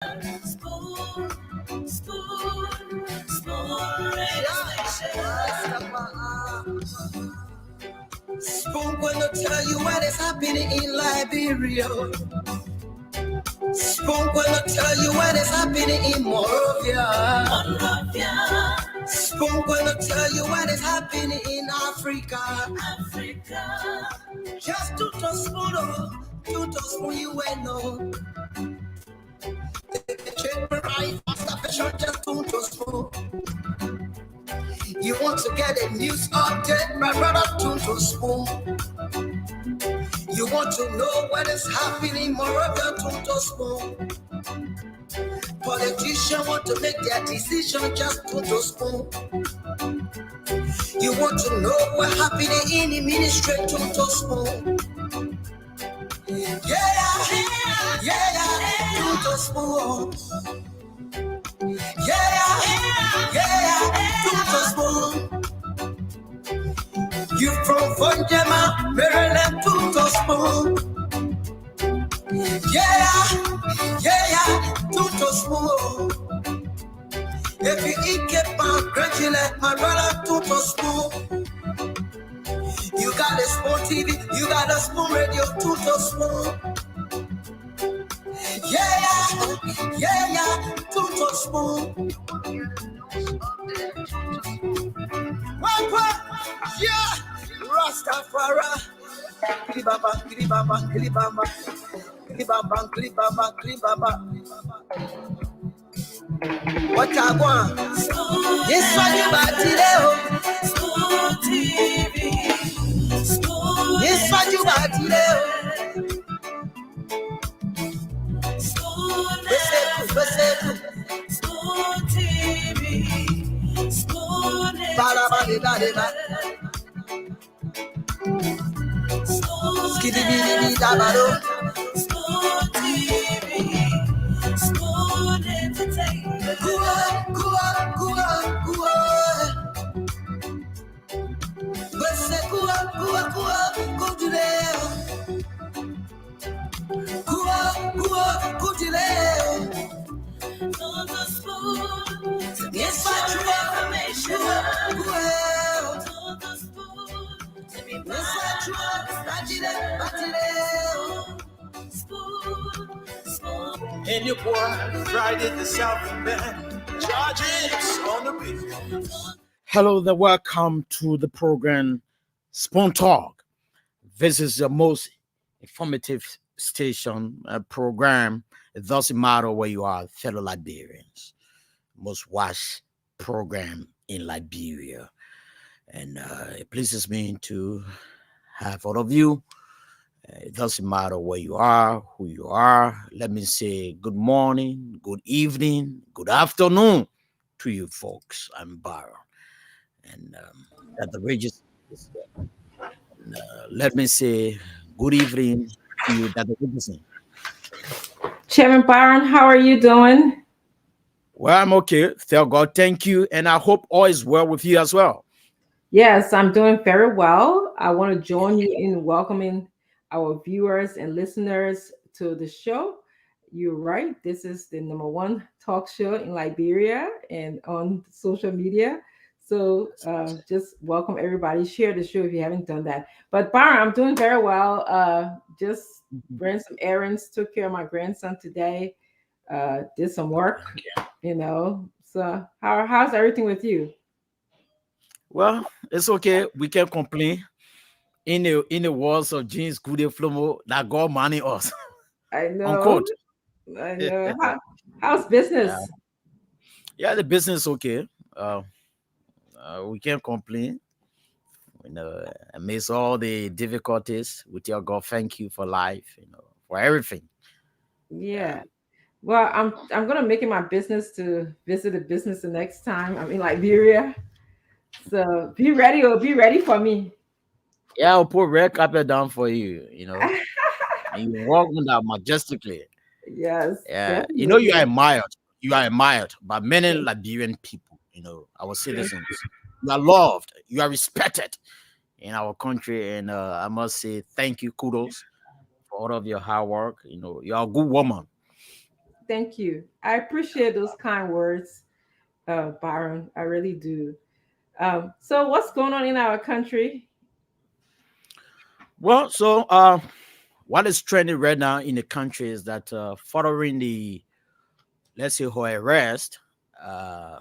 Spoon, spoon, spoon radio station. Spoon gonna tell you what is happening in Liberia. Spoon gonna tell you what is happening in Monrovia. Spoon gonna tell you what is happening in Africa. Just to spoon, you will know. Just to spoon. You want to get a news update, my brother, to spoon. You want to know what is happening, Moravia, to spoon. Politicians want to make their decision, just to spoon. You want to know what happening in the ministry, to spoon. Yeah, to spoon. Yeah, to spoon. You from Fonjama, Maryland, to spoon. Yeah, to spoon. If you eat kepa, congratulate my brother, to spoon. You got a Spoon TV, you got a Spoon Radio, to spoon. Yeah, to spoon. Yeah, Rastafari. Klibaba. What I want? This one you got today. Spoon TV. This one you got today. Spoon TV. Spoon TV. Spoon Entertainment. Go to the spoon. Yes, information. To the spoon. To be spoon. And your boy, Friday the Southern Band. Charges on the beat. Hello there, welcome to the program Spoon Talk. This is the most informative station program. It doesn't matter where you are, fellow Liberians. Most watched program in Liberia. And it pleases me to have all of you. It doesn't matter where you are, who you are. Let me say good morning, good evening, good afternoon to you folks. I'm Byron. And at the Regis, let me say good evening to you, Dr. Richardson. Chairman Byron, how are you doing? Well, I'm okay. Tell God, thank you. And I hope all is well with you as well. Yes, I'm doing very well. I want to join you in welcoming our viewers and listeners to the show. You're right. This is the #1 talk show in Liberia and on social media. So just welcome everybody. Share the show if you haven't done that. But Byron, I'm doing very well. Just ran some errands, took care of my grandson today, did some work, So how's everything with you? Well, it's okay. We can't complain. In the walls of James Goodey Flomo, that God money us. I know. Unquote. I know. How's business? Yeah, the business is okay. We can't complain. Amidst all the difficulties, with your God, thank you for life, for everything. Yeah. Well, I'm gonna make it my business to visit a business the next time I'm in Liberia. So be ready for me. Yeah, I'll put red carpet down for you, and you walk on that majestically. Yes. Yeah, you are admired. You are admired by many Liberian people, our citizens. You are loved. You are respected in our country. And I must say thank you, kudos for all of your hard work. You're a good woman. Thank you. I appreciate those kind words, Byron. I really do. So what's going on in our country? Well, so what is trending right now in the country is that following the, let's say, her arrest uh,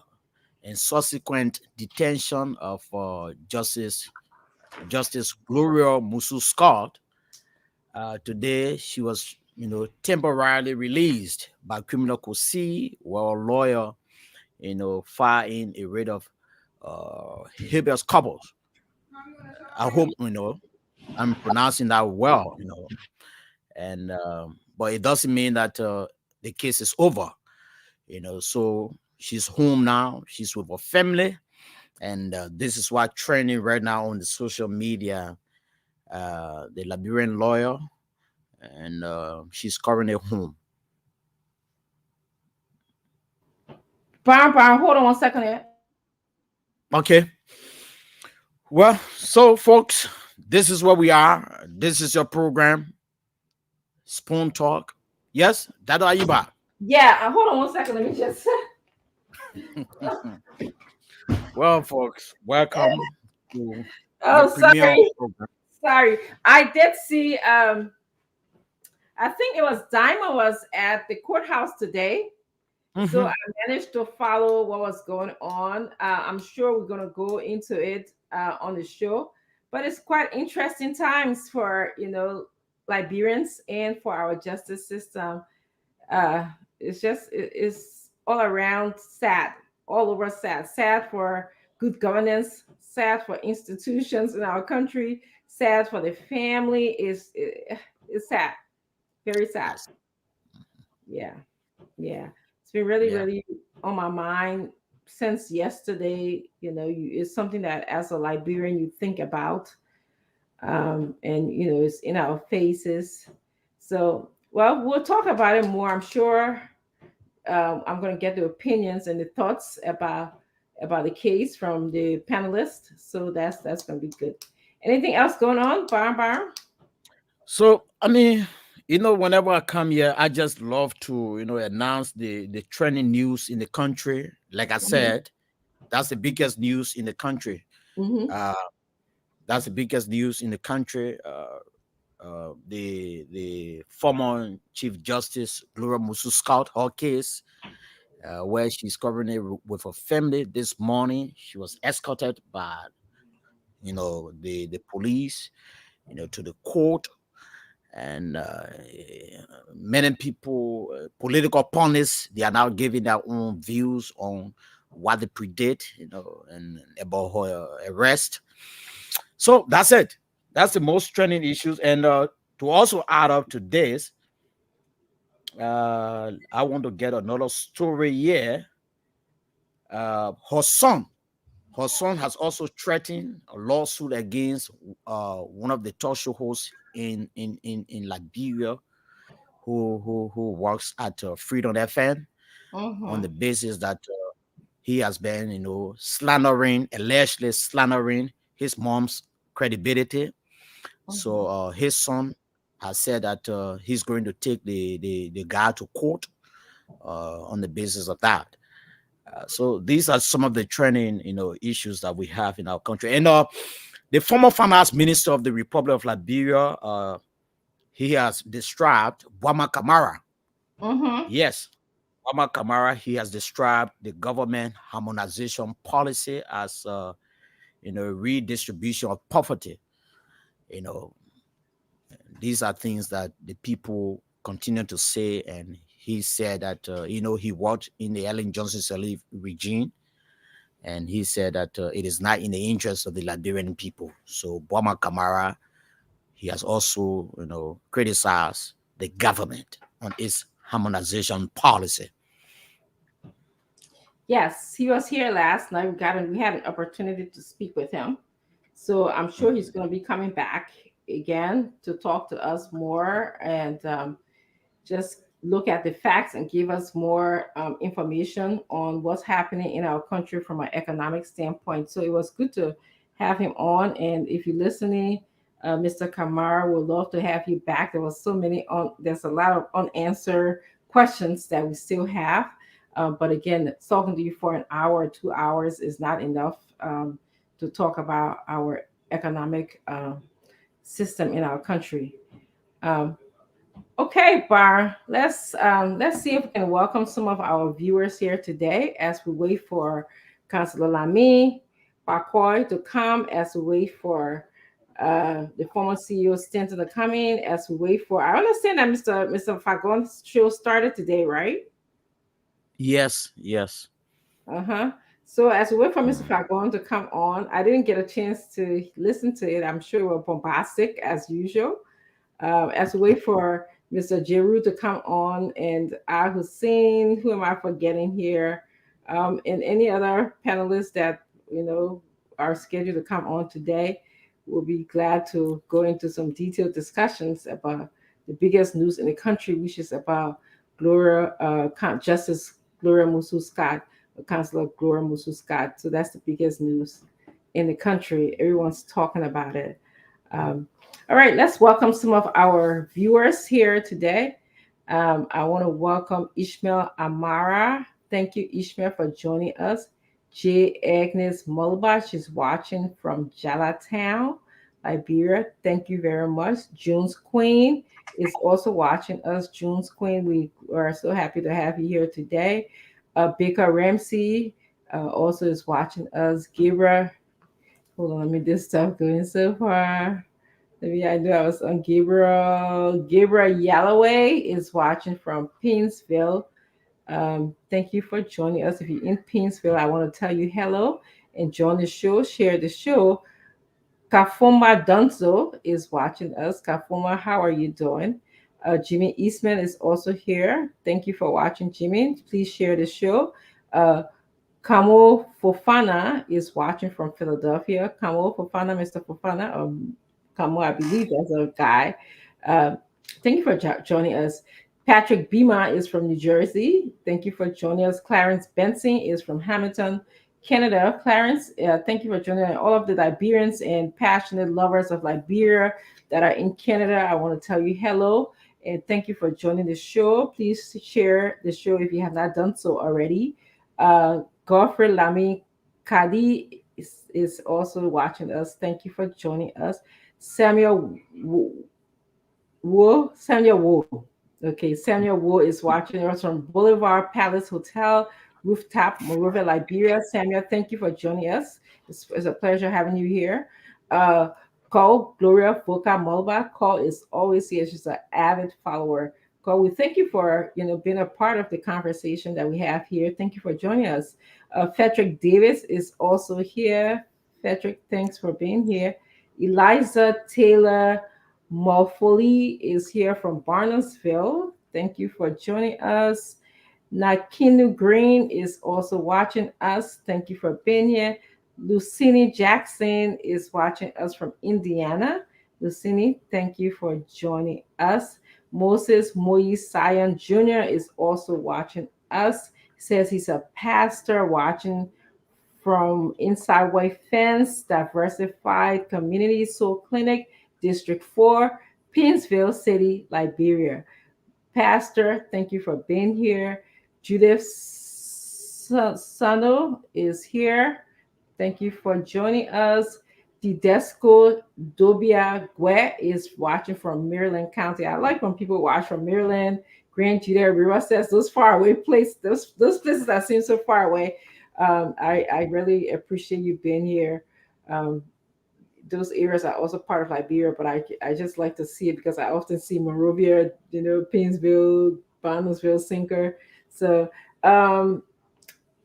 and subsequent detention of Justice Gloria Musu Scott, today she was, temporarily released by criminal court C, while a lawyer, filed in a writ of habeas corpus. I hope I'm pronouncing that well, and but it doesn't mean that the case is over, So she's home now. She's with her family, and this is what trending right now on the social media. The Liberian lawyer, and she's currently home. Byron, hold on 1 second here. Okay. Well, so folks, this is where we are. This is your program, Spoon Talk. Yes, that are you back? Yeah, hold on 1 second. Let me just. Well, folks, welcome to the Oh, premiere sorry. program. Sorry. I did see. I think it was Diamond was at the courthouse today. So I managed to follow what was going on. I'm sure we're going to go into it on the show, but it's quite interesting times for Liberians and for our justice system. It's all around sad, all over sad for good governance, sad for institutions in our country, sad for the family. It's sad, very sad. Yes. Yeah. Yeah, it's been really, Yeah. really on my mind since yesterday. It's something that as a Liberian you think about, and it's in our faces. So, well, we'll talk about it more. I'm sure I'm going to get the opinions and the thoughts about the case from the panelists. So that's going to be good. Anything else going on, Byron? So, I mean, whenever I come here, I just love to, announce the trending news in the country. Like I said, that's the biggest news in the country. Mm-hmm. Uh, that's the biggest news in the country. The former Chief Justice Gloria Musu Scott, her case, where she's covering it with her family this morning. She was escorted by, the police, to the court, and many people, political pundits, they are now giving their own views on what they predict, and about her arrest. So that's it. That's the most trending issues. And to also add up to this, I want to get another story here. Her son has also threatened a lawsuit against one of the talk show hosts in Liberia, who works at Freedom FM, on the basis that he has been, allegedly slandering his mom's credibility. So his son has said that he's going to take the guy to court on the basis of that. So these are some of the trending, issues that we have in our country. And the former finance minister of the Republic of Liberia, he has described Wama Kamara. Yes, Wama Kamara. He has described the government harmonization policy as, redistribution of poverty. These are things that the people continue to say, and he said that he worked in the Ellen Johnson Sirleaf regime, and he said that it is not in the interest of the Liberian people. So Boma Kamara, he has also criticized the government on its harmonization policy. Yes, he was here last night. We had an opportunity to speak with him. So I'm sure he's going to be coming back again to talk to us more and just look at the facts and give us more information on what's happening in our country from an economic standpoint. So it was good to have him on. And if you're listening, Mr. Kamara, we'd love to have you back. There was there's a lot of unanswered questions that we still have. But again, talking to you for an hour or 2 hours is not enough to talk about our economic system in our country. Um, okay, Bar, let's see if we can welcome some of our viewers here today as we wait for Councilor Lamy Bakoy to come, as we wait for the former CEO Stanton to come in, as we wait for. I understand that Mr. Fagon's show started today, right? Yes, yes. Uh-huh. So as we wait for Mr. Fagon to come on, I didn't get a chance to listen to it. I'm sure we're bombastic as usual. As we wait for Mr. Jeru to come on, and Al Hussein, who am I forgetting here, and any other panelists that are scheduled to come on today, we'll be glad to go into some detailed discussions about the biggest news in the country, which is about Justice Gloria Musu Scott, Councilor Gloria Musu Scott. So that's the biggest news in the country. Everyone's talking about it. All right, let's welcome some of our viewers here today. I want to welcome Ishmael Amara. Thank you, Ishmael, for joining us. J. Agnes Mulba, she's watching from Jalatown, Liberia. Thank you very much. June's Queen is also watching us. June's Queen, we are so happy to have you here today. Baker Ramsey also is watching us. Gibra, hold on, let me just stop going so far. Maybe I knew I was on Gabriel. Gabriel Yalloway is watching from Painesville. Thank you for joining us. If you're in Painesville, I want to tell you hello and join the show, share the show. Kafuma Dunzo is watching us. Kafuma, how are you doing? Jimmy Eastman is also here. Thank you for watching, Jimmy. Please share the show. Kamo Fofana is watching from Philadelphia. Kamo Fofana, Mr. Fofana, Kamo, I believe that's a guy. Thank you for joining us. Patrick Bima is from New Jersey. Thank you for joining us. Clarence Benson is from Hamilton, Canada. Clarence, thank you for joining us. All of the Liberians and passionate lovers of Liberia that are in Canada, I want to tell you hello and thank you for joining the show. Please share the show if you have not done so already. Godfrey Lamy Kadi is also watching us. Thank you for joining us. Samuel Wu. Okay, Samuel Wu is watching us from Boulevard Palace Hotel, Rooftop, Monrovia, Liberia. Samuel, thank you for joining us. It's a pleasure having you here. Cole Gloria Foka Mulba. Cole is always here. She's an avid follower. Cole, we thank you for being a part of the conversation that we have here. Thank you for joining us. Frederick Davis is also here. Frederick, thanks for being here. Eliza Taylor Morfoley is here from Barnesville. Thank you for joining us. Nakinu Green is also watching us. Thank you for being here. Lucini Jackson is watching us from Indiana. Lucini, thank you for joining us. Moses Moise Sion Jr. is also watching us. He says he's a pastor watching from Inside White Fence, Diversified Community Soul Clinic, District 4, Painesville City, Liberia. Pastor, thank you for being here. Judith Sano is here. Thank you for joining us. Didesco Dobia Gue is watching from Maryland County. I like when people watch from Maryland. Grand Judah Riva says those far away places, those places that seem so far away. I really appreciate you being here. Those areas are also part of Liberia, but I just like to see it because I often see Monrovia, Painesville, Barnesville, Sinker. So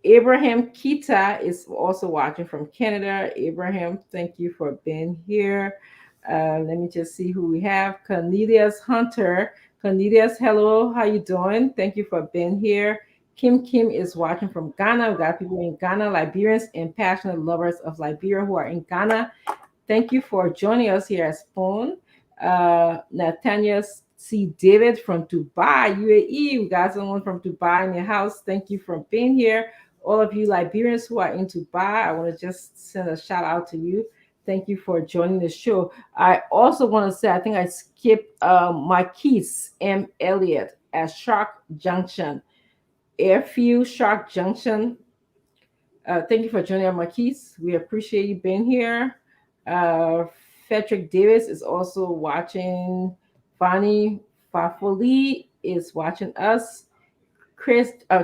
Abraham Kita is also watching from Canada. Abraham, thank you for being here. Let me just see who we have. Cornelius Hunter. Cornelius, hello, how you doing? Thank you for being here. Kim is watching from Ghana. We got people in Ghana, Liberians and passionate lovers of Liberia who are in Ghana. Thank you for joining us here at Spoon. Nathaniel C. David from Dubai, UAE. We got someone from Dubai in your house. Thank you for being here. All of you Liberians who are in Dubai, I want to just send a shout out to you. Thank you for joining the show. I also want to say, I think I skipped Marquise M. Elliott. at Shark Junction. Airfield Shark Junction. Thank you for joining us, Marquise. We appreciate you being here. Frederick Davis is also watching. Fanny Fafoli is watching us.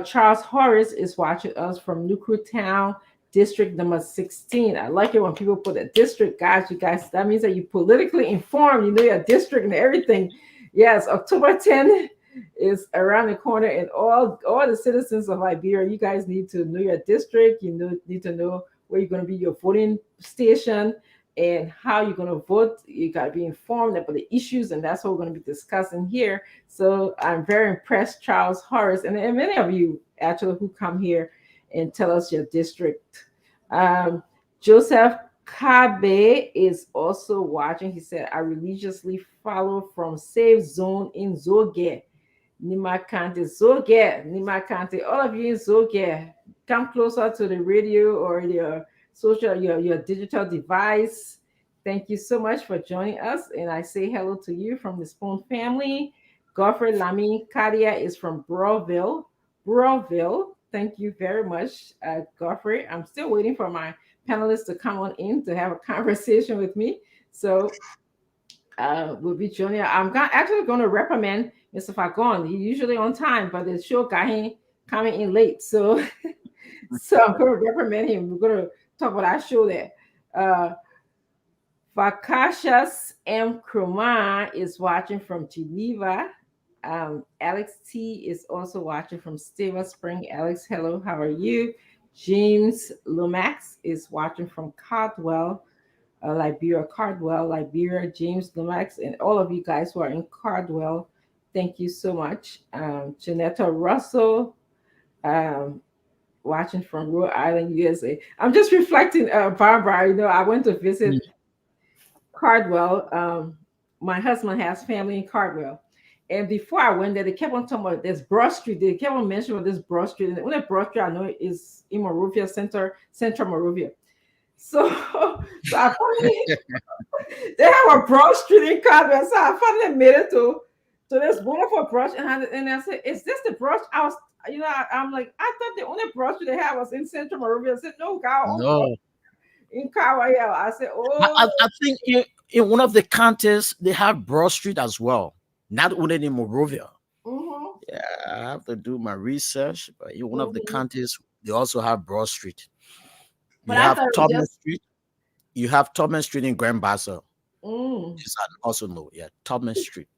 Charles Horace is watching us from Town, district number 16. I like it when people put a district. Guys, you guys, that means that you're politically informed. You know your district and everything. Yes, October 10th is around the corner, and all the citizens of Liberia, you guys need to know your district. Need to know where you're going to be your voting station and how you're going to vote. You got to be informed about the issues, and that's what we're going to be discussing here. So I'm very impressed, Charles Horace, and many of you actually who come here and tell us your district. Joseph Kabe is also watching. He said, I religiously follow from Safe Zone in Zoge. Nimakante, Zoge, Nimakante, all of you in Zoge, come closer to the radio or your your digital device. Thank you so much for joining us. And I say hello to you from the Spoon family. Godfrey Lamy Kadia is from Broadville. Thank you very much, Godfrey. I'm still waiting for my panelists to come on in to have a conversation with me. So we'll be joining. I'm actually going to recommend Mr. Fagon. He's usually on time, but the show got him coming in late. So, so I'm going to recommend him. We're going to talk about our show there. Vakashas M. Kroma is watching from Geneva. Alex T is also watching from Silver Spring. Alex, hello, how are you? James Lomax is watching from Cardwell, Liberia. James Lomax, and all of you guys who are in Cardwell, thank you so much. Janetta Russell, watching from Rhode Island, USA. I'm just reflecting, Barbara. You know, I went to visit Cardwell. My husband has family in Cardwell. And before I went there, they kept on talking about this Broad Street. They kept on mentioning this Broad Street. And the only Broad Street I know is in Monrovia, Central Monrovia. So I finally, they have a Broad Street in Cardwell. So I finally made it to this wonderful Broad Street. And I said, is this the Broad Street? I was, I'm like, I thought the only Broad Street they had was in Central Monrovia. I said, no, God. No. In Cardwell. I said, I think in one of the counties, they have Broad Street as well. Not only in Monrovia. Mm-hmm. Yeah, I have to do my research, but in one of the counties, they also have Broad Street. You have Tubman Street. You have Tubman Street in Grand Bassa. Yes, I also know. Yeah, Tubman Street.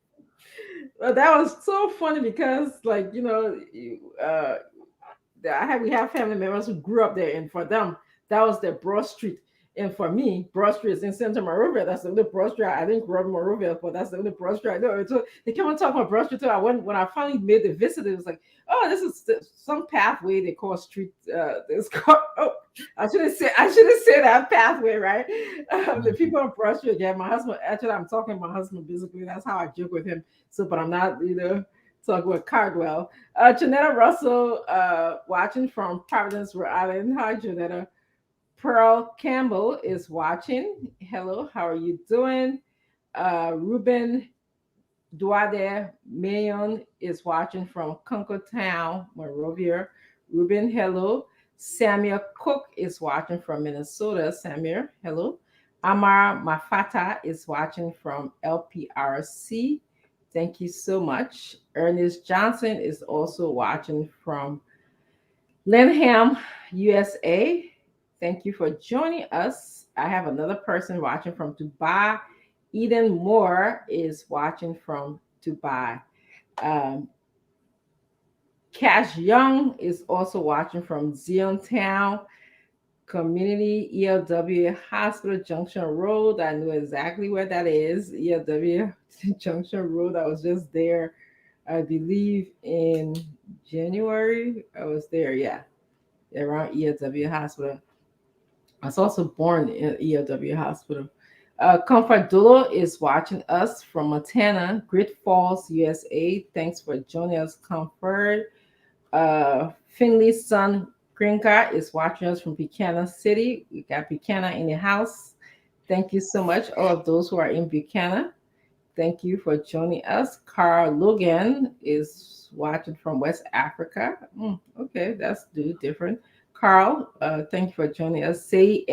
Well, that was so funny because, like, we have family members who grew up there, and for them, that was their Broad Street. And for me, Broad Street is in Central Monrovia. That's the only Broad Street. I didn't grow up in Monrovia, but that's the only Broad Street I know. So they kept on talking about Broad Street too. When I finally made the visit, it was like, oh, this is some pathway they call street. It's called. Oh, I shouldn't say that pathway, right? The people on Broad Street. Yeah, my husband. Actually, I'm talking to my husband basically. That's how I joke with him. So, but I'm not, talking with Cardwell. Janetta Russell, watching from Providence, Rhode Island. Hi, Janetta. Pearl Campbell is watching. Hello, how are you doing? Ruben Duade Mayon is watching from Concord-town, Monrovia. Ruben, hello. Samuel Cook is watching from Minnesota. Samuel, hello. Amar Mafata is watching from LPRC. Thank you so much. Ernest Johnson is also watching from Lanham, USA. Thank you for joining us. I have another person watching from Dubai. Eden Moore is watching from Dubai. Cash Young is also watching from Ziontown Community ELW Hospital Junction Road. I know exactly where that is. ELW Junction Road. I was just there, I believe, in January. I was there, yeah, around ELW Hospital. I was also born in ELW Hospital. Comfort Dolo is watching us from Montana, Great Falls, USA. Thanks for joining us, Comfort. Finley's son, Grinka, is watching us from Buchanan City. We got Buchanan in the house. Thank you so much, all of those who are in Buchanan. Thank you for joining us. Carl Logan is watching from West Africa. Okay, that's different. Carl, thank you for joining us. Say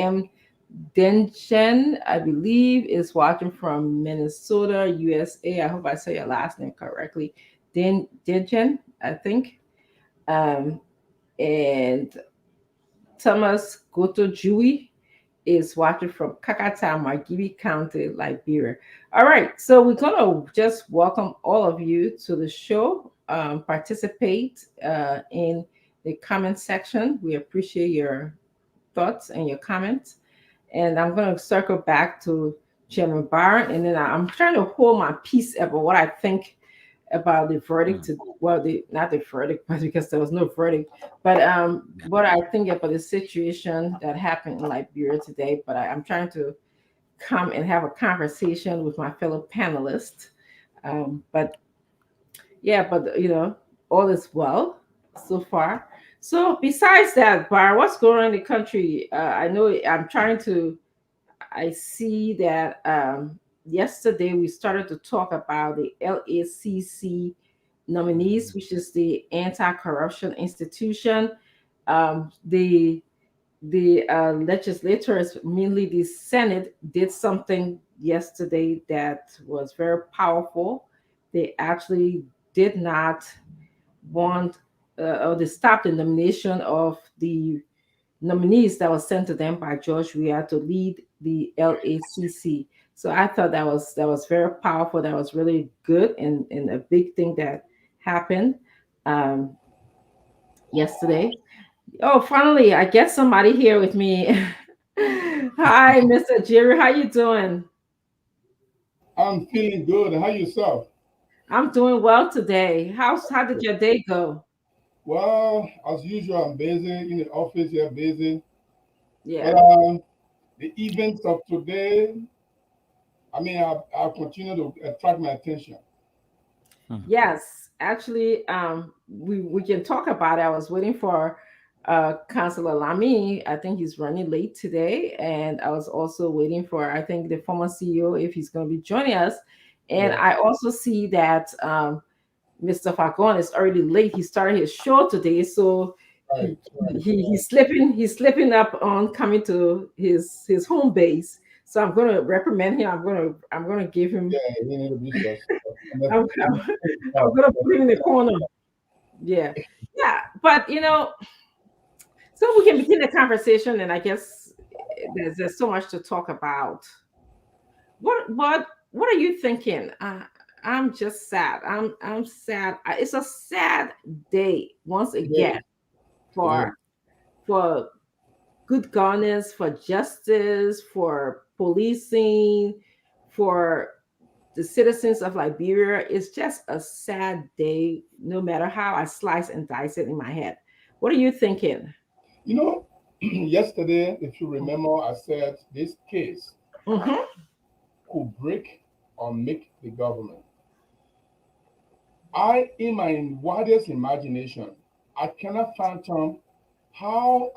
Denchen, I believe, is watching from Minnesota, USA. I hope I say your last name correctly. Denchen, I think. Um, and Thomas Gotojui is watching from Kakata, Margibi County, Liberia. All right, so we're gonna just welcome all of you to the show. Participate in the comment section. We appreciate your thoughts and your comments. And I'm gonna circle back to Chairman Byron, and then I'm trying to hold my peace about what I think about the verdict to well the not the verdict but because there was no verdict but what I think about the situation that happened in Liberia today, but I'm trying to come and have a conversation with my fellow panelists. But yeah, but all is well so far. So besides that, Bar, what's going on in the country? I know I see that yesterday we started to talk about the LACC nominees, which is the anti-corruption institution. The legislators, mainly the Senate, did something yesterday that was very powerful. They actually did not want or they stopped the nomination of the nominees that was sent to them by George Weah to lead the LACC. So I thought that was very powerful. That was really good and a big thing that happened um, yesterday. Oh, finally, I get somebody here with me. Hi, Mr. Jerry. How you doing? I'm feeling good. How yourself? I'm doing well today. How did your day go? Well, as usual, I'm busy in the office here, busy. But Yeah. the events of today, I mean, I'll continue to attract my attention. Yes, actually, we can talk about it. I was waiting for Councilor Lamy. I think he's running late today, and I was also waiting for I think the former CEO if he's going to be joining us. And Yeah, I also see that Mr. Fagon is already late. He started his show today, so right, right. he's slipping up on coming to his home base. So I'm going to reprimand him. I'm going to give him. Yeah, you need to be stressed. I'm, I'm, I'm going to put him in the corner. Yeah, yeah, but so we can begin the conversation, and I guess there's so much to talk about. What are you thinking? I'm just sad. I'm sad. It's a sad day once It is. again It is. for for good governance, for justice, for policing, for the citizens of Liberia. It's just a sad day, no matter how I slice and dice it in my head. What are you thinking? You know, yesterday, if you remember, I said this case Hmm. could break or make the government. In my wildest imagination, I cannot fathom how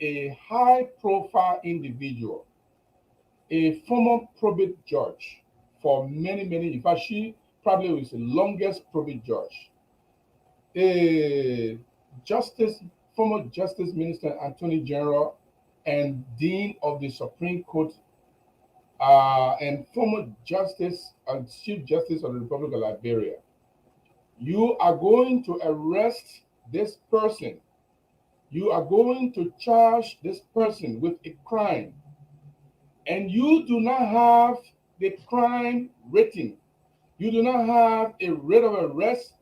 a high-profile individual, a former probate judge for many, many, in fact, she probably was the longest probate judge, a justice, former Justice Minister, Attorney General, and Dean of the Supreme Court, and former Justice and Chief Justice of the Republic of Liberia. You are going to arrest this person. You are going to charge this person with a crime, and you do not have the crime rating. You do not have a rate of arrest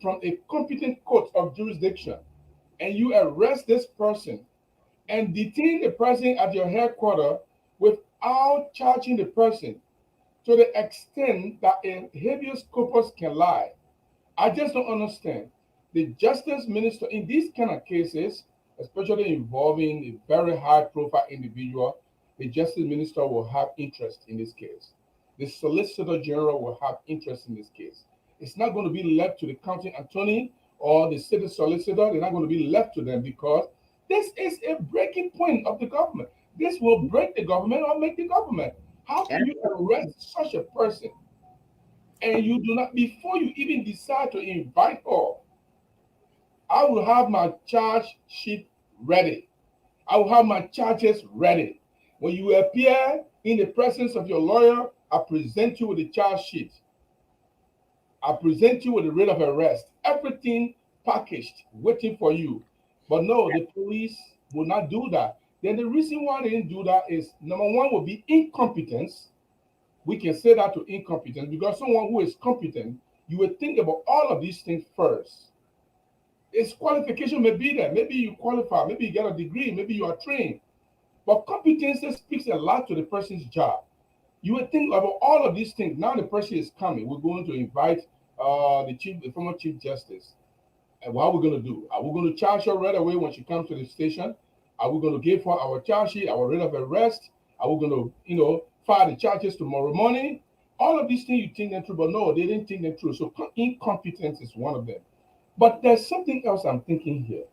from a competent court of jurisdiction, and you arrest this person and detain the person at your headquarters without charging the person to the extent that a habeas corpus can lie. I just don't understand. The justice minister in these kind of cases, especially involving a very high profile individual, the justice minister will have interest in this case. The solicitor general will have interest in this case. It's not going to be left to the county attorney or the city solicitor. They're not going to be left to them because this is a breaking point of the government. This will break the government or make the government. How can you arrest such a person and you do not, before you even decide to invite her? I will have my charge sheet ready. I will have my charges ready. When you appear in the presence of your lawyer, I present you with the charge sheet. I present you with the writ of arrest. Everything packaged, waiting for you. But no, the police will not do that. Then the reason why they didn't do that is number one would be incompetence. We can say that to incompetence because someone who is competent, you would think about all of these things first. Its qualification may be there. Maybe you qualify, maybe you get a degree, maybe you are trained. But competence speaks a lot to the person's job. You would think about all of these things. Now the person is coming. We're going to invite the former Chief Justice. And what are we going to do? Are we going to charge her right away when she comes to the station? Are we going to give her our charge sheet, our writ of arrest? Are we going to, file the charges tomorrow morning? All of these things you think them through, but no, they didn't think them through. So incompetence is one of them. But there's something else I'm thinking here.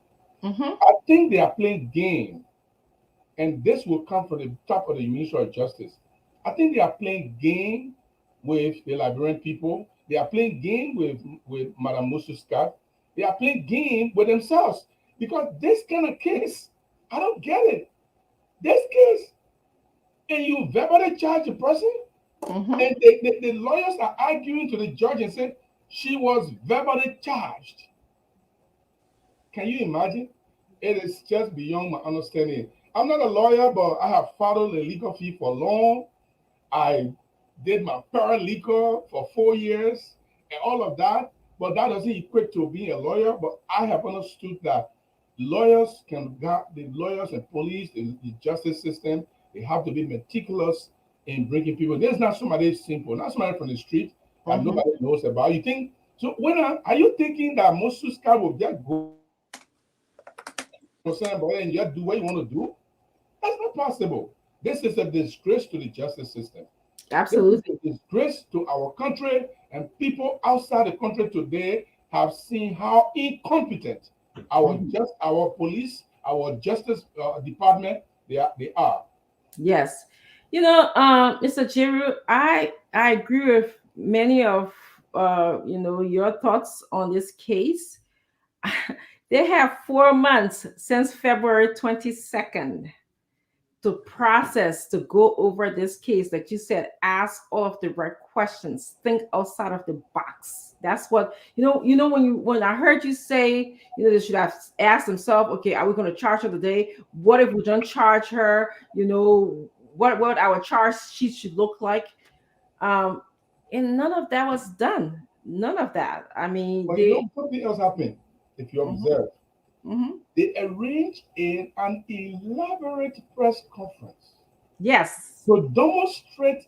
I think they are playing game, and this will come from the top of the Ministry of Justice. I think they are playing game with the Liberian people. They are playing game with Madame Mususkat. They are playing game with themselves. Because this kind of case, I don't get it. This case, and you verbally charge the person, and the lawyers are arguing to the judge and saying she was verbally charged. Can you imagine? It is just beyond my understanding. I'm not a lawyer, but I have followed the legal field for long. I did my paralegal for 4 years and all of that, but that doesn't equate to being a lawyer. But I have understood that lawyers the lawyers and police, the justice system, they have to be meticulous in bringing people. There's not somebody simple, not somebody from the street that nobody knows about. You think so? Are you thinking that most Suska will just go and just do what you want to do? That's not possible. This is a disgrace to the justice system. Absolutely. This is a disgrace to our country, and people outside the country today have seen how incompetent our police, our justice department, they are. Yes. Mr. Jiru, I agree with many of your thoughts on this case. They have 4 months since February 22nd to process, to go over this case. Like you said, ask all of the right questions, think outside of the box. That's what when I heard you say, they should have asked themselves, okay, are we going to charge her today? What if we don't charge her? What our charge sheet should look like? And none of that was done. None of that. I mean, something else happened. If you observe, they arranged an elaborate press conference. Yes. To demonstrate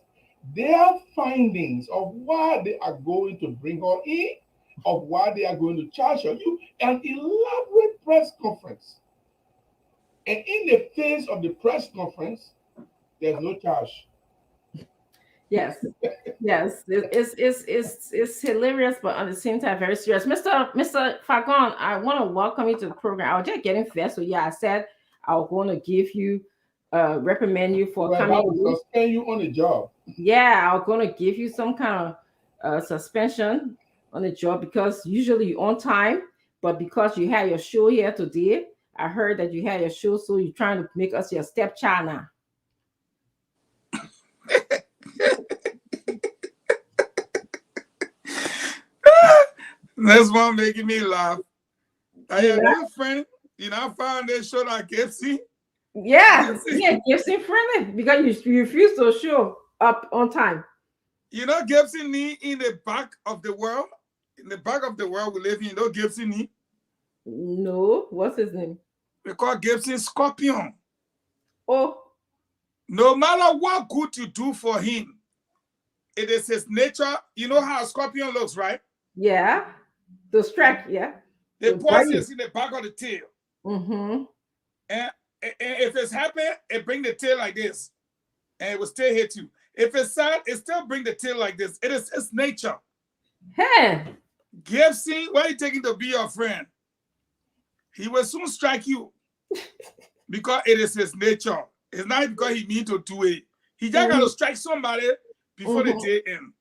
their findings of why they are going to bring her in, of why they are going to charge her. An elaborate press conference. And in the face of the press conference, there's no charge. Yes, yes, it's hilarious, but at the same time very serious. Mr. Fagon, I want to welcome you to the program. I was just getting fed, so yeah, I said I was going to give you, reprimand you for coming. I will suspend you on the job. Yeah, I was going to give you some kind of suspension on the job because usually you're on time, but because you had your show here today, I heard that you had your show, so you're trying to make us your stepchild now. This one making me laugh. I have a friend, I found this show that Gibson. Yeah, Gibson friendly because you refuse to show up on time. Gibson knee in the back of the world. In the back of the world we live in, Gibson knee. No, what's his name? We call Gibson Scorpion. Oh. No matter what good you do for him, it is his nature. You know how a scorpion looks, right? Yeah. The strike, yeah. The poison is in the back of the tail. And if it's happy, it bring the tail like this. And it will still hit you. If it's sad, it still bring the tail like this. It is its nature. Hey. Gibson, why are you taking to be your friend? He will soon strike you. Because it is his nature. It's not because he need to do it. He just got to strike somebody before the day end.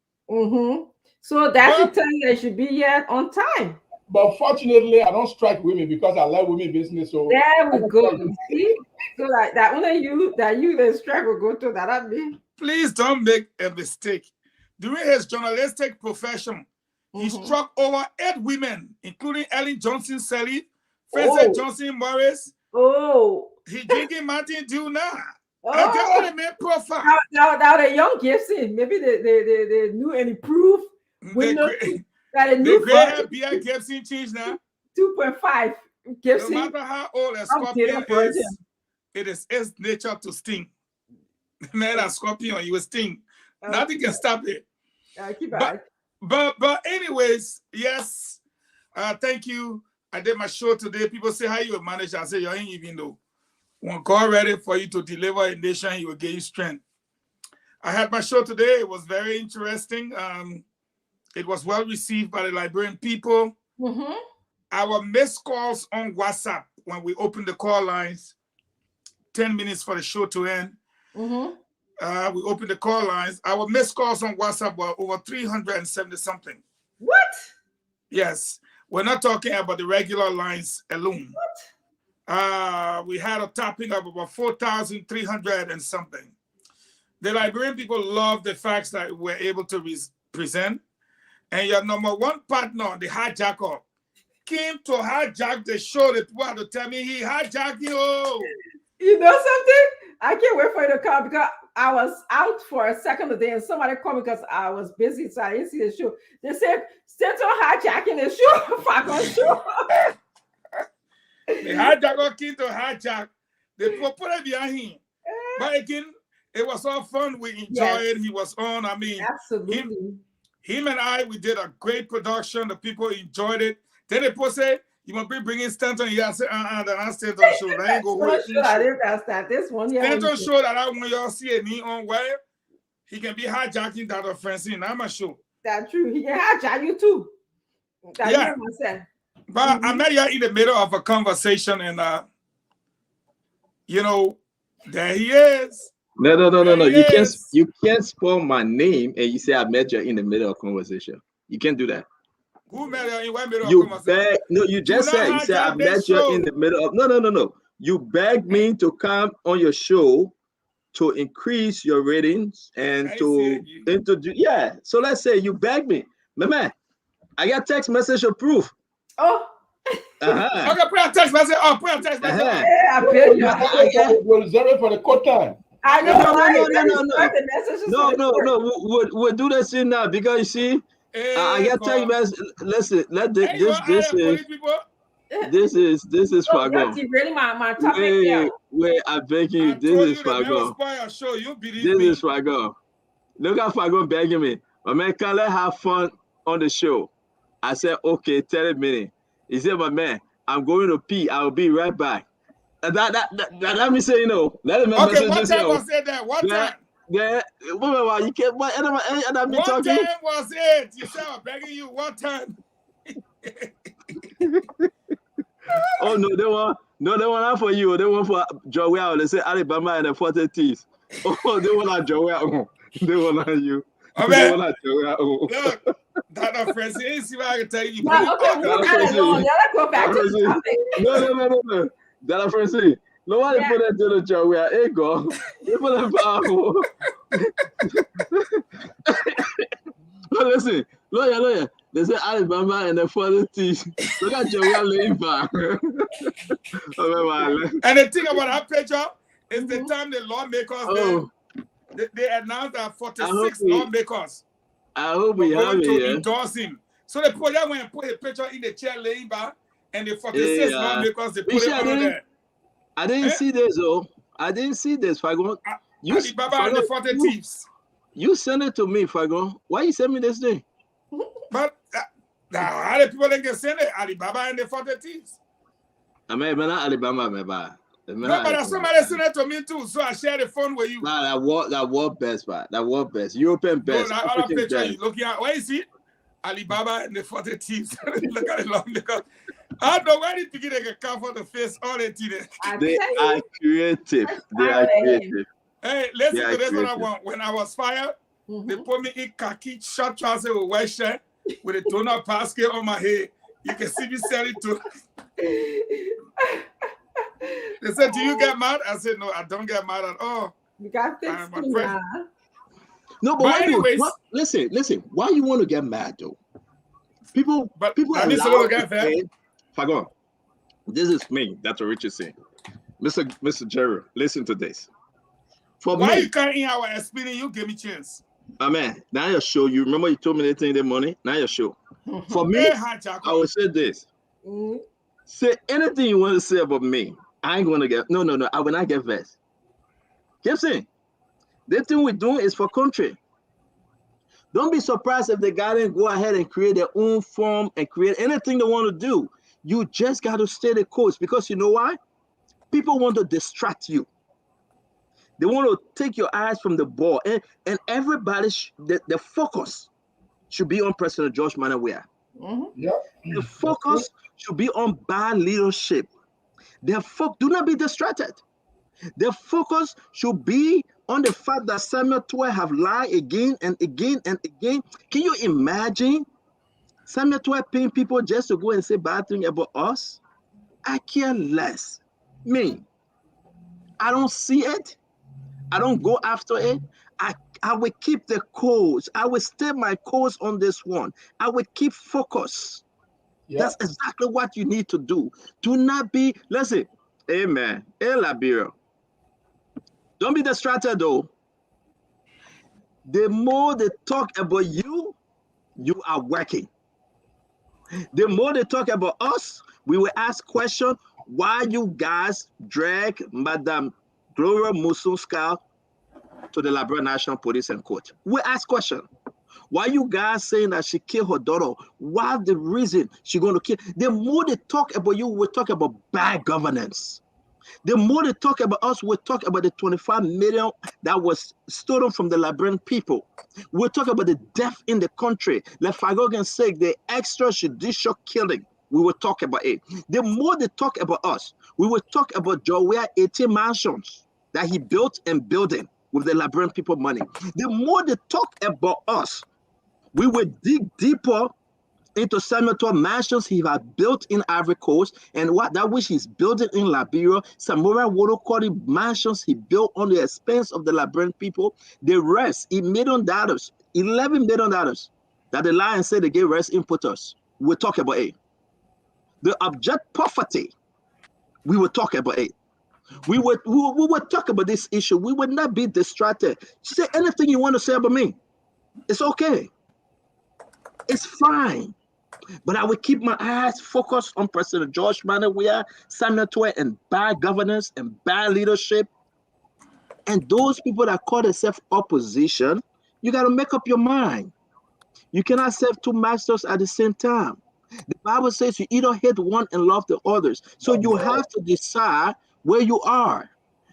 So that should tell you they should be here on time. But fortunately, I don't strike women because I like women business. So there we go. You see, so that only you the strike will go to that. I mean, please don't make a mistake. During his journalistic profession, he struck over 8 women, including Ellen Johnson Sally, Frances Johnson Morris. He drinking Martin Dew now. I get all the men profile. Now the young Gibson, maybe the new and improved window that a new beer Gibson change now. 2.5 Gibson. No matter how old a scorpion is, it is its nature to sting. Man, a scorpion, you will sting. Nothing can stop it. But anyways, yes. Thank you. I did my show today. People say, how you a manager? I say, you ain't even know. When God ready for you to deliver a nation, he will give you strength. I had my show today. It was very interesting. It was well received by the Liberian people. Our missed calls on WhatsApp when we opened the call lines, 10 minutes for the show to end. We opened the call lines. Our missed calls on WhatsApp were over 370 something. What? Yes. We're not talking about the regular lines alone. What? We had a topping of about 4,300 and something. The Liberian people love the facts that we're able to present. And your number one partner, the hijacker, came to hijack the show. The people had to tell me he hijacked you. You know something? I can't wait for you to come because I was out for a second today and somebody called me because I was busy, so I didn't see the show. They said, Central hijacking the show. Fucking show. The hijacker came to hijack. They put it behind him. But again, it was all fun. We enjoyed it. He was on. I mean, absolutely. Him and I, we did a great production. The people enjoyed it. Then they put say, you must be bringing Stanton here. I said, then I Stanton show. I ain't go with this one. Stanton show that I want y'all see me on where he can be hijacking Dr. Francine. I'm a show. That's true. He can hijack you too. But I met you in the middle of a conversation and there he is. No. You can't spell my name and you say I met you in the middle of conversation. You can't do that. Who met you in what middle of conversation? You just said I met you in the middle of no. You begged me to come on your show to increase your ratings and to introduce. Yeah. So let's say you begged me. My man, I got text message of proof. Oh. Okay, put a text message. Put a text message. Yeah, I feel you. We'll reserve it for the court time. I know. No. We'll do this in now because you see, I got text message. Listen, this is Fago. Really, my topic. Wait, I'm begging you. This is Fago. This is Fago. Look at Fago begging me. My man, can let's have fun on the show. I said, okay, 30 minutes. He said, my man, I'm going to pee. I'll be right back. Let me say, okay, what time was it there? What time? Yeah, you can't. What time was it? You said I'm begging you. What time? Oh no, they want not for you. They want for Joel. They say Alabama and the 40 T's. Oh, they want Joel. They want you. Okay. Look, Dr. Francine, see what I can tell you. Go back to the topic. No. Dr. Francine. No one put that to the job where it go. They put that powerful. Listen, lawyer. They say Alabama and the 40 T's. Look at Joel laying back. And the thing about that picture is the time the lawmakers they announced that 46 lawmakers were going to endorse him. So they put that when and put a picture in the chair laying back, and the 46 lawmakers they put it on there. I didn't see this though. I didn't see this, Fagon. Alibaba and the 40 thieves. You send it to me, Fagon. Why you send me this thing? But how the people that can send it? Alibaba and the 40 thieves. I mean, not Alabama, maybe. No, but somebody sent it to me too, so I share the phone with you. Nah, that work best, man. That work best. European best. No, that other picture you looking at. Where is it? Alibaba and the 40 thieves. Look at it long because I don't know where did you get a cover the face all the things. They are creative. Hey, listen to this one. When I was fired, they put me in khaki short trousers with white shirt with a donut basket on my head. You can see me selling too. They said, do you get mad? I said, no, I don't get mad at all. You got thick skin, yeah. No, but anyways, listen. Why you want to get mad though? People are allowed to say, Fagon, this is me. That's what Richard saying. Mr. Jerry, listen to this. Why you can't in our experience? You give me chance. Amen. Now you show. You remember you told me anything in the morning. Now you show. For me, I will say this. Say anything you want to say about me. I ain't gonna get no. I will not get vexed. Keep saying. The thing we're doing is for country. Don't be surprised if the guy didn't go ahead and create their own form and create anything they want to do. You just got to stay the course, because you know why? People want to distract you. They want to take your eyes from the ball, and everybody, the focus should be on President George Manawea. The focus should be on bad leadership. Do not be distracted. The focus should be on the fact that Samuel Toy have lied again and again and again. Can you imagine Samuel Toy paying people just to go and say bad things about us? I care less. Me, I don't see it. I don't go after it. I will keep the course. I will stay my course on this one. I will keep focus. That's exactly what you need to do. Do not be, listen, amen. Labiro. Don't be distracted though. The more they talk about you, you are working. The more they talk about us, we will ask questions. Why you guys drag Madame Gloria Musunska to the Liberia National Police and Court? We ask questions. Why you guys saying that she killed her daughter? Why the reason she going to kill? The more they talk about you, we talk about bad governance. The more they talk about us, we'll talk about the 25 million that was stolen from the Liberian people. We'll talk about the death in the country. Like for God's sake, the extrajudicial killing, we will talk about it. The more they talk about us, we will talk about Joia 18 mansions that he built and building with the Liberian people money. The more they talk about us, we will dig deeper into Samuel Toy mansions he had built in Ivory Coast, and what that which he's building in Liberia. Samora Wodokori mansions he built on the expense of the Liberian people. The rest, $1 million, $11 million that the Lions said they gave rest importers. We'll talk about it. The abject poverty, we will talk about it. We would talk about this issue. We would not be distracted. Say anything you want to say about me. It's okay. It's fine. But I will keep my eyes focused on President George Manawea, Samuel Toy, and bad governance and bad leadership. And those people that call themselves opposition, you got to make up your mind. You cannot serve two masters at the same time. The Bible says you either hate one and love the others. So you have to decide where you are.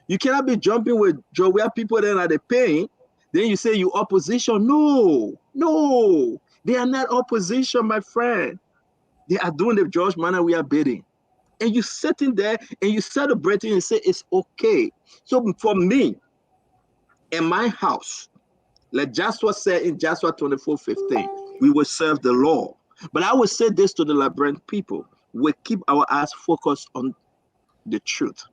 You cannot be jumping with where people then are paying. Then you say you opposition. No. They are not opposition, my friend. They are doing the George Manawea bidding. And you sitting there and you celebrating and say it's okay. So for me, in my house, like Joshua said in Joshua 24:15, we will serve the Lord. But I will say this to the Liberian people: we keep our eyes focused on the truth.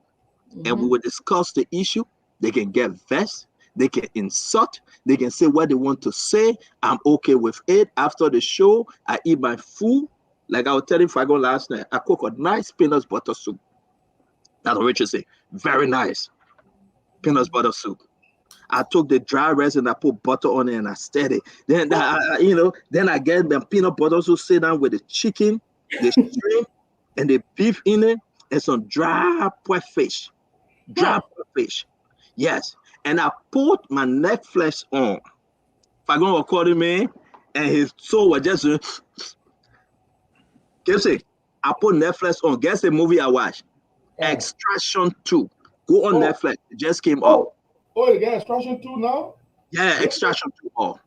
And we will discuss the issue. They can get vexed. They can insult. They can say what they want to say. I'm okay with it. After the show, I eat my food. Like I was telling Fago last night, I cook a nice peanut butter soup. That's what Richard said. Very nice. Peanut butter soup. I took the dry rice and I put butter on it and I stirred it. Then then I get the peanut butter soup, sit down with the chicken, the shrimp, and the beef in it, and some dry pork fish. Yes. And I put my neck flesh on. Fagon was calling me, and his soul was just. Guess it. I put Netflix on. Guess the movie I watched. Extraction 2. Go on Netflix. It just came up. Oh, you got Extraction 2 now? Yeah, Extraction 2. Oh,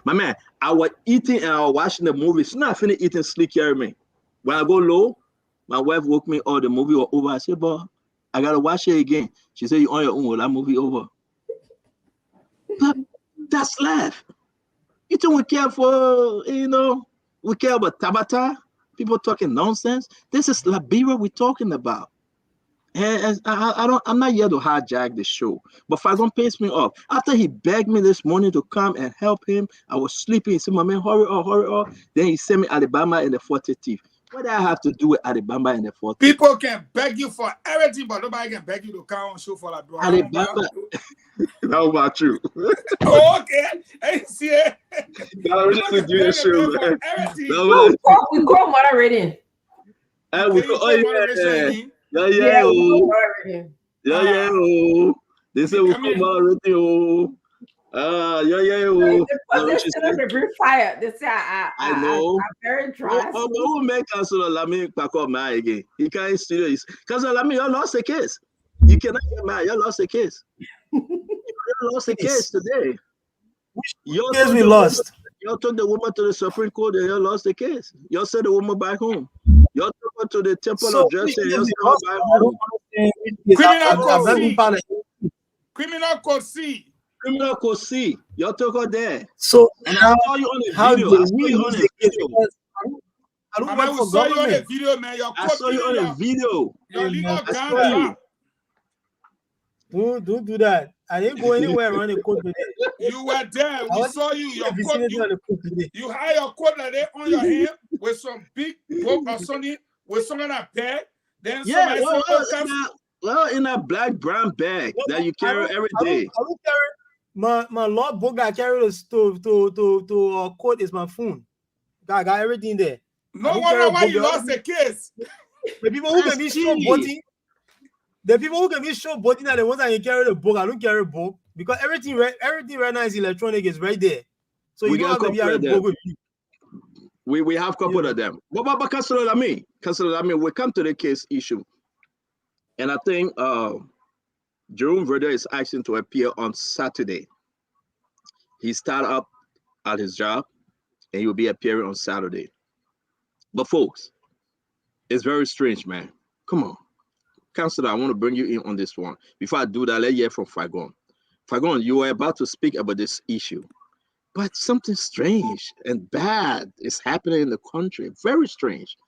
my man, I was eating and I was watching the movie. So now I finished eating sleep, carry me. When I go low, my wife woke me. Oh, the movie was over. I said, "But I gotta watch it again." She said, "You on your own? Well, that movie over." But that's life. You think we care for, we care about Tabata? People talking nonsense. This is Liberia we're talking about. And I'm not here to hijack the show, but Fagon pissed me off. After he begged me this morning to come and help him, I was sleeping. He said, "My man, hurry up." Then he sent me Alabama in the 40th. What do I have to do with Alabama in the 40th? People can beg you for everything, but nobody can beg you to come on show for that. Alabama. That's about true. Oh, okay. I see it. No, we just do the show, man. We call moderating. And we call, Yeah. They say we come already. They bring fire. They say I know. I'm very dry. Who make Councilor Lamy back up my again? He can't still. Councilor Lamy, you lost the case. You cannot get mad. You lost the case. You lost the case today. Which case we lost? You took the woman to the Supreme Court and you lost the case. You sent the woman back home. You took her to the Temple of Justice and you sent her back home. Criminal Code C. Criminal Code C. You took her there. So and I saw you on the video. I saw you on the video. I don't work for government. I saw you on the video. Your legal guard. Don't do that. I didn't go anywhere around the court today. You were there. We saw you. Your court, you had your court like that on your hand with some big book or something with something like that. Then in a black brown bag that you carry every day. I don't carry my law book. I carry to court is my phone. I got everything there. No wonder why you lost the case. The people who can be showboating. The people who can be showboating are the ones that can carry the book. I don't carry a book because everything right now is electronic. It's right there. So you don't have to be a book with you. We have a couple of them. But Councilor Lamy, we come to the case issue. And I think Jerome Verder is asking to appear on Saturday. He started up at his job and he will be appearing on Saturday. But folks, it's very strange, man. Come on. Councilor, I want to bring you in on this one. Before I do that, let's hear from Fagon. Fagon, you were about to speak about this issue, but something strange and bad is happening in the country. Very strange.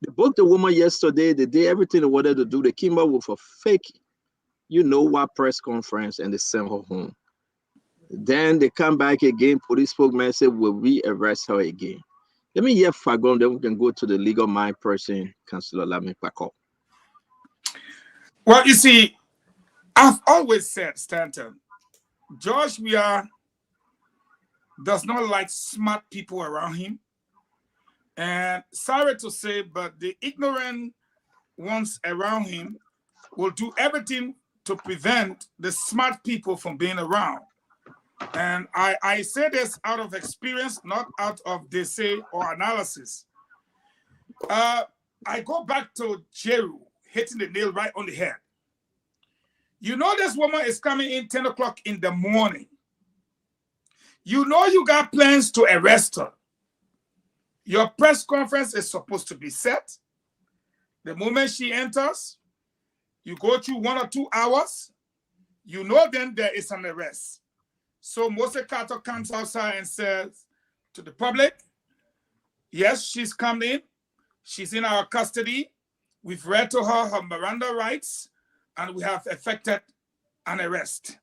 They booked the woman yesterday. They did everything they wanted to do. They came up with a fake, what press conference, and they sent her home. Then they come back again. Police spokesman said, "Will we arrest her again?" Let me hear Fagon, then we can go to the legal mind person, Councilor Lamy Paco. Well, you see, I've always said, Stanton, George Weah does not like smart people around him. And sorry to say, but the ignorant ones around him will do everything to prevent the smart people from being around. And I say this out of experience, not out of they say or analysis. I go back to Jeru hitting the nail right on the head. You know this woman is coming in 10 o'clock in the morning. You know you got plans to arrest her. Your press conference is supposed to be set. The moment she enters, you go through 1 or 2 hours. You know then there is an arrest. So Mose Carter comes outside and says to the public, yes, she's come in. She's in our custody. We've read to her Miranda rights, and we have effected an arrest.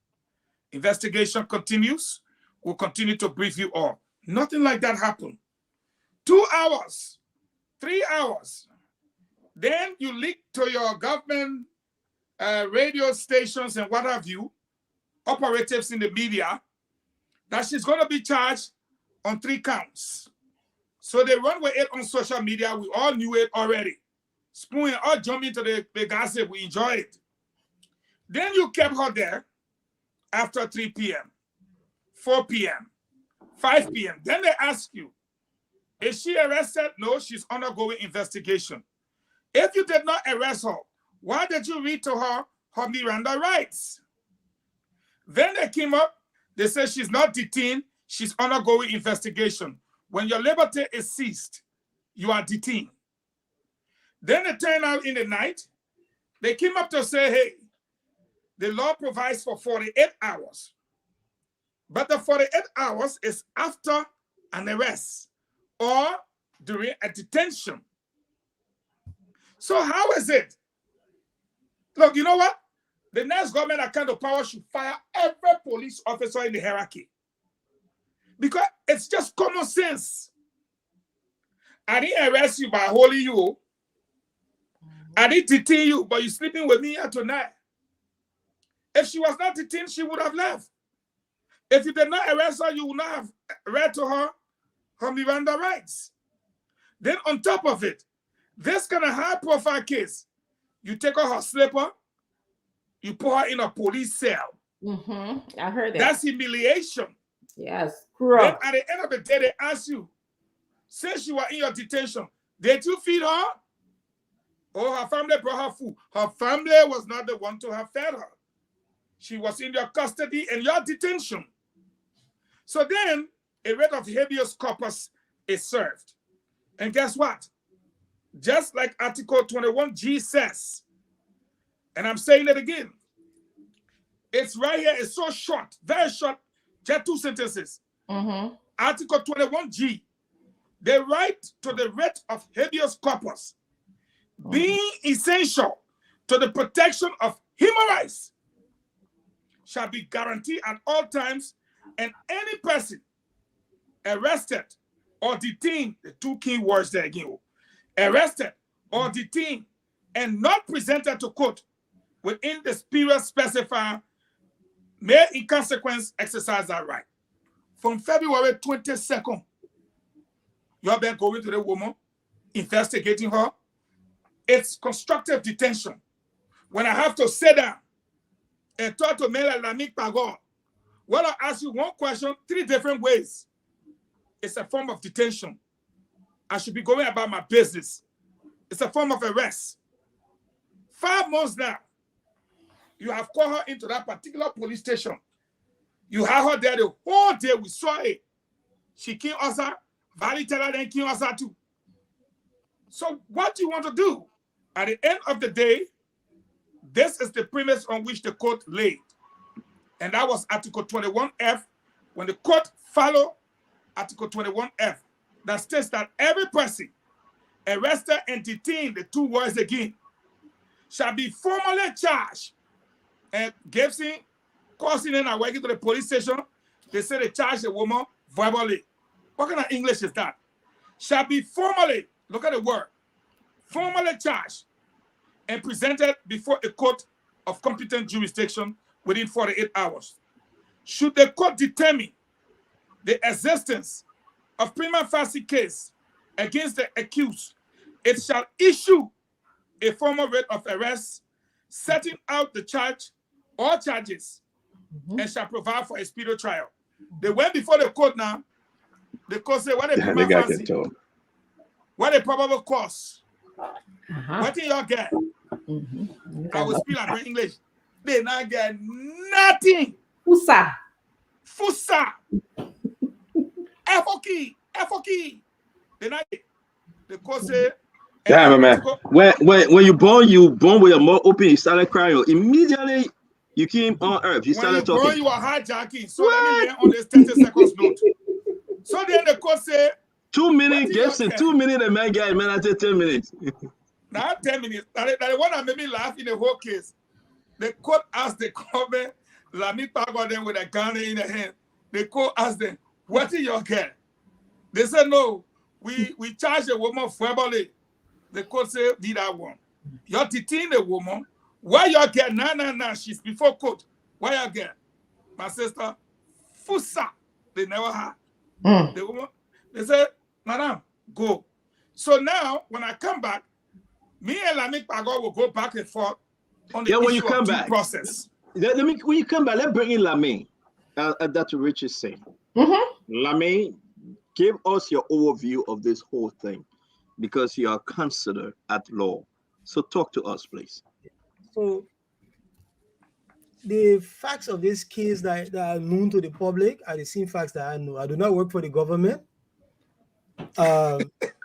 Investigation continues. We'll continue to brief you all. Nothing like that happened. 2 hours, 3 hours. Then you leak to your government radio stations and what have you, operatives in the media, that she's going to be charged on 3 counts. So they run with it on social media. We all knew it already. Spoon and all jump into the gossip. We enjoy it. Then you kept her there after 3 p.m., 4 p.m., 5 p.m. Then they ask you, is she arrested? No, she's undergoing investigation. If you did not arrest her, why did you read to her Miranda rights? Then they came up, they said she's not detained, she's undergoing investigation. When your liberty is seized, you are detained. Then they turn out in the night, they came up to say, hey, the law provides for 48 hours. But the 48 hours is after an arrest or during a detention. So how is it? Look, you know what? The next government account of power should fire every police officer in the hierarchy. Because it's just common sense. I didn't arrest you by holding you. I didn't detain you, but you're sleeping with me here tonight. If she was not detained, she would have left. If you did not arrest her, you would not have read to her her Miranda rights. Then on top of it, this kind of high-profile case, you take her slipper, you put her in a police cell. I heard that. That's humiliation. Yes. Then at the end of the day, they ask you, since you were in your detention, did you feed her? Or her family brought her food? Her family was not the one to have fed her. She was in your custody and your detention. So then, a writ of habeas corpus is served. And guess what? Just like Article 21G says, and I'm saying it again, it's right here, it's so short, very short, just 2 sentences. Article 21G, the right to the writ of habeas corpus being essential to the protection of human rights shall be guaranteed at all times, and any person arrested or detained, the 2 key words there again, arrested or detained and not presented to court within the period specified may in consequence exercise that right. From February 22nd, you have been going to the woman, investigating her. It's constructive detention. When I have to sit down and talk to Mela Lamik Pagor, when I ask you one question, 3 different ways, it's a form of detention. I should be going about my business. It's a form of arrest. 5 months now, you have called her into that particular police station. You have her there the whole day. We saw it. She came outside. Valley tell her then came outside too. So what do you want to do? At the end of the day, this is the premise on which the court laid. And that was Article 21F. When the court followed Article 21F, that states that every person arrested and detained, the 2 words again, shall be formally charged. And Gibson, causing and working to the police station, they say they charge the woman verbally. What kind of English is that? Shall be formally, look at the word, formally charged and presented before a court of competent jurisdiction within 48 hours. Should the court determine the existence of prima facie case against the accused, it shall issue a formal writ of arrest setting out the charge or charges and shall provide for a speedy trial. They went before the court now. The court said, what a prima facie, what a probable cause. What did y'all get? I will speak like English. They not get nothing. Fusa. F-O-K. They not get. The court said, damn, man. When you born with your mouth open, you started crying. Immediately, you came on earth. You started talking. When you born, you are hijacking. So let me on this 30 seconds note. So then the court said, 2 minutes, Gibson. 2 minutes, the man got man after 10 minutes. Now 10 minutes. That the one that made me laugh in the whole case. The court asked the government, Lamik Pagor them with a gun in the hand. The court asked them, what is your get? They said, no, we charge the woman verbally. The court said, be that one. You're detaining the woman. Why you get? Nah, she's before court. Why you get? My sister, Fusa, they never had. The woman, they said, madam, go. So now, when I come back, me and Lamik Pagor will go back and forth on the issue of due process. When you come back, let's bring in Lamik. That's what Rich is saying. Lamik, give us your overview of this whole thing, because you are considered at law. So talk to us, please. So the facts of this case that are known to the public are the same facts that I know. I do not work for the government. So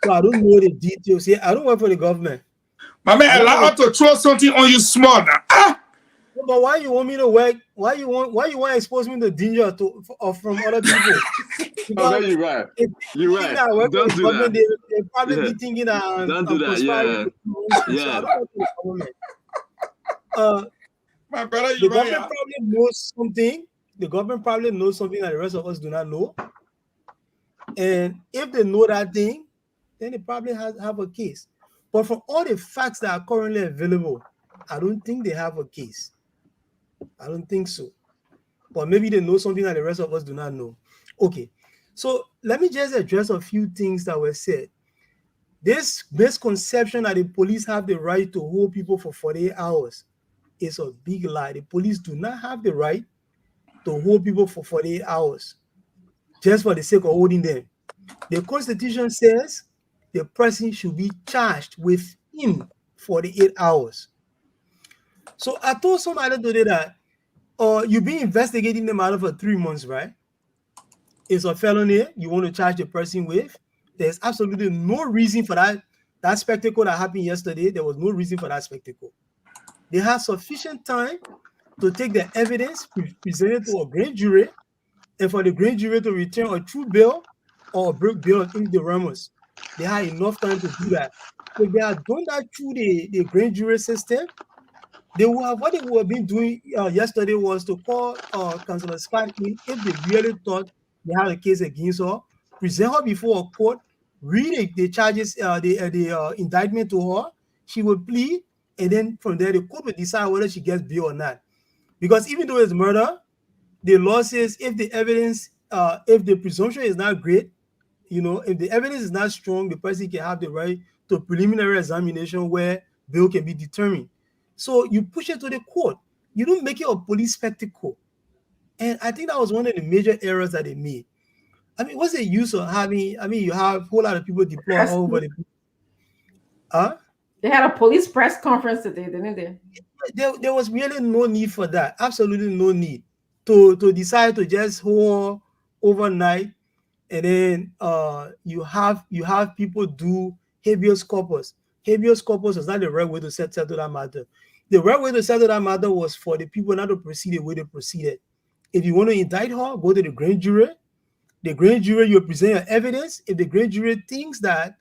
I don't know the details here. I don't work for the government. My man, allow her to throw something on you small now. but why you want me to work? Why you want to expose me to danger from other people? Oh, no, you're right. You're right. Don't do that. They probably be thinking that don't do that. Yeah. So I don't want to the government. My brother, the government probably knows something. The government probably knows something that the rest of us do not know. And if they know that thing, then they probably have a case. But from all the facts that are currently available, I don't think they have a case. I don't think so. But maybe they know something that the rest of us do not know. Okay. So let me just address a few things that were said. This misconception that the police have the right to hold people for 48 hours is a big lie. The police do not have the right to hold people for 48 hours just for the sake of holding them. The Constitution says the person should be charged within 48 hours. So I told somebody today that you've been investigating the matter for 3 months, right? It's a felony you want to charge the person with. There's absolutely no reason for that spectacle that happened yesterday. There was no reason for that spectacle. They had sufficient time to take the evidence, present it to a grand jury, and for the grand jury to return a true bill or a break bill of ignoramus. They had enough time to do that. If they had done that through the grand jury system, they would have, what they would have been doing yesterday was to call Councillor Scott in if they really thought they had a case against her, present her before a court, read the charges, the indictment to her, she would plead, and then from there the court would decide whether she gets bail or not. Because even though it's murder, the law says if the evidence, if the presumption is not great, if the evidence is not strong, the person can have the right to preliminary examination where bail can be determined. So you push it to the court. You don't make it a police spectacle. And I think that was one of the major errors that they made. I mean, what's the use of having, you have a whole lot of people deployed all over the They had a police press conference today, didn't they? There was really no need for that. Absolutely no need to decide to just hold overnight, and then you have people do habeas corpus. Habeas corpus is not the right way to settle that matter. The right way to settle that matter was for the people not to proceed the way they proceeded. If you want to indict her, go to the grand jury. The grand jury, you present your evidence. If the grand jury thinks that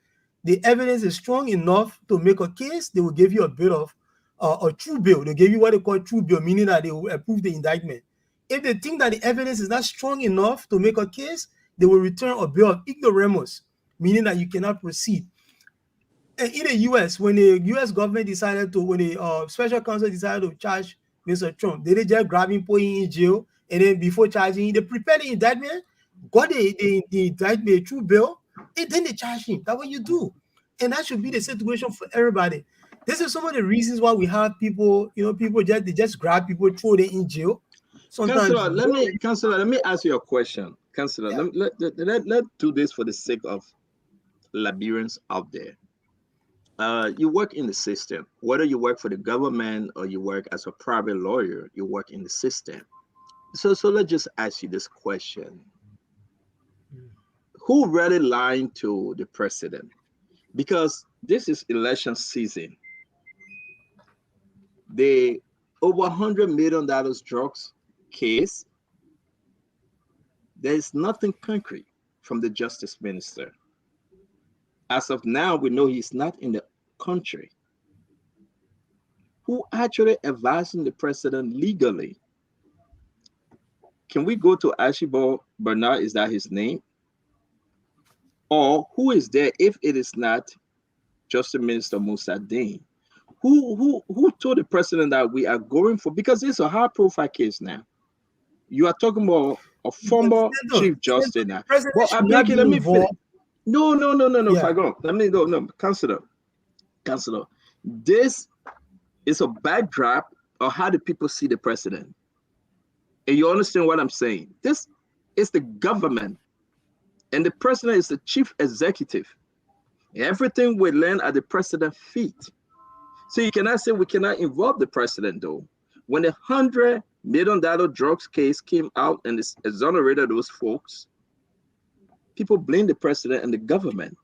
the evidence is strong enough to make a case, they will give you a bit of a true bill. They'll give you what they call true bill, meaning that they will approve the indictment. If they think that the evidence is not strong enough to make a case, they will return a bill of ignoramus, meaning that you cannot proceed. And in the U.S., when the U.S. government decided to, when the special counsel decided to charge Mr. Trump, they didn't just grab him, put him in jail, and then before charging him, they prepared the indictment, got the indictment, a true bill, and then they charge him. That's what you do. And that should be the situation for everybody. This is some of the reasons why we have people, people just grab people, throw them in jail. Sometimes, Councillor, let me ask you a question. Councillor, yeah. Let's do this for the sake of Liberians out there. You work in the system. Whether you work for the government or you work as a private lawyer, you work in the system. So let's just ask you this question. Who really lied to the president? Because this is election season. The over $100 million drugs case, there is nothing concrete from the justice minister. As of now, we know he's not in the country. Who actually advising the president legally? Can we go to Archibald Bernard? Is that his name? Or who is there if it is not Justice Minister Musa Dean? Who told the president that we are going for? Because it's a high-profile case now. You are talking about a former Chief Justice now. Well, let me finish. No. Yeah. Fagon, let me go. No, Councillor. This is a backdrop of how the people see the president. And you understand what I'm saying? This is the government. And the president is the chief executive. Everything we learn at the president's feet. So you cannot say we cannot involve the president, though. When the $100 million drugs case came out and it's exonerated those folks, people blame the president and the government.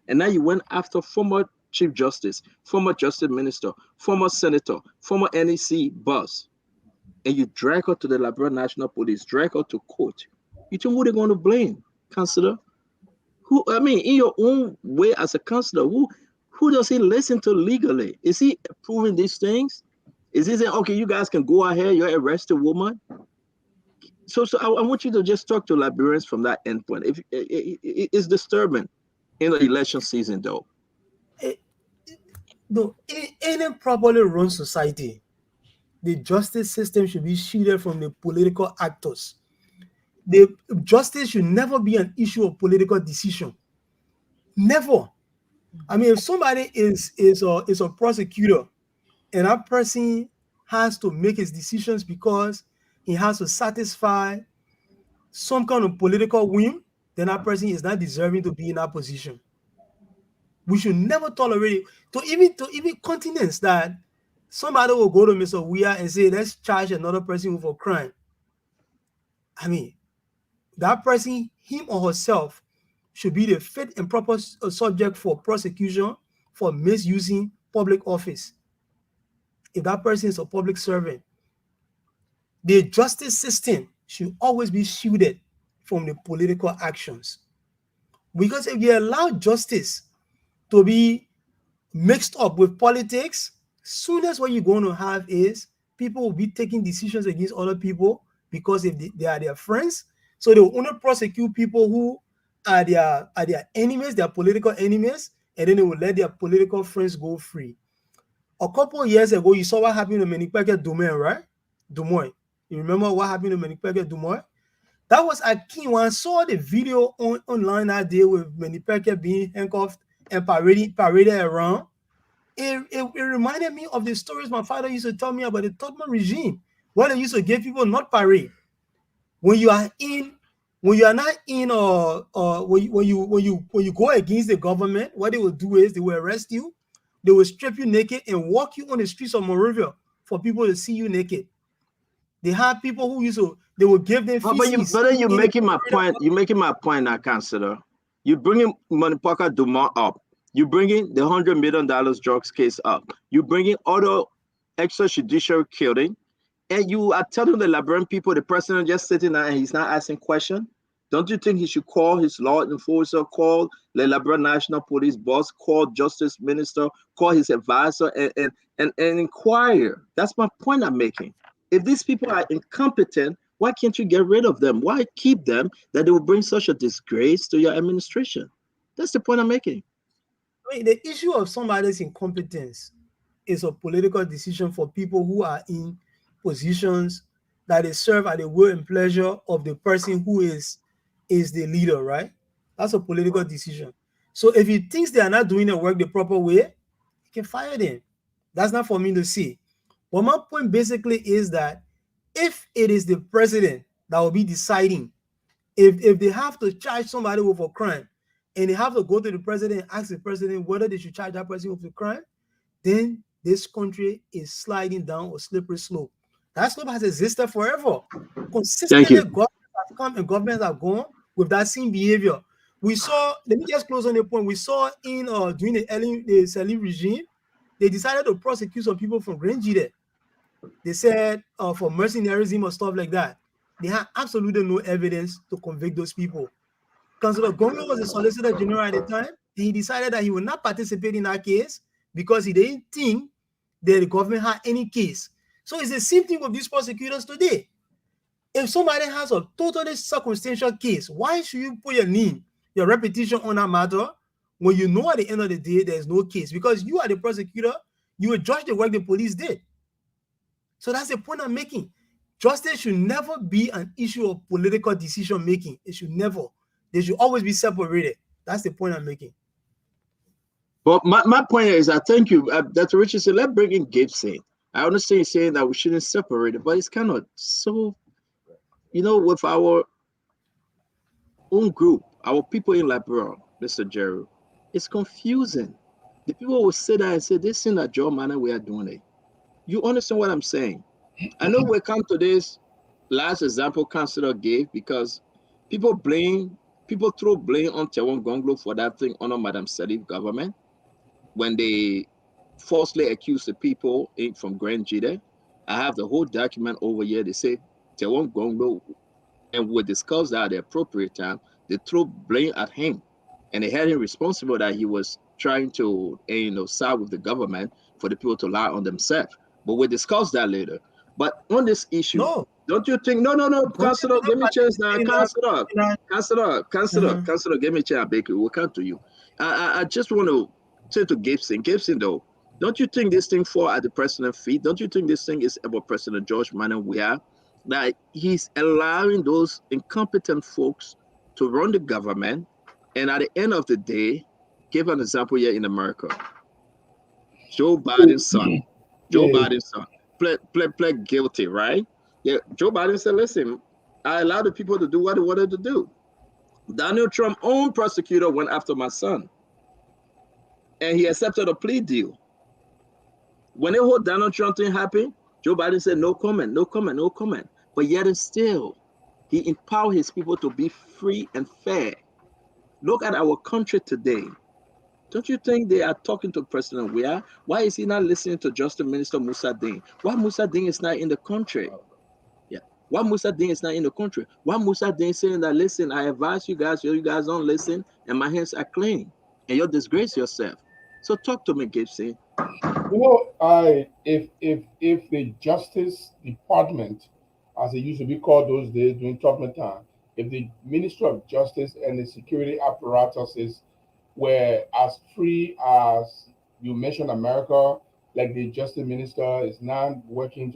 And now you went after former Chief Justice, former Justice Minister, former Senator, former NEC boss. and you drag her to the Liberia National Police, drag her to court, you think who they're going to blame, Counselor? Who, I mean, in your own way as a counselor, who does he listen to legally? Is he approving these things? Is he saying, okay, you guys can go ahead, you're arrested woman? So I want you to just talk to Liberians from that endpoint. If it's disturbing in the election season, though. No, in a properly run society, the justice system should be shielded from the political actors. The justice should never be an issue of political decision. Never. I mean, if somebody is a prosecutor and that person has to make his decisions because he has to satisfy some kind of political whim, then that person is not deserving to be in that position. We should never tolerate it. To even continents that somebody will go to Mr. Weir and say, let's charge another person with a crime. I mean, that person, him or herself, should be the fit and proper subject for prosecution for misusing public office. If that person is a public servant, the justice system should always be shielded from the political actions. Because if you allow justice to be mixed up with politics, soonest what you're going to have is people will be taking decisions against other people because if they are their friends. So they will only prosecute people who are their enemies, their political enemies, and then they will let their political friends go free. A couple of years ago, you saw what happened to Menipeke Dumoy, right? Dumoy. You remember what happened to Menipeke Dumoy? That was a key one. I saw the video online that day with Menipeke being handcuffed and paraded around. It reminded me of the stories my father used to tell me about the Tottenham regime, where they used to give people not parade. When you are not in when you go against the government, what they will do is they will arrest you, they will strip you naked and walk you on the streets of Monrovia for people to see you naked. They have people who they will give them feces. But then you're making my point. You're making my point now, Counselor. You're bringing Manipaka Duma up. You're bringing the $100 million drugs case up. You're bringing other extrajudicial killing. And you are telling the Liberian people, the president just sitting there and he's not asking questions. Don't you think he should call his law enforcer, call the Liberian National Police boss, call Justice Minister, call his advisor and inquire? That's my point I'm making. If these people are incompetent, why can't you get rid of them? Why keep them that they will bring such a disgrace to your administration? That's the point I'm making. I mean, the issue of somebody's incompetence is a political decision for people who are in positions that they serve at the will and pleasure of the person who is the leader, right? That's a political decision. So if he thinks they are not doing the work the proper way, he can fire them. That's not for me to see. But my point basically is that if it is the president that will be deciding, if they have to charge somebody with a crime and they have to go to the president and ask the president whether they should charge that person with the crime, then this country is sliding down a slippery slope. That slope has existed forever. Consistently, governments have come and governments have gone with that same behavior. We saw, let me just close on the point. We saw in during the Salim regime, they decided to prosecute some people from Grand Jide. They said for mercenarism or stuff like that. They had absolutely no evidence to convict those people. Councillor Gomez was the Solicitor General at the time. He decided that he would not participate in that case because he didn't think that the government had any case. So it's the same thing with these prosecutors today. If somebody has a totally circumstantial case, why should you put your name, your reputation on that matter when you know at the end of the day there's no case? Because you are the prosecutor, you will judge the work the police did. So that's the point I'm making. Justice should never be an issue of political decision making. It should never. They should always be separated. That's the point I'm making. But my point is, I thank you, Dr. Richardson. Let's bring in Gibson. I understand you saying that we shouldn't separate it, but it's kind of so, with our own group, our people in Liberia, Mr. Jerry, it's confusing. The people will sit there and say, this in a job manner we are doing it. You understand what I'm saying? I know we come to this last example Councilor gave because people throw blame on Tewon Gonglo for that thing under Madam Salif government when they falsely accuse the people from Grand Jide. I have the whole document over here. They say they won't go no, and we discuss that at the appropriate time. They throw blame at him, and they held him responsible that he was trying to, side with the government for the people to lie on themselves. But we discuss that later. But on this issue, No, don't you think? No, Counselor, give me a chance now. Counselor, give me a chance, Baker. We'll come to you. I just want to say to Gibson, though, don't you think this thing fall at the president's feet? Don't you think this thing is about President George Manuel Weah? That he's allowing those incompetent folks to run the government, and at the end of the day, give an example here in America. Joe Biden's son, pled guilty, right? Yeah, Joe Biden said, listen, I allowed the people to do what they wanted to do. Donald Trump's own prosecutor went after my son, and he accepted a plea deal. When the whole Donald Trump thing happened, Joe Biden said, no comment. But yet and still, he empowered his people to be free and fair. Look at our country today. Don't you think they are talking to President Weah? Why is he not listening to Justice Minister Musa Ding? Why Musa Ding is not in the country? Yeah. Why Musa Ding is not in the country? Why Musa Ding saying that, listen, I advise you guys don't listen, and my hands are clean, and you'll disgrace yourself. So talk to me, Gibson. If the Justice Department, as it used to be called those days during Tubman time, if the Ministry of Justice and the security apparatuses were as free as you mentioned America, like the Justice Minister is now working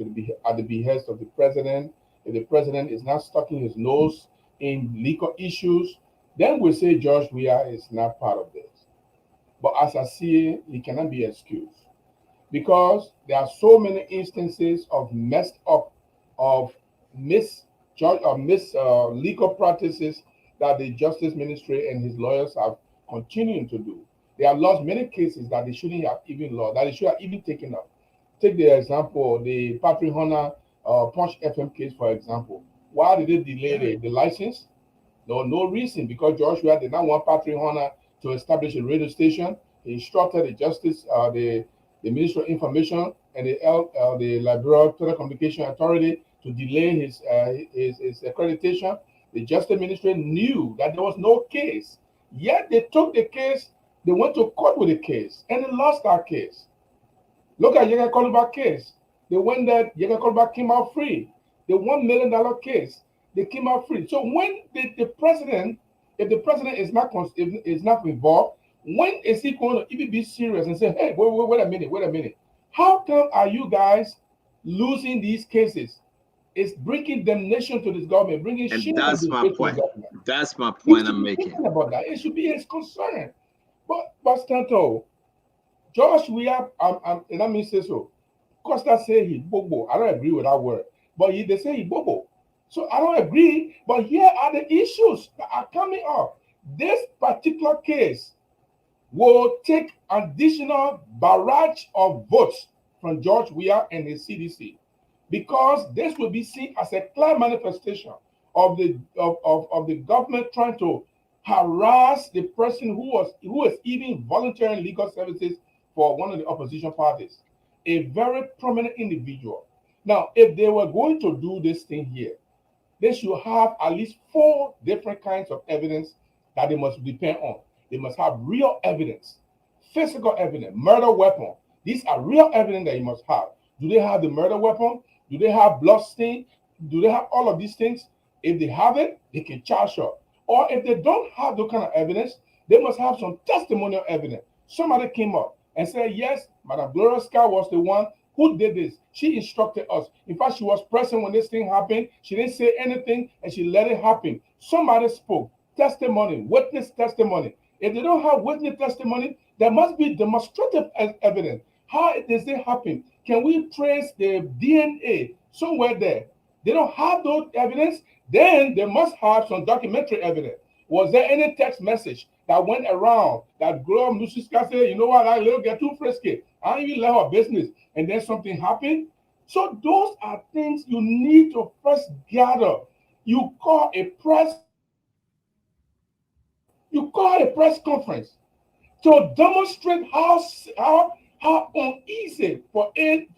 at the behest of the President, if the President is not sticking his nose in legal issues, then we say George Weah is not part of this. But as I see it, he cannot be excused, because there are so many instances of messed up, of legal practices that the Justice Ministry and his lawyers have continued to do. They have lost many cases that they shouldn't have even lost, that they should have even taken up. Take the example, the Patrick Hunter Punch FM case, for example. Why did they delay the license? No reason, because George Weah did not want Patrick Hunter to establish a radio station. He instructed the the Ministry of Information and the Liberal Telecommunication Authority to delay his accreditation. The Justice Ministry knew that there was no case, yet they took the case. They went to court with the case, and they lost that case. Look at Yega Koluba case. They went there. Yega Koluba came out free. The $1 million case, they came out free. So when the president, if the president is not involved, when is he going to even be serious and say, hey, wait a minute. How come are you guys losing these cases? It's bringing damnation to this government, bringing shame. And that's my point. That's my point I'm making. About that. It should be his concern. But Stanto, George Weah, and I mean say so. Costa say he bobo. I don't agree with that word. But they say he bobo. So I don't agree. But here are the issues that are coming up. This particular case will take additional barrage of votes from George Weah and his CDC, because this will be seen as a clear manifestation of the government trying to harass the person who is even volunteering legal services for one of the opposition parties, a very prominent individual. Now, if they were going to do this thing here, they should have at least 4 different kinds of evidence that they must depend on. They must have real evidence, physical evidence, murder weapon. These are real evidence that you must have. Do they have the murder weapon? Do they have blood stain? Do they have all of these things? If they have it, they can charge her. Or if they don't have that kind of evidence, they must have some testimonial evidence. Somebody came up and said, yes, Madam Gloria Scott was the one who did this. She instructed us. In fact, she was present when this thing happened. She didn't say anything, and she let it happen. Somebody spoke. Testimony, witness testimony. If they don't have witness testimony, there must be demonstrative evidence. How does it happen? Can we trace the DNA somewhere there? They don't have those evidence. Then they must have some documentary evidence. Was there any text message that went around that Gloria Musiska said, you know what, I little get too frisky. I even let her business. And then something happened. So those are things you need to first gather. You call a press conference to demonstrate how uneasy for it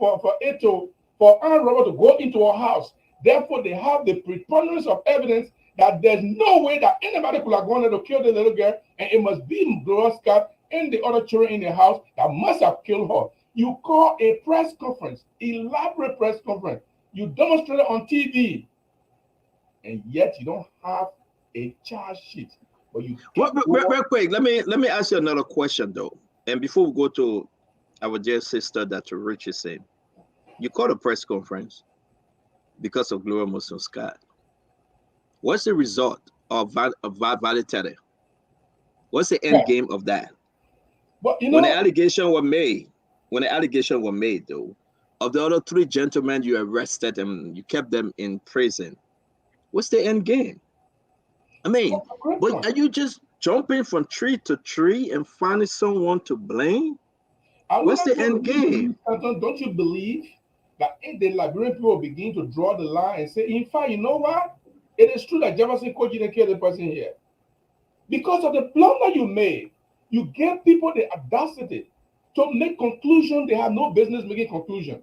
for armed robber to go into a house. Therefore, they have the preponderance of evidence that there's no way that anybody could have gone there to kill the little girl, and it must be Gloria Scott and the other children in the house that must have killed her. You call a press conference, elaborate press conference. You demonstrate it on TV, and yet you don't have a charge sheet. But you real quick, let me ask you another question though. And before we go to our dear sister Dr. Richardson, you called a press conference because of Gloria Musso Scott. What's the result of validity? What's the end game of that? But you know, when the allegation were made, though, of the other 3 gentlemen you arrested and you kept them in prison, what's the end game? I mean, but are you just jumping from tree to tree and finding someone to blame? What's the end game? Don't you believe that if the Liberian people begin to draw the line and say, in fact, you know what? It is true that Jefferson Koji didn't kill the person here. Because of the blunder you made, you gave people the audacity to make conclusion they have no business making conclusion.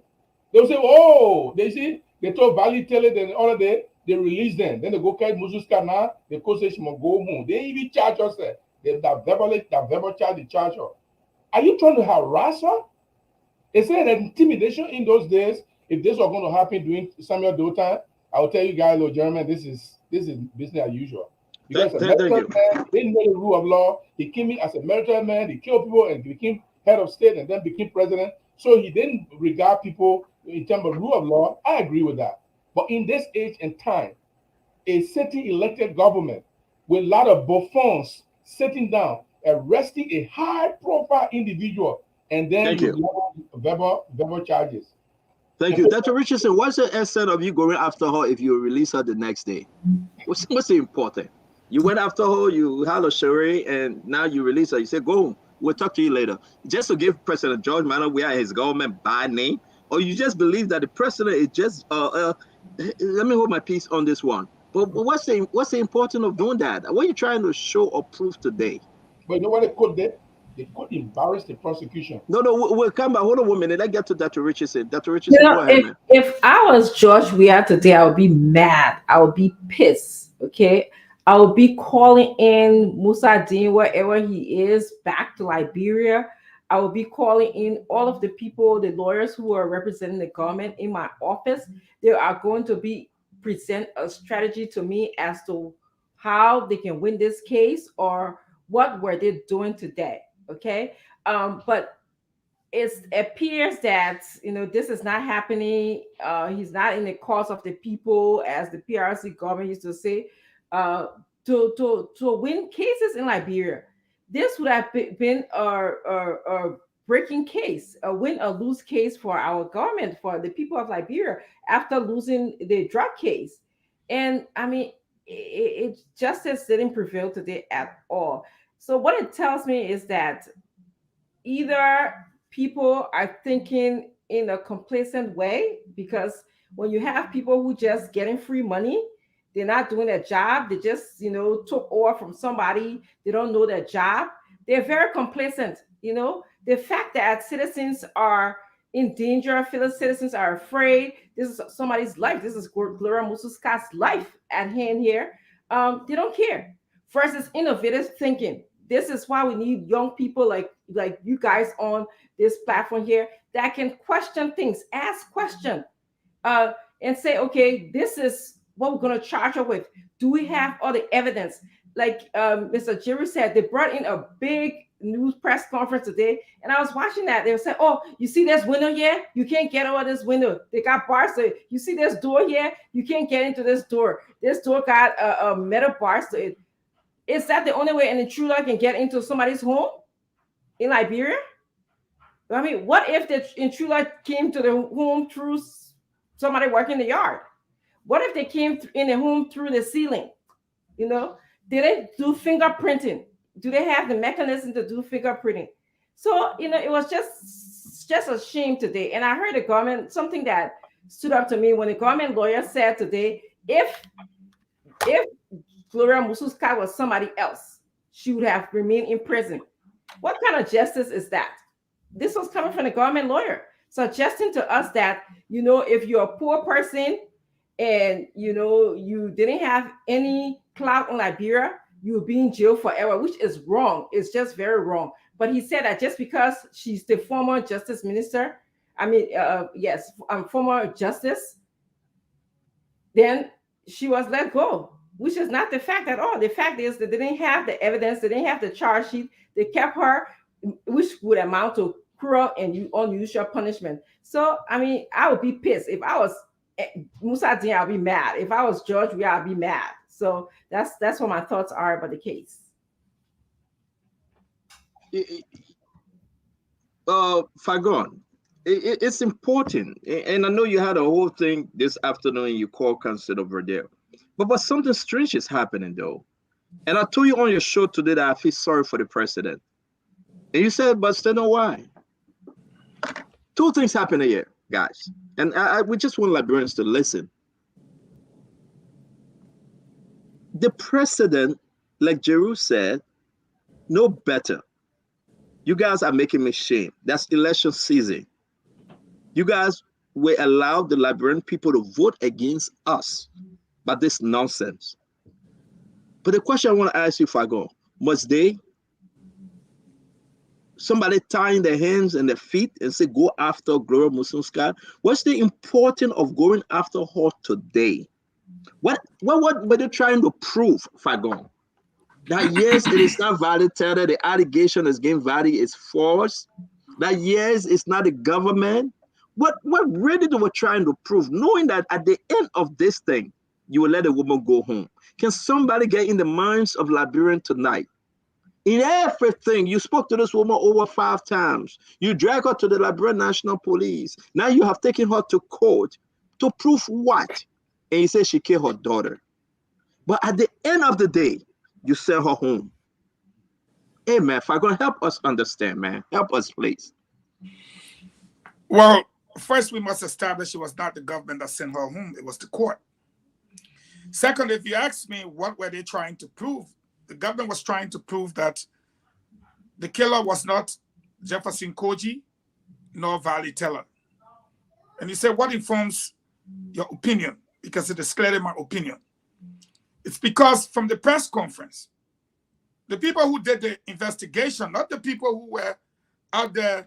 They'll say, oh, they told Valley Taylor the other day, they released them. Then they go carry Mususka now, the court says she must go home. They even charge us. That verbal charge, they charge her. Are you trying to harass her? Is there an intimidation in those days? If this was going to happen during Samuel Doe time, I will tell you guys, Lord German, this is business as usual. Because a military man didn't know the rule of law. He came in as a military man, he killed people and became head of state and then became president. So he didn't regard people in terms of rule of law. I agree with that. But in this age and time, a certain elected government with a lot of buffoons sitting down, arresting a high-profile individual, and then verbal charges. Thank you. Dr. Richardson, what's the essence of you going after her if you release her the next day? What's the important? You went after her, you had a charade, and now you release her. You say, go home. We'll talk to you later. Just to give President George Mano, we are his government by name, or you just believe that the president is just, let me hold my peace on this one. But what's the importance of doing that? What are you trying to show or prove today? But you know what they could do? They could embarrass the prosecution. No, we'll come back. Hold on 1 minute. Let's get to Dr. Richardson. Dr. Richardson, go ahead, man. If I was George Weah today, I would be mad. I would be pissed. Okay. I would be calling in Musa Dean, wherever he is, back to Liberia. I will be calling in all of the people, the lawyers who are representing the government in my office. They are going to present a strategy to me as to how they can win this case or what were they doing today. Okay. But it appears that, this is not happening. He's not in the cause of the people, as the PRC government used to say, to win cases in Liberia. This would have been a breaking case, a win or lose case for our government, for the people of Liberia after losing the drug case. And I mean, justice didn't prevail today at all. So what it tells me is that either people are thinking in a complacent way, because when you have people who just getting free money, they're not doing their job. They just, took over from somebody. They don't know their job. They're very complacent. The fact that citizens are in danger, citizens are afraid. This is somebody's life. This is Gloria Musso Scott's life at hand here. They don't care. First is innovative thinking. This is why we need young people like you guys on this platform here that can question things, ask questions, and say, okay, this is what we're going to charge her with. Do we have all the evidence? Like Mr. Jerry said, they brought in a big news press conference today, and I was watching that. They were saying, oh, you see this window here? You can't get over this window. They got bars to it. You see this door here? You can't get into this door. This door got a metal bars to it. Is that the only way an intruder can get into somebody's home in Liberia? I mean, what if the intruder came to the home through somebody working in the yard? What if they came in the home through the ceiling? Did they do fingerprinting? Do they have the mechanism to do fingerprinting? So, it was just a shame today. And I heard the government, something that stood up to me when the government lawyer said today, if Gloria Musso Scott was somebody else, she would have remained in prison. What kind of justice is that? This was coming from the government lawyer. suggesting to us that, you know, if you're a poor person and, you know, you didn't have any clout in Liberia, you would be in jail forever, which is wrong. It's just very wrong. But he said that just because she's the former justice minister, former justice, then she was let go, which is not the fact at all. The fact is that they didn't have the evidence, they didn't have the charge sheet, they kept her, which would amount to cruel and unusual punishment. So, I mean, I would be pissed. If I was Musa Din, I'll be mad. If I was George, I'll be mad. So that's what my thoughts are about the case. Fagon, it's important, and I know you had a whole thing this afternoon. You called Council over there, but something strange is happening though. And I told you on your show today that I feel sorry for the president, and you said, "But still, know why?" Two things happen here, guys, and we just want Liberians to listen. The president, like Jeru said, no better. You guys are making me shame. That's election season. You guys will allow the Liberian people to vote against us, but this nonsense. But the question I want to ask you, Fago, must somebody tying their hands and their feet and say, go after Gloria Musunska? What's the importance of going after her today? What were they trying to prove, Fagon? That yes, it is not valid, Tada. The allegation is game valid, is false. That yes, it's not the government. What really they were trying to prove, knowing that at the end of this thing, you will let a woman go home. Can somebody get in the minds of Liberian tonight? In everything, you spoke to this woman over 5 times. You drag her to the Liberian National Police. Now you have taken her to court to prove what? And you say she killed her daughter. But at the end of the day, you send her home. Hey, man, if I'm going to help us understand, man, help us, please. Well, first, we must establish it was not the government that sent her home. It was the court. Second, if you ask me, what were they trying to prove? The government was trying to prove that the killer was not Jefferson Koji nor Valley Teller. And you say, what informs your opinion? Because it is clearly my opinion. It's because from the press conference, the people who did the investigation, not the people who were out there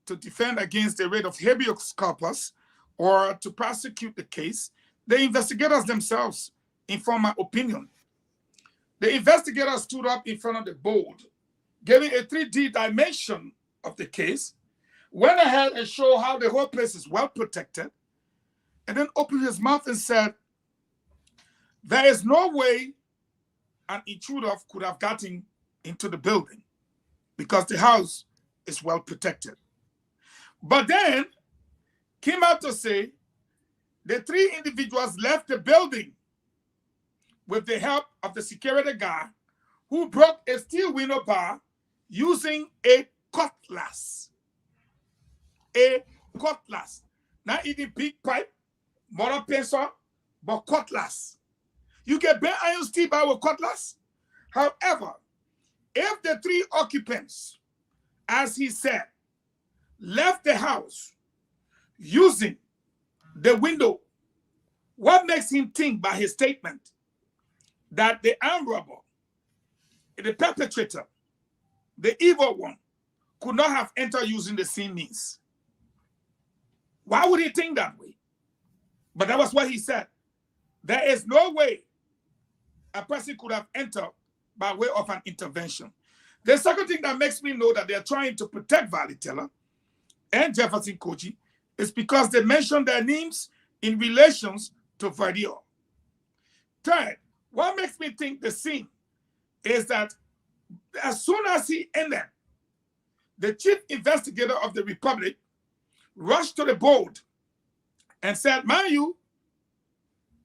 to defend against the writ of habeas corpus or to prosecute the case, the investigators themselves inform my opinion. The investigators stood up in front of the board, giving a 3D dimension of the case, went ahead and showed how the whole place is well protected, and then opened his mouth and said, there is no way an intruder could have gotten into the building because the house is well protected. But then came out to say the 3 individuals left the building with the help of the security guard who broke a steel window bar using a cutlass. A cutlass. Not even big pipe, mortar pencil, but cutlass. You can bend iron steel bar with cutlass. However, if the 3 occupants, as he said, left the house using the window, what makes him think by his statement that the armed robber, the perpetrator, the evil one, could not have entered using the same means? Why would he think that way? But that was what he said. There is no way a person could have entered by way of an intervention. The second thing that makes me know that they're trying to protect Valley Teller and Jefferson Koji is because they mentioned their names in relations to Vardio. Third, what makes me think the scene is that as soon as he ended, the chief investigator of the Republic rushed to the board and said, mind you,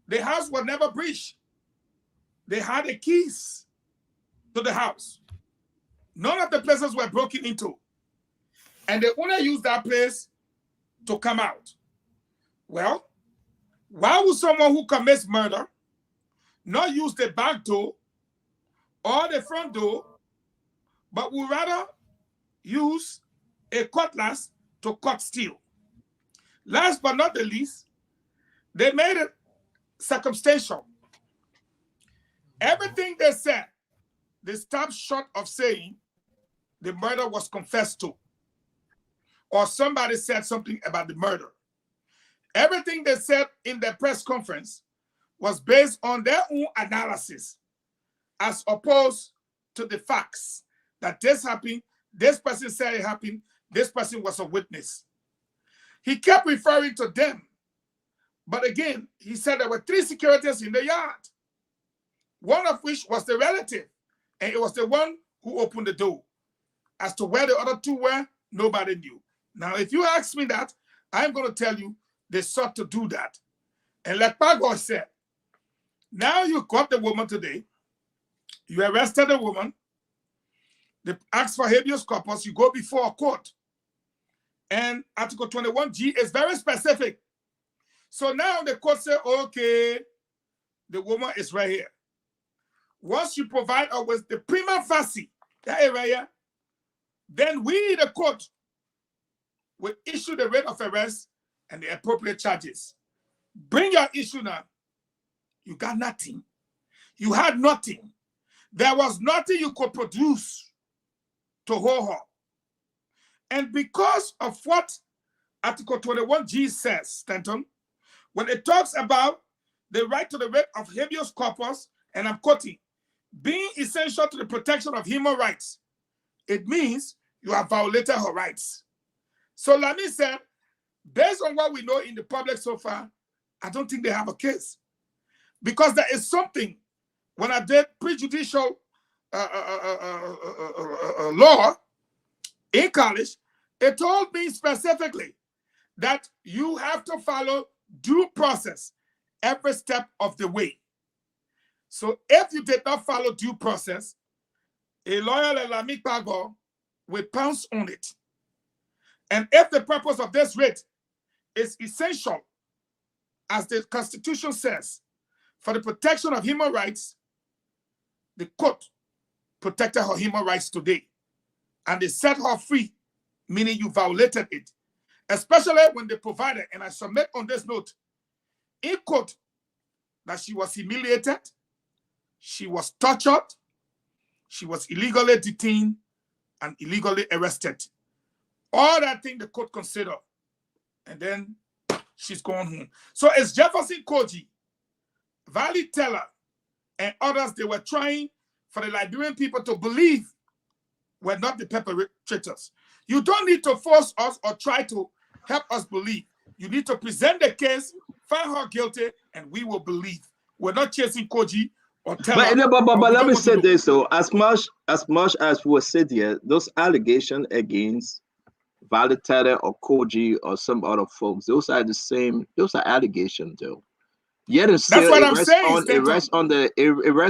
the house was never breached. They had the keys to the house. None of the places were broken into. And the owner used that place to come out. Well, why would someone who commits murder not use the back door or the front door, but would rather use a cutlass to cut steel? Last but not the least, they made it circumstantial. Everything they said, they stopped short of saying the murder was confessed to, or somebody said something about the murder. Everything they said in their press conference was based on their own analysis, as opposed to the facts that this happened, this person said it happened, this person was a witness. He kept referring to them, but again, he said there were 3 securitys in the yard, one of which was the relative, and it was the one who opened the door. As to where the other 2 were, nobody knew. Now, if you ask me that, I'm going to tell you they sought to do that. And like Pago said, now you caught the woman today, you arrested the woman, they ask for habeas corpus, you go before a court. And Article 21G is very specific. So now the court said, okay, the woman is right here. Once you provide us with the prima facie, that area, then we, the court, will issue the writ of arrest and the appropriate charges. Bring your issue now. You got nothing. You had nothing. There was nothing you could produce to hold her. And because of what Article 21G says, Stanton, when it talks about the right to the writ of habeas corpus, and I'm quoting, being essential to the protection of human rights, it means you have violated her rights. So Lami said, based on what we know in the public so far, I don't think they have a case. Because there is something, when I did prejudicial law in college, it told me specifically that you have to follow due process every step of the way. So if you did not follow due process, a lawyer like Lami Pago will pounce on it. And if the purpose of this writ is essential, as the Constitution says, for the protection of human rights, the court protected her human rights today. And they set her free, meaning you violated it. Especially when they provided, and I submit on this note, in court, that she was humiliated, she was tortured, she was illegally detained, and illegally arrested. All that thing the court considered. And then she's gone home. So it's Jefferson Koji, Valley Teller, and others, they were trying for the Liberian people to believe we're not the perpetrators. You don't need to force us or try to help us believe. You need to present the case, find her guilty, and we will believe. We're not chasing Koji or Teller. But let me say this, though. As much as we said here, those allegations against Valley Teller or Koji or some other folks, those are the same, those are allegations, though. Yet that's what I'm saying. It rests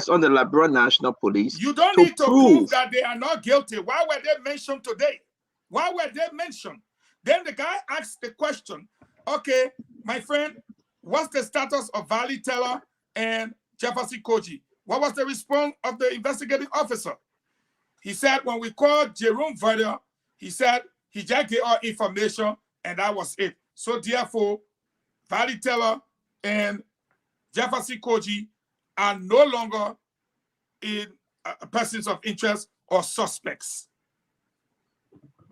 on the Liberian National Police. You don't need to prove that they are not guilty. Why were they mentioned today? Why were they mentioned? Then the guy asked the question, okay, my friend, what's the status of Valley Teller and Jefferson Koji? What was the response of the investigating officer? He said, when we called Jerome Verder, he said he just gave our information and that was it. So therefore, Valley Teller and Jefferson Koji are no longer in persons of interest or suspects.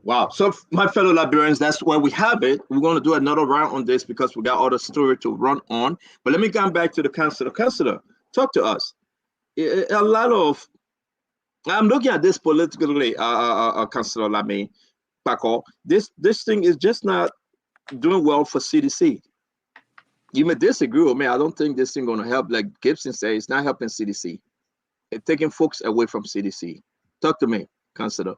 Wow. So my fellow Liberians, that's where we have it. We're going to do another round on this because we got other story to run on. But let me come back to the counselor. Counselor, talk to us. A lot of, I'm looking at this politically, Counselor Lami Paco. This thing is just not doing well for CDC. You may disagree with me. I don't think this thing going to help. Like Gibson said, it's not helping CDC. It's taking folks away from CDC. Talk to me, Counselor.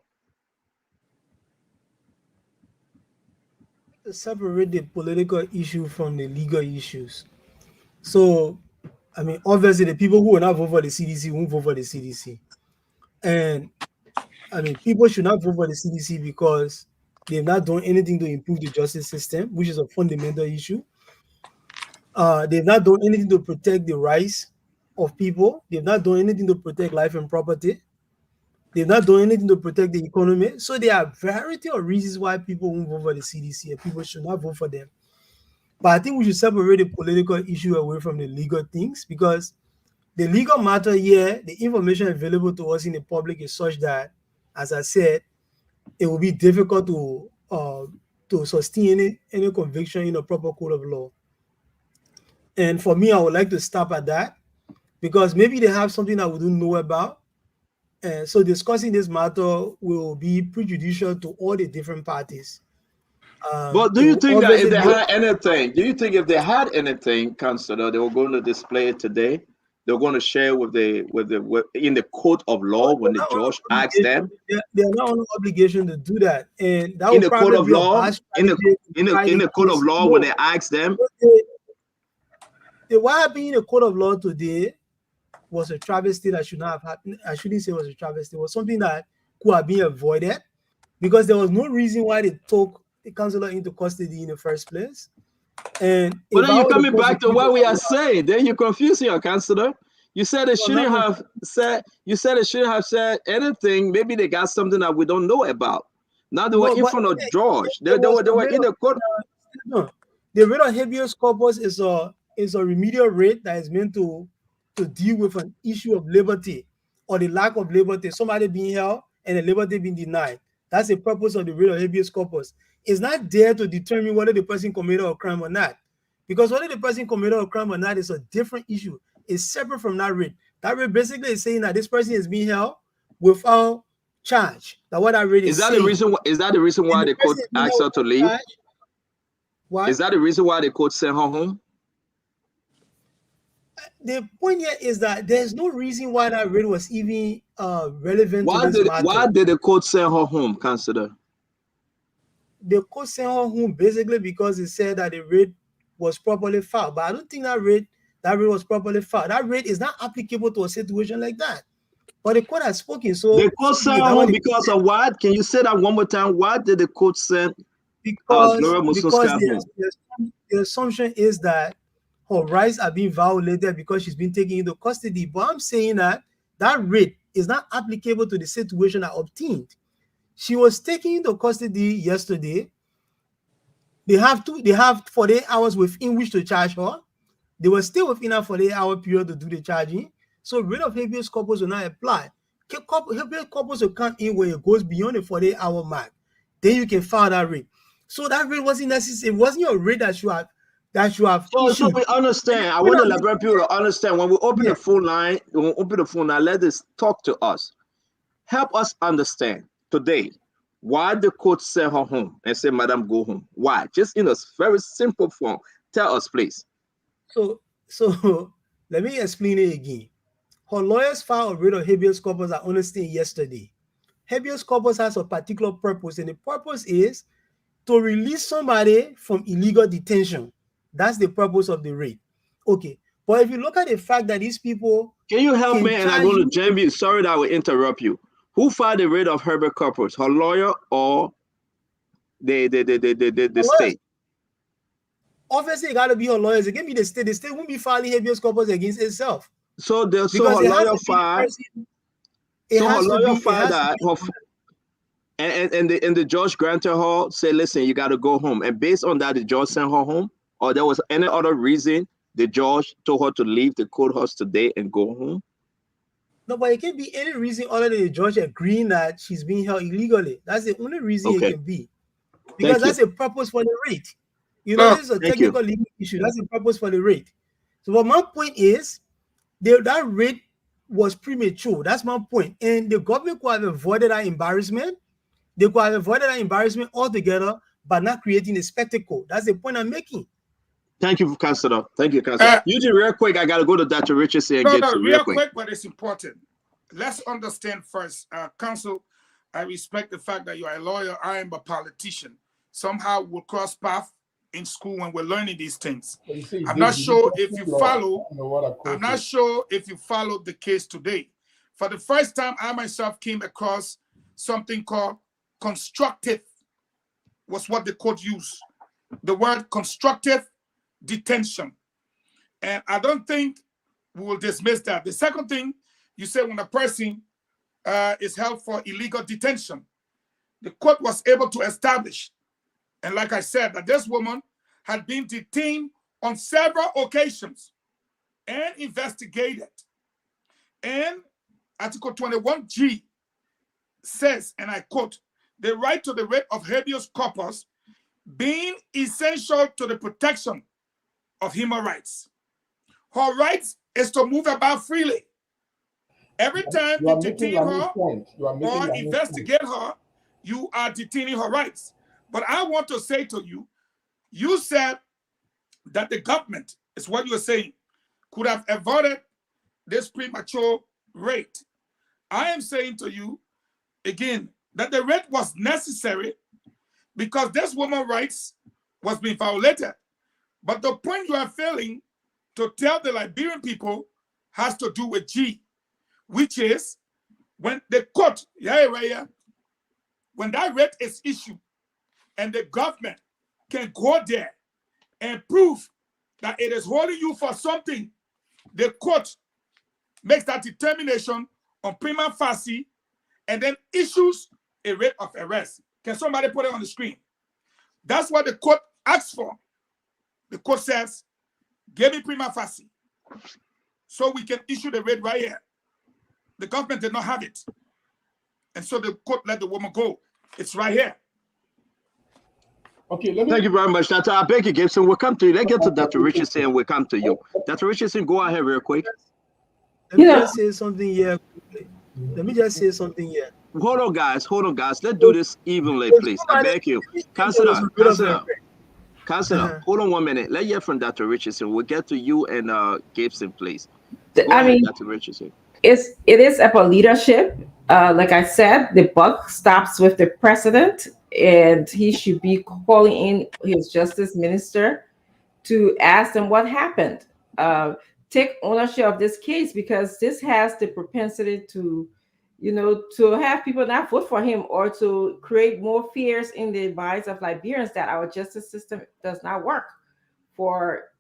Separate the political issue from the legal issues. So, I mean, obviously, the people who will not vote for the CDC won't vote for the CDC. And, I mean, people should not vote for the CDC because they've not done anything to improve the justice system, which is a fundamental issue. They've not done anything to protect the rights of people. They've not done anything to protect life and property. They've not done anything to protect the economy. So there are a variety of reasons why people won't vote for the CDC and people should not vote for them. But I think we should separate the political issue away from the legal things, because the legal matter here, the information available to us in the public is such that, as I said, it will be difficult to sustain any conviction in a proper court of law. And for me, I would like to stop at that, because maybe they have something that we don't know about. And so discussing this matter will be prejudicial to all the different parties. But do you think that if they had anything, if they had anything, Counselor, they were going to display it today? They're going to share with in the court of law when the judge asks them. They are not on obligation to do that, and that in the court of law, in the court of law when they ask them. What happened in the court of law today was a travesty that should not have happened. I shouldn't say it was a travesty. It was something that could have been avoided, because there was no reason why they took the counselor into custody in the first place. And but then you're coming back to what we are saying. Then you're confusing your counselor. You said it shouldn't have said. You said it shouldn't have said anything. Maybe they got something that we don't know about. Now they were in front of George. They were in the court. No, the writ of habeas corpus is a remedial writ that is meant to deal with an issue of liberty or the lack of liberty, somebody being held and the liberty being denied. That's the purpose of the writ of habeas corpus. It's not there to determine whether the person committed a crime or not, because whether the person committed a crime or not is a different issue. It's separate from that writ. That writ basically is saying that this person is being held without charge. Now, what that writ is saying, is that the reason why the court asked her to leave? Why? Is that the reason why the court sent her home? The point here is that there's no reason why that writ was even relevant. Why did the court send her home, Counselor? The court sent her home basically because it said that the writ was properly filed. But I don't think that writ was properly filed. That writ is not applicable to a situation like that. But the court has spoken. So the court sent her home because of what? Can you say that one more time? Why did the court send Gloria Mususka home? The assumption is that her rights are being violated because she's been taken into custody. But I'm saying that writ is not applicable to the situation I obtained. She was taken into custody yesterday. They have 48 hours within which to charge her. They were still within a 48-hour period to do the charging. So writ of habeas corpus will not apply. Habeas corpus will come in when it goes beyond the 48-hour mark. Then you can file that writ. So that writ wasn't necessary. It wasn't your writ that you have. So we understand. I want the Liberian people to understand. When we open the phone line, let this talk to us. Help us understand today why the court sent her home and said, "Madam, go home." Why? Just in a very simple form. Tell us, please. So let me explain it again. Her lawyers filed a writ of habeas corpus, I understand, yesterday. Habeas corpus has a particular purpose, and the purpose is to release somebody from illegal detention. That's the purpose of the writ. Okay. But if you look at the fact that these people... Can you help me? And I'm going to jam you. Sorry that I will interrupt you. Who filed the writ of habeas corpus? Her lawyer or the state? Obviously, it got to be her lawyers. It can be the state. The state won't be filing habeas corpus against itself. So her lawyer filed. So her lawyer filed that. And the judge granted her, say, listen, you got to go home. And based on that, the judge sent her home? Or there was any other reason the judge told her to leave the courthouse today and go home? No, but it can't be any reason other than the judge agreeing that she's being held illegally. That's the only reason it can be. Because that's a purpose for the writ. You know, this is a technical legal issue. That's the purpose for the writ. So but my point is, that writ was premature. That's my point. And the government could have avoided that embarrassment. They could have avoided that embarrassment altogether by not creating a spectacle. That's the point I'm making. Thank you, Counselor. Thank you, Counselor. Eugene, real quick, I got to go to Dr. Richardson and get you real quick, but it's important. Let's understand first, Counsel, I respect the fact that you are a lawyer. I am a politician. Somehow we'll cross paths in school when we're learning these things. I'm not sure if you follow. I'm not sure if you followed the case today. For the first time, I myself came across something called constructive, was what the court used. The word constructive detention. And I don't think we will dismiss that. The second thing, you said when a person is held for illegal detention, the court was able to establish, and like I said, that this woman had been detained on several occasions and investigated. And Article 21G says, and I quote, the right to the writ of habeas corpus being essential to the protection of human rights. Her rights is to move about freely. Every time you detain her or investigate her, you are detaining her rights. But I want to say to you, you said that the government, is what you are saying, could have avoided this premature raid. I am saying to you, again, that the raid was necessary because this woman's rights was being violated. But the point you are failing to tell the Liberian people has to do with G, which is when the court, when that raid is issued and the government can go there and prove that it is holding you for something, the court makes that determination on prima facie and then issues a writ of arrest. Can somebody put it on the screen? That's what the court asks for. The court says, give me prima facie so we can issue the writ right here. The government did not have it. And so the court let the woman go. It's right here. Okay, Thank you very much, Dr. I beg you, Gibson. We'll come to you. Let's get to Dr. Richardson and we'll come to you. Dr. Richardson, go ahead real quick. Let me just say something here. Hold on, guys. Let's do this evenly, please. I beg you. Counselor, hold on 1 minute. Let's hear from Dr. Richardson. We'll get to you and Gibson, please. Go ahead, Dr. Richardson. It is about leadership. Like I said, the buck stops with the president, and he should be calling in his justice minister to ask them what happened. Take ownership of this case, because this has the propensity to, to have people not vote for him or to create more fears in the minds of Liberians that our justice system does not work for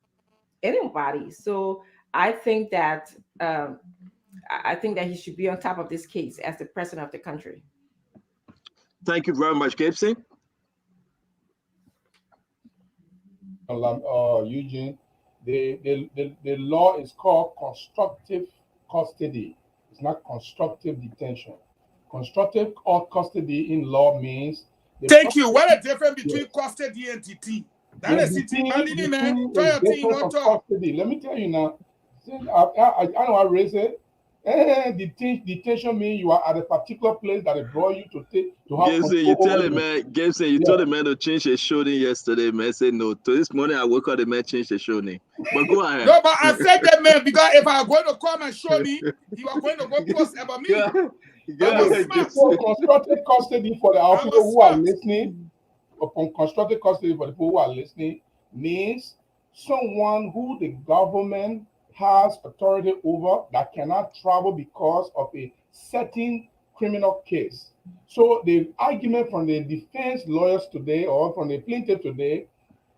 anybody. So I think that he should be on top of this case as the president of the country. Thank you very much, Gibson. Eugene, the law is called constructive custody. It's not constructive detention. Constructive custody in law means. Thank you. What a difference between custody and detain. That is detain, man. Let me tell you now. I know I raised it. Detention means you are at a particular place that it brought you to have. Gibson, you tell him, man. Gibson, you told the man to change his show name yesterday, man. Say no. To this morning, I woke up, the man changed the show name. But go ahead. No, but I said that, man, because if I were going to come and show me, you are going to go post about me. So constructive custody for the people who are listening, upon constructive custody for the people who are listening, means someone who the government has authority over that cannot travel because of a certain criminal case. So the argument from the defense lawyers today or from the plaintiff today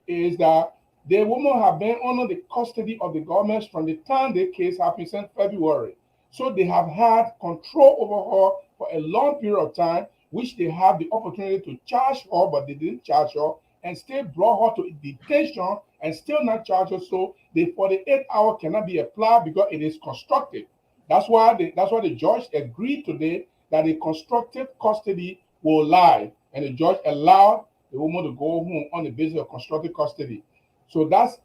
is that the woman have been under the custody of the government from the time the case happened since February. So they have had control over her for a long period of time, which they have the opportunity to charge her, but they didn't charge her, and still brought her to detention and still not charge her. So the 48-hour cannot be applied because it is constructive. That's why the judge agreed today that the constructive custody will lie, and the judge allowed the woman to go home on the basis of constructive custody. So that's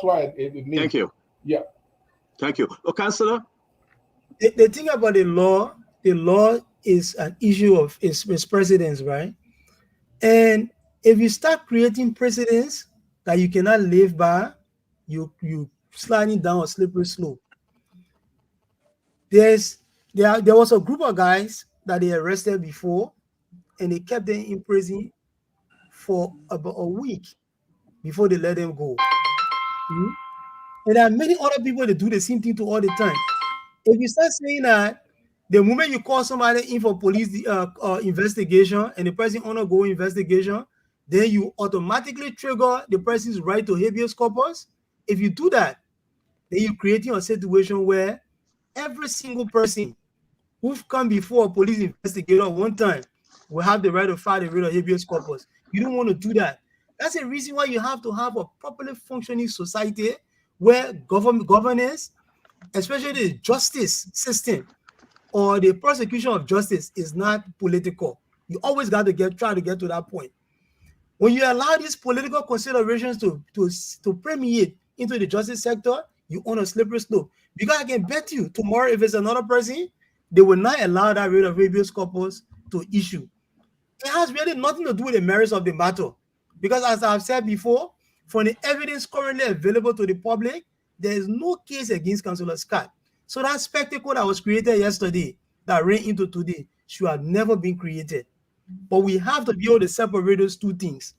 why it means. Thank you. Yeah. Thank you. Oh, Councillor? The thing about the law is an issue of its precedence, right? And if you start creating precedents that you cannot live by, you sliding down a slippery slope. There was a group of guys that they arrested before, and they kept them in prison for about a week before they let them go. And there are many other people that do the same thing to all the time. If you start saying that the moment you call somebody in for police investigation and the person undergo investigation, then you automatically trigger the person's right to habeas corpus. If you do that, then you're creating a situation where every single person who've come before a police investigator one time will have the right to file a writ of habeas corpus. You don't want to do that. That's a reason why you have to have a properly functioning society where governance, especially the justice system or the prosecution of justice, is not political. You always got to try to get to that point. When you allow these political considerations to permeate into the justice sector, you on a slippery slope. Because I can bet you tomorrow, if it's another person, they will not allow that writ of habeas corpus to issue. It has really nothing to do with the merits of the matter. Because as I've said before, from the evidence currently available to the public, there is no case against Councillor Scott. So that spectacle that was created yesterday, that ran into today, should have never been created. But we have to be able to separate those two things.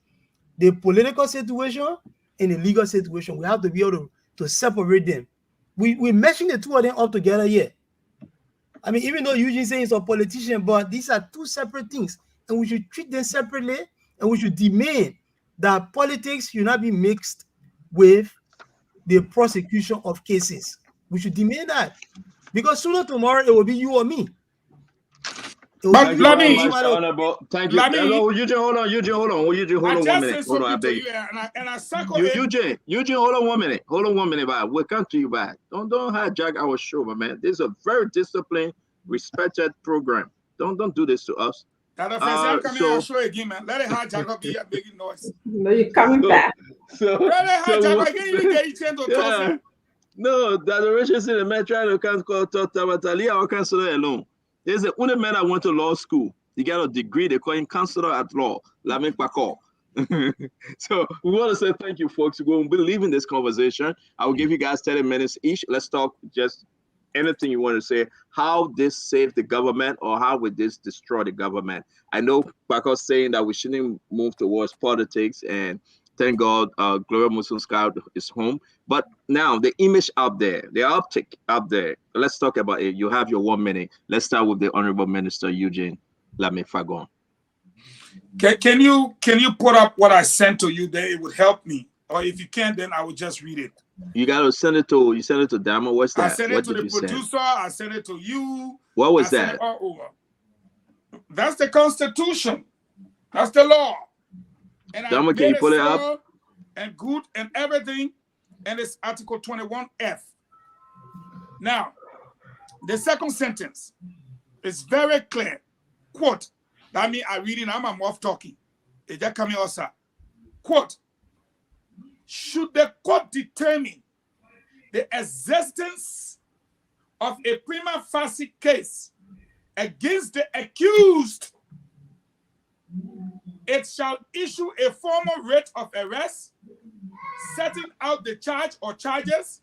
The political situation and the legal situation. We have to be able to separate them. We meshing the two of them up together here. I mean, even though Eugene saying he's a politician, but these are two separate things. And we should treat them separately, and we should demand that politics should not be mixed with the prosecution of cases. We should demand that. Because sooner or tomorrow, it will be you or me. But let me, thank you. Eugene, hold on. Eugene, hold on 1 minute. Hold on, I beg you. Eugene, hold on 1 minute. Hold on 1 minute, but we'll come to you back. Don't hijack our show, my man. This is a very disciplined, respected program. Don't do this to us. I'm coming on show again, man. Let it hijack up here making noise. No, you're coming back. Let it hijack again. You get each end to talk. No, that the Richardson in the man trying to talk about Talia or Councillor alone. There's the only man that went to law school. He got a degree. They call him counselor at law. Lamin Pako. So we want to say thank you, folks. We will be leaving this conversation. I will give you guys 30 minutes each. Let's talk just anything you want to say. How this saved the government, or how would this destroy the government? I know Pako's saying that we shouldn't move towards politics, and thank God, Gloria Muslim Scout is home. But now the image up there, the optic up there. Let's talk about it. You have your 1 minute. Let's start with the Honorable Minister Eugene Lame-Fagon. Can you put up what I sent to you there? It would help me. Or if you can't, then I will just read it. You gotta send it to Damo. What's that? I sent it to the producer. I sent it to you. What was that? All over. That's the Constitution. That's the law. And Damo, can you put it up? And good and everything. And it's Article 21F. Now, the second sentence is very clear. Quote, that means I read it, I'm off talking. Is that coming also? Quote, should the court determine the existence of a prima facie case against the accused, it shall issue a formal writ of arrest, setting out the charge or charges,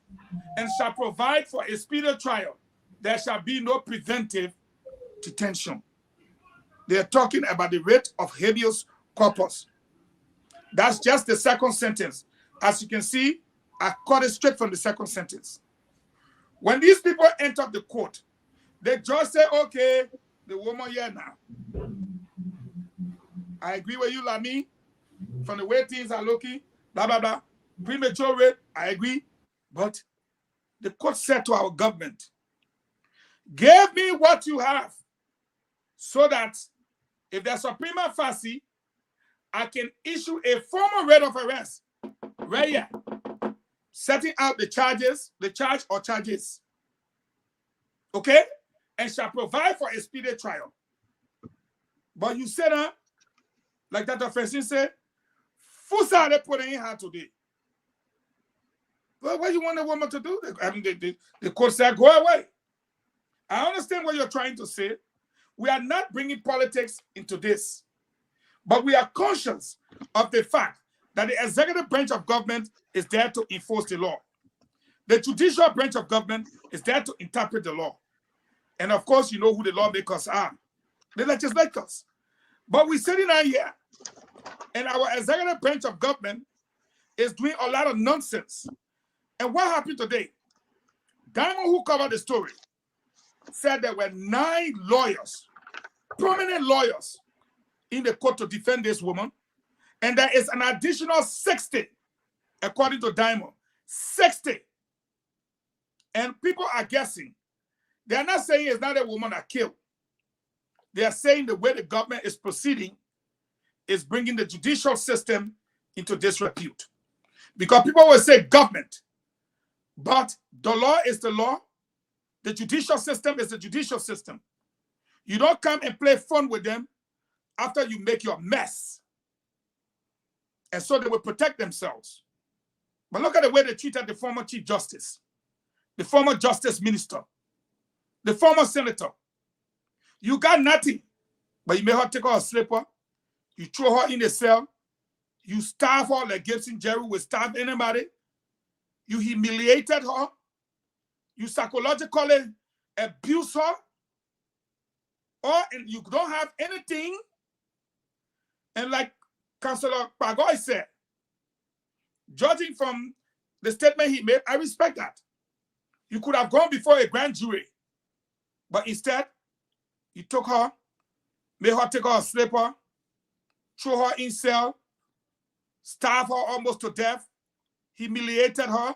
and shall provide for a speedy trial. There shall be no preventive detention. They are talking about the writ of habeas corpus. That's just the second sentence. As you can see, I cut it straight from the second sentence. When these people enter the court, the judge say, okay, the woman here now. I agree with you, Lami, from the way things are looking, blah, blah, blah. Premature rape, I agree. But the court said to our government, give me what you have so that if there's a prima facie, I can issue a formal writ of arrest right here, setting out the charge or charges. Okay? And shall provide for a speedy trial. But you said, like Dr. Francine said, Fusa they put in her today. Well, what do you want a woman to do? I mean, the court said, go away. I understand what you're trying to say. We are not bringing politics into this. But we are conscious of the fact that the executive branch of government is there to enforce the law. The judicial branch of government is there to interpret the law. And of course, you know who the lawmakers are. The legislators. But we're sitting out here, and our executive branch of government is doing a lot of nonsense. And what happened today? Diamond, who covered the story, said there were 9 lawyers, prominent lawyers, in the court to defend this woman. And there is an additional 60, according to Diamond. 60. And people are guessing. They are not saying it's not a woman that killed. They are saying the way the government is proceeding is bringing the judicial system into disrepute. Because people will say government, but the law is the law. The judicial system is the judicial system. You don't come and play fun with them after you make your mess. And so they will protect themselves. But look at the way they treated the former Chief Justice, the former Justice Minister, the former Senator. You got nothing, but you made her take her a slipper. You throw her in the cell. You starve her like Gibson Jerry would starve anybody. You humiliated her. You psychologically abuse her. And you don't have anything. And like Councillor Pagoy said, judging from the statement he made, I respect that. You could have gone before a grand jury, but instead, you took her, made her take her a slipper, throw her in cell, starve her almost to death, humiliated her.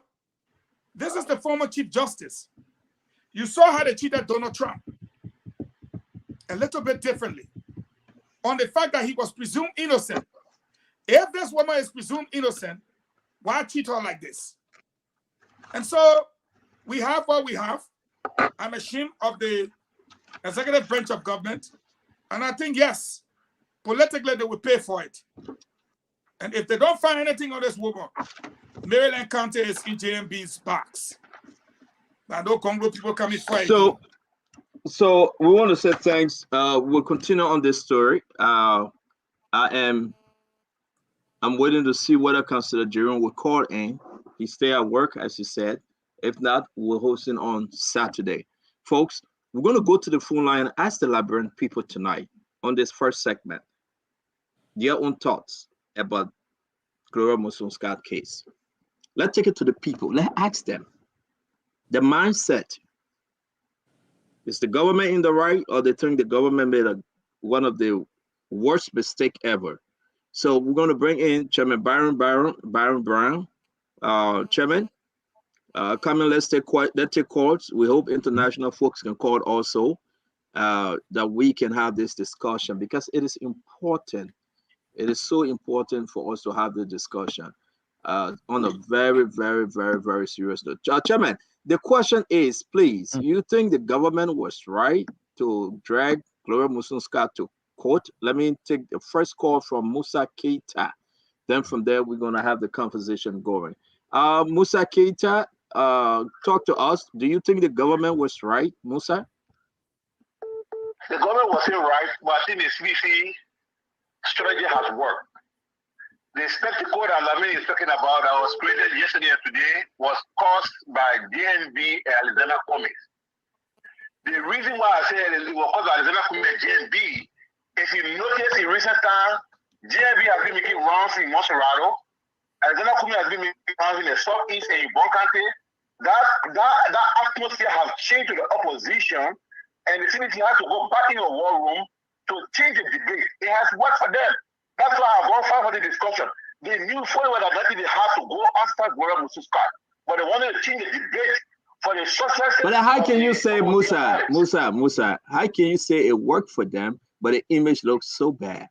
This is the former Chief Justice. You saw how they treated Donald Trump a little bit differently on the fact that he was presumed innocent. If this woman is presumed innocent, why treat her like this? And so we have what we have. I'm ashamed of the executive branch of government. And I think, yes, politically they will pay for it. And if they don't find anything on this woman, Maryland County is in JMB's box. I know Congo people coming for it. So we want to say thanks. We'll continue on this story. I'm waiting to see whether Councillor Jerome will call in. He stay at work, as he said. If not, we're hosting on Saturday. Folks, we're going to go to the phone line and ask the Liberian people tonight on this first segment their own thoughts about Gloria Musonskat case. Let's take it to the people. Let's ask them. The mindset. Is the government in the right, or they think the government made one of the worst mistakes ever? So we're going to bring in Chairman Byron Brown. Chairman, come and let's take calls. We hope international folks can call also, that we can have this discussion, because it is important. It is so important for us to have the discussion on a very, very, very, very serious note. Chairman, the question is, please, you think the government was right to drag Gloria Musonskat to court? Let me take the first call from Musa Keita. Then from there, we're going to have the conversation going. Musa Keita, talk to us. Do you think the government was right, Musa? The government wasn't right, but I think the CBC strategy has worked. The spectacle that Lamin is talking about that was created yesterday and today was caused by DNB and Alexander Cummings. The reason why I said it was caused by Alexander Cummings and DNB, if you notice in recent time, DNB has been making rounds in Monserrato. Alexander Cummings has been making rounds in the southeast and in Bon County. That atmosphere has changed to the opposition, and the CBC has to go back in the war room to change the debate. It has worked for them. That's why I've gone far for the discussion. They knew fully well that they have to go after Gloria Musonskat, but they wanted to change the debate for the success. But how can you say, Musa, how can you say it worked for them, but the image looks so bad?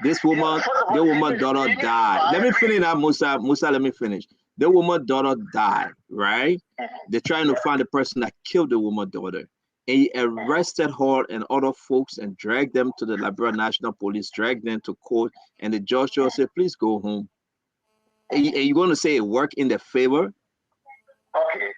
This woman, the woman's daughter died. Let me finish that, Musa. Musa, let me finish. The woman's daughter died, right? They're trying to find the person that killed the woman's daughter. And he arrested her and other folks and dragged them to the Liberia National Police, dragged them to court, and the judge just said, please go home. And you're going to say it worked in their favor? Okay.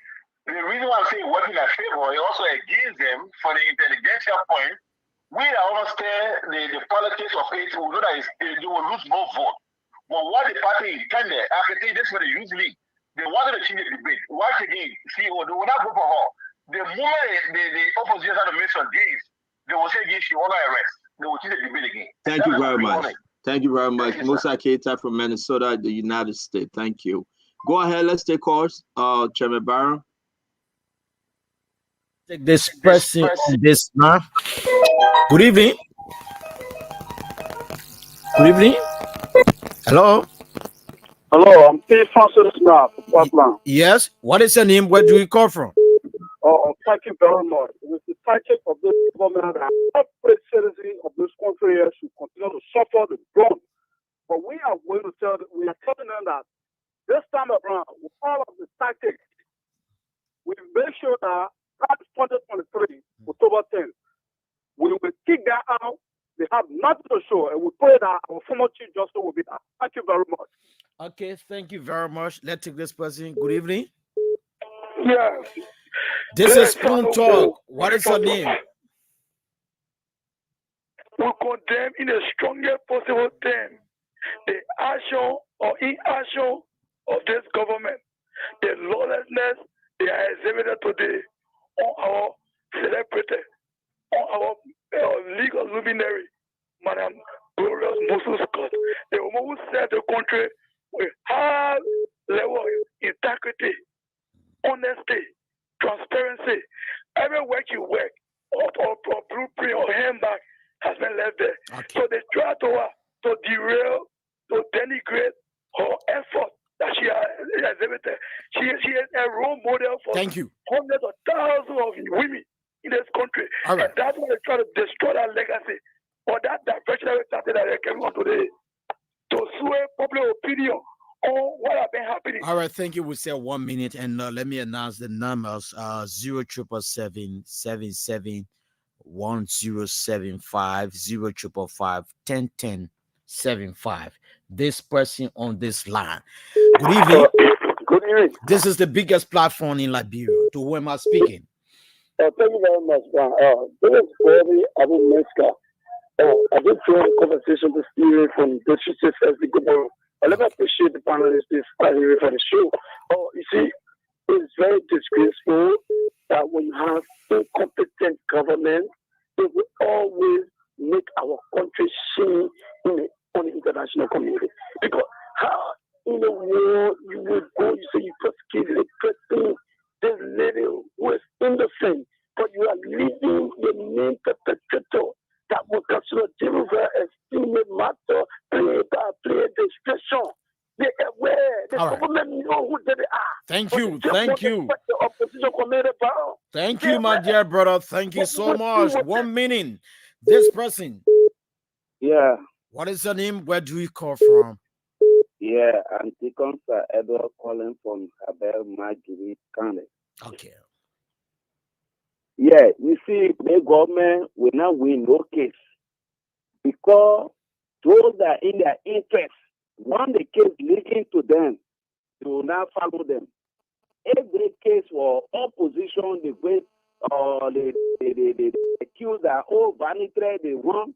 The reason why I'm saying it worked in their favor, it also against them for the intelligentsia point. We that understand the politics of it, we know that they will lose more votes. But what the party intended, I can tell you this for the youth league, they wanted to change the debate. Once again, see, they will not go for her. The moment the opposition had to make some deals, they will say again, she will not arrest. They will change the debate again. Thank you very much. Thank you very much. Musa Keita from Minnesota, the United States. Thank you. Go ahead, let's take calls. Chairman Byron. Take this person on this now. Good evening. Good evening. Hello. Hello, I'm P. Francis now from Portland. Yes. What is your name? Where do you call from? Oh, thank you very much. It is the title of this government that every citizen of this country should continue to suffer the brunt But we are telling them that this time around, with all of the tactics, we make sure that 2023, October 10th, we will kick that out. They have nothing to show, and we pray that our former Chief Justice will be there. Thank you very much. Okay, thank you very much. Let's take this person. Good evening. Yes. This is Spoon Talk. What is your name? We condemn in the strongest possible term the action or inaction of this government, the lawlessness they are exhibited today on our celebrity, on our legal luminary, Madam Glorious Moses Scott, the woman who served the country with high level of integrity, honesty, transparency. Every work you work, or blueprint or handbag has been left there. Okay. So they try to derail, to denigrate her effort that she has exhibited. She is a role model for hundreds of thousands of women in this country. All right. And that's why they try to destroy that legacy or that diversionary tactic that they came on today to sway public opinion on what has been happening. All right, thank you. We say 1 minute, and let me announce the numbers: 0777 1075 0555 1010 75. This person on this line. Good evening. Good evening. This is the biggest platform in Liberia. To whom am I speaking? Thank you very much, man. This is Bobby Abu Meska. I did join the conversation this evening from the Chief Good morning. I never appreciate the panelists here for the show. You see, it's very disgraceful that when you have incompetent government, it will always make our country shame on the international community. Because how in the world you would go, you say you prosecute a person, this lady who is innocent, but you are leaving the main perpetrator that will consider deliver a female matter, play discretion. They are aware. The government know who they are. Thank you. Thank you. The opposition committed power. Thank you, my dear brother. Thank you so much. 1 minute. This person. Yeah. What is your name? Where do you call from? Yeah, I'm Tikonsa Edward calling from Habeas, Marjorie County. Okay. Yeah, you see, the government will not win no case because those that in their interest want the case leading to them, they will not follow them. If the case for opposition, the way the accused that vanity they want,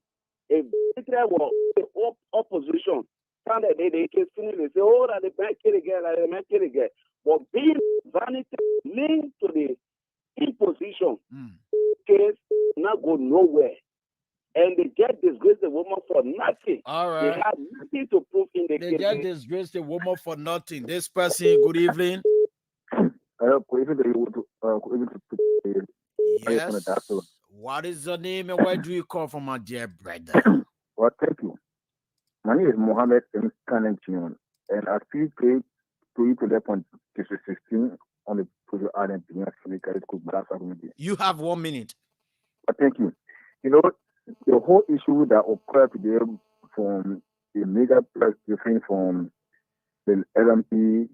if vanity was the opposition, found that they case finish, they say, that they make it again. But being vanity linked to the imposition case not go nowhere. And they just disgrace the woman for nothing. All right. They have nothing to prove in the case. They just disgrace the woman for nothing. This person, good evening. Yes. What is your name and where do you call from, my dear brother? Well, thank you. My name is Mohammed M. Kanenchion, and I feel great to you to that point 16 on the Project Island. You have 1 minute. But thank you. You know, the whole issue that occurred today from the mega press briefing from the LMP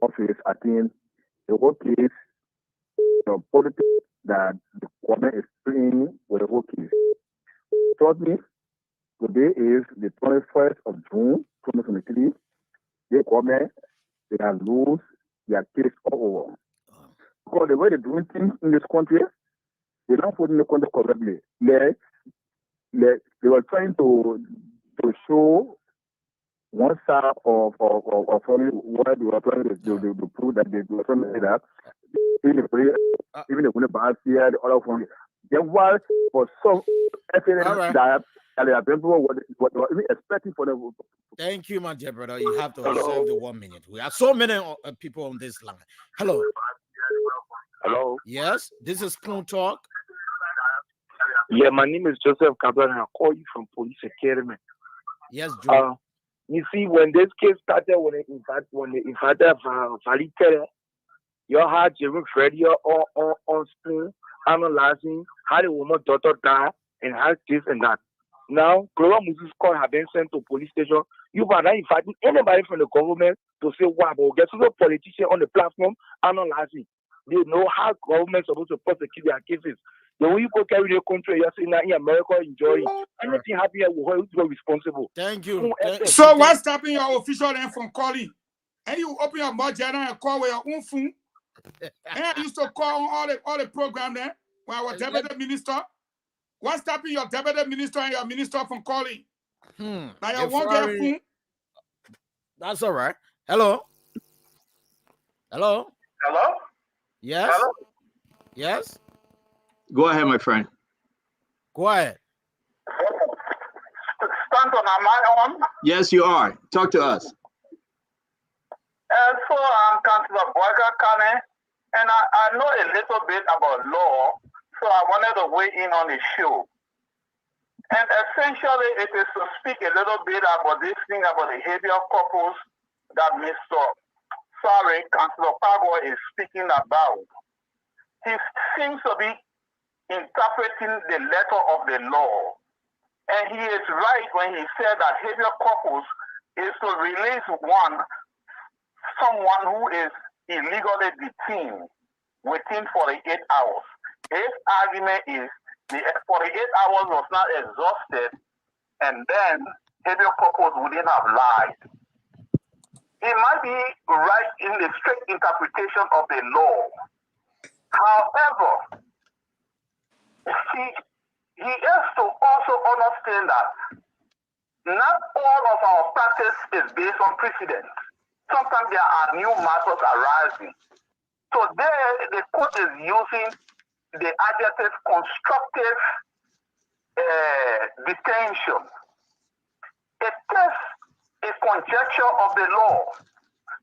office, I think the whole case, the politics that the government is playing with the whole case. Trust me, today is the 21st of June, 2023. The government, they have lose their case all over. Because the way they're doing things in this country, they're not putting the country correctly. They were trying to show one side of what they were trying to prove that they were trying to say that even if the bad here, the other one, there was for some evidence that what they were even expecting for them. Thank you, my dear brother. You have to observe the 1 minute. We have so many people on this line. Hello. Hello. Yes, this is Spoon Talk. Yeah, my name is Joseph Cabral, and I call you from Police Academy. Yes, Joe. You see, when this case started, when they invited Valiter, you had Jeremy Freddy on Spoon analyzing how the woman's daughter died and how this and that. Now, Gloria Moses call have been sent to police station. You are not inviting anybody from the government to say, wow, but get to the politician on the platform analyzing. They know how government is supposed to prosecute their cases. The way you go carry the country, you're saying that in America, enjoy it. Anything happen here, we're responsible. Thank you. So what's stopping your official then from calling? And you open your mouth and call with your own phone. And I used to call on all the program there when I was deputy minister. What's stopping your deputy minister and your minister from calling? Now you won't get a phone. That's all right. Hello. Hello. Hello? Yes. Hello? Yes. Go ahead, my friend. Go ahead. Stanton, am I on? Yes, you are. Talk to us. So I'm Councillor Boyka Kane, and I know a little bit about law, so I wanted to weigh in on the show. And essentially, it is to speak a little bit about this thing about the habeas corpus that Councillor Pagwa is speaking about. He seems to be interpreting the letter of the law. And he is right when he said that habeas corpus is to release someone who is illegally detained within 48 hours. His argument is the 48 hours was not exhausted, and then habeas corpus wouldn't have lied. He might be right in the strict interpretation of the law. However, he has to also understand that not all of our practice is based on precedent. Sometimes there are new matters arising. So there, the court is using the adjective constructive detention. It is a conjecture of the law.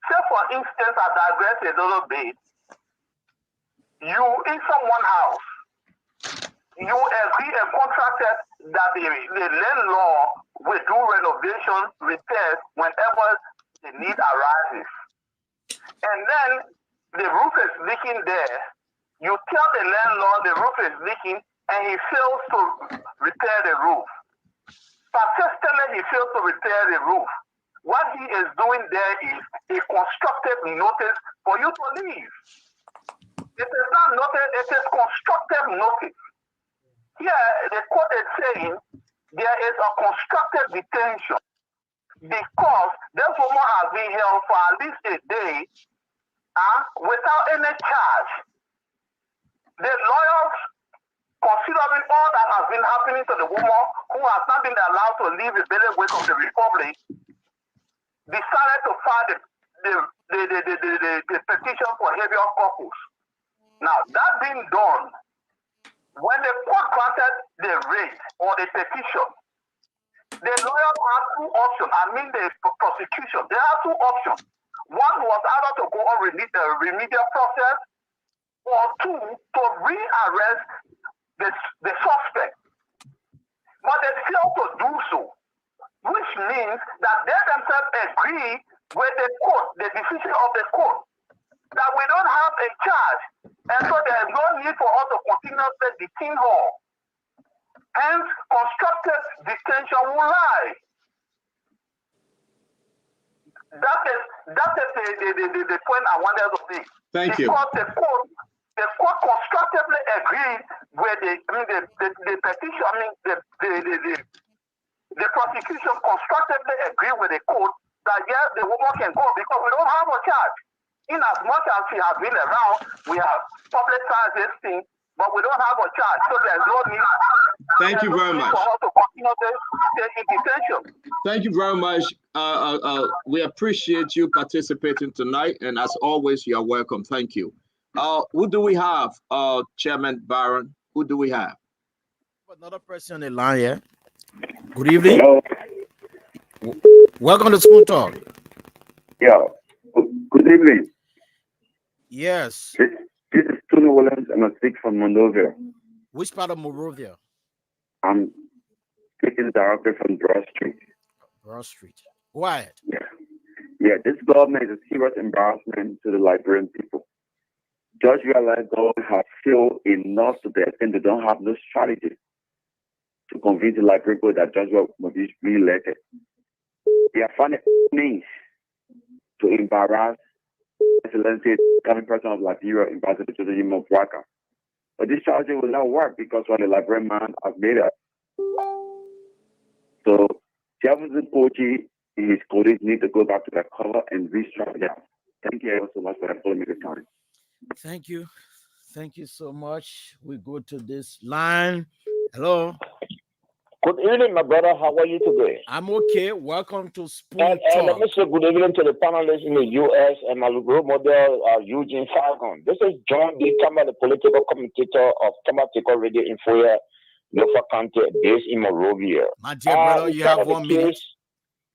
Say, for instance, I digress a little bit. You in someone's house, you agree and contracted that the landlord will do renovation repairs whenever the need arises. And then the roof is leaking there. You tell the landlord the roof is leaking and he fails to repair the roof. Persistently, he fails to repair the roof. What he is doing there is a constructive notice for you to leave. It is not notice, it is constructive notice. Here, the court is saying there is a constructive detention because this woman has been held for at least a day without any charge. The lawyers, considering all that has been happening to the woman who has not been allowed to leave the bailiwick of the Republic, decided to file the petition for habeas corpus. Now, that being done, when the court granted the writ or the petition, the lawyers had two options. The prosecution, they had two options. One was either to go on remedial process, or two, to rearrest the suspect. But they failed to do so, which means that they themselves agree with the court, the decision of the court, that we don't have a charge, and so there is no need for us to continuously detain her. Hence, constructive detention will lie. That is the point I wanted to make. Thank you. Because the court constructively agreed with the petition. The prosecution constructively agreed with the court that yes, the woman can go because we don't have a charge. In as much as she has been around, we have publicized this thing, but we don't have a charge, so there's no need. Thank you very much. For her to continue to stay in detention. Thank you very much. We appreciate you participating tonight, and as always, you are welcome. Thank you. Who do we have, Chairman Byron? Who do we have? Another person on the line here. Good evening. Hello. Welcome to Spoon Talk. Yeah. Good evening. Yes. This is Tony Williams, and I'm speaking from Monrovia. Which part of Monrovia? I'm speaking directly from Broad Street. Broad Street. Go ahead. Yeah, this government is a serious embarrassment to the Liberian people. Judge realized government has failed enough to the extent they don't have no strategy. to convince the library board that Joshua must be re-elected. They are finding means to embarrass Excellency coming person of Liberia, Ambassador to the Human Waka. But this strategy will not work because what the librarian man has made it. So Jefferson Kochi and his colleagues need to go back to their cover and restructure. Thank you so much for having me this time. Thank you. Thank you so much. We go to this line. Hello. Good evening, my brother. How are you today? I'm okay. Welcome to Spoon And let Talk. me say good evening to the panelists in the U.S. and my role model, Eugene Falcon. This is John D. Campbell, the political commentator of Campbell Radio Info, Norfolk County, based in Monrovia. My dear brother, you have 1 minute.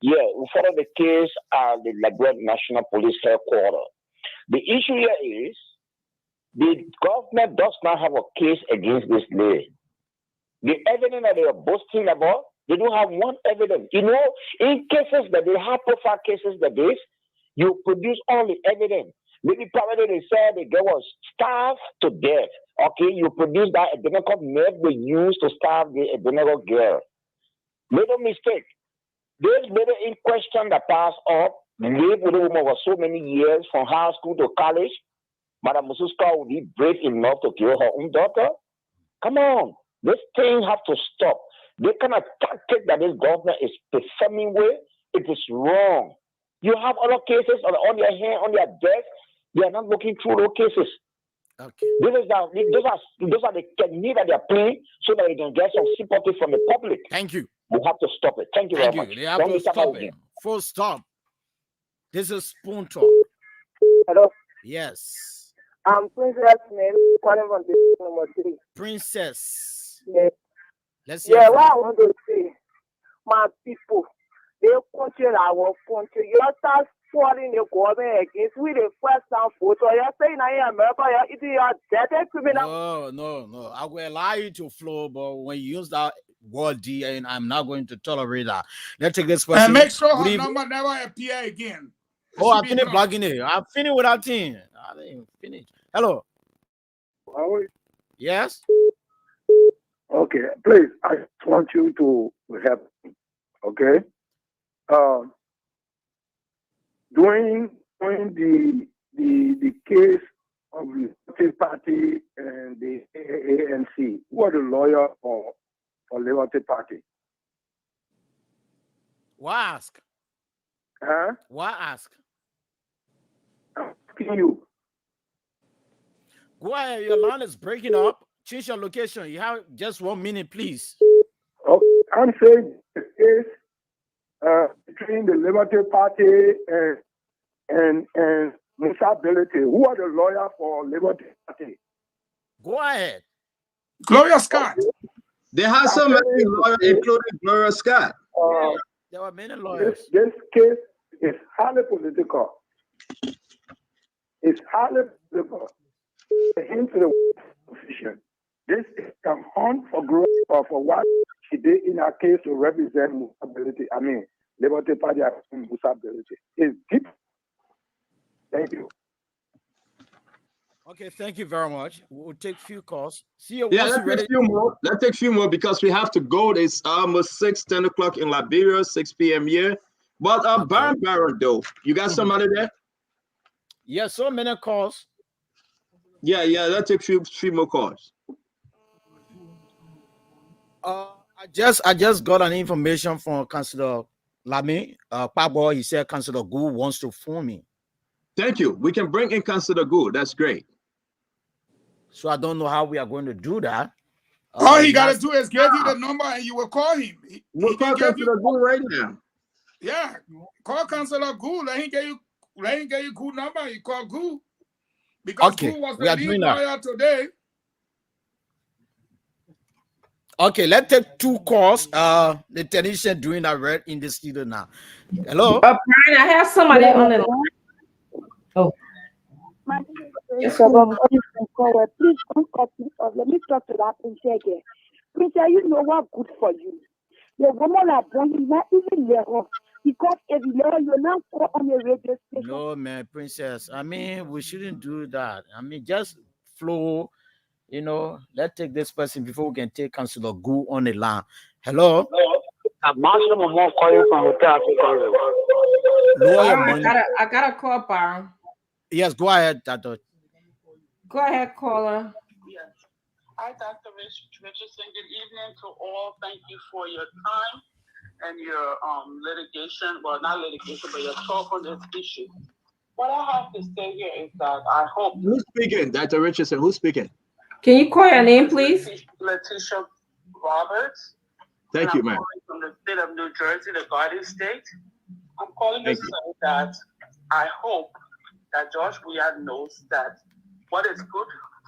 Yeah, we follow the case at the Liberia National Police Headquarters. The issue here is the government does not have a case against this lady. The evidence that they are boasting about, they don't have one evidence. You know, in cases that they have profile cases that this, you produce all the evidence. Maybe probably they said the girl was starved to death. Okay, you produce that identical method they used to starve the identical girl. Made no mistake. This lady in question that passed up, lived with a woman for so many years from high school to college. Madam Mususka would be brave enough to kill her own daughter. Come on. This thing have to stop. The kind of tactic that this government is performing with, it is wrong. You have other cases on your hand, on your desk. They are not looking through those cases. Okay. Those are the techniques that they are playing so that they can get some sympathy from the public. Thank you. We have to stop it. Thank you very much. They have to stop it. Full stop. This is Spoon Talk. Hello. Yes. I'm Princess Mary, calling from the number 3. Princess. Yeah. Let's hear what I want to say, my people, they control our country. You start falling the government against we the first time photo. You're saying I am America, you're dead criminal. No. I will allow you to flow, but when you use that word D, and I'm not going to tolerate that. Let's take this question. And make sure her number never appear again. Oh, I finished blogging it. I finished with that thing. I didn't finish. Hello. Yes. Okay, please, I just want you to help me, okay? During the case of the Liberty Party and the ANC, who are the lawyer for Liberty Party? Why ask? Huh? Why ask? I'm asking you. Go ahead, your line is breaking up. Change your location. You have just 1 minute, please. Okay, I'm saying the case between the Liberty Party and Musability. Who are the lawyer for Liberty Party? Go ahead. Gloria Scott. They have so many lawyers, including Gloria Scott. There were many lawyers. This case is highly political. It's highly political. Into the position. This is a hunt for growth or for what she did in her case to represent Musability. I mean, Liberty Party and Musability. It's deep. Thank you. Okay, thank you very much. We'll take a few calls. See you. Yeah, let's take a few more. Let's take a few more because we have to go. It's almost 10 o'clock in Liberia, 6 p.m. here. But Baron, though, you got somebody there? Yeah, so many calls. Yeah, let's take a few more calls. I just got an information from Councillor Lamy. Pabo, he said Councillor Gu wants to phone me. Thank you. We can bring in Councillor Gu. That's great. So I don't know how we are going to do that. All he got to do is give you the number and you will call him. We'll call Councillor Gu right now. Yeah, call Councillor Gu. Let him get you Gu number. You call Gu. Because Gu was the lead lawyer today. Okay, let's take 2 calls. The technician doing that right in the studio now. Hello. Brian, I have somebody on the line. Oh. Yes, please don't cut me off. Let me talk to that princess again. Princess, you know what good for you. The woman are born in not even level. Because if you're not on the radio station. No, man, princess. I mean, we shouldn't do that. I mean, just flow. You know, let's take this person before we can take Councillor Gu on the line. Hello? I'm Marshall Momo calling from Hotel Africa. Lawyer, I got a call, Byron. Yes, go ahead, Tato. Go ahead, caller. Yes. Hi, Dr. Richardson. Good evening to all. Thank you for your time and your litigation. Well, not litigation, but your talk on this issue. What I have to say here is that I hope. Who's speaking, Dr. Richardson? Who's speaking? Can you call your name, please? Letitia Roberts. Thank you, ma'am. From the state of New Jersey, the Garden State. I'm calling to say that I hope that George Weah knows that what is good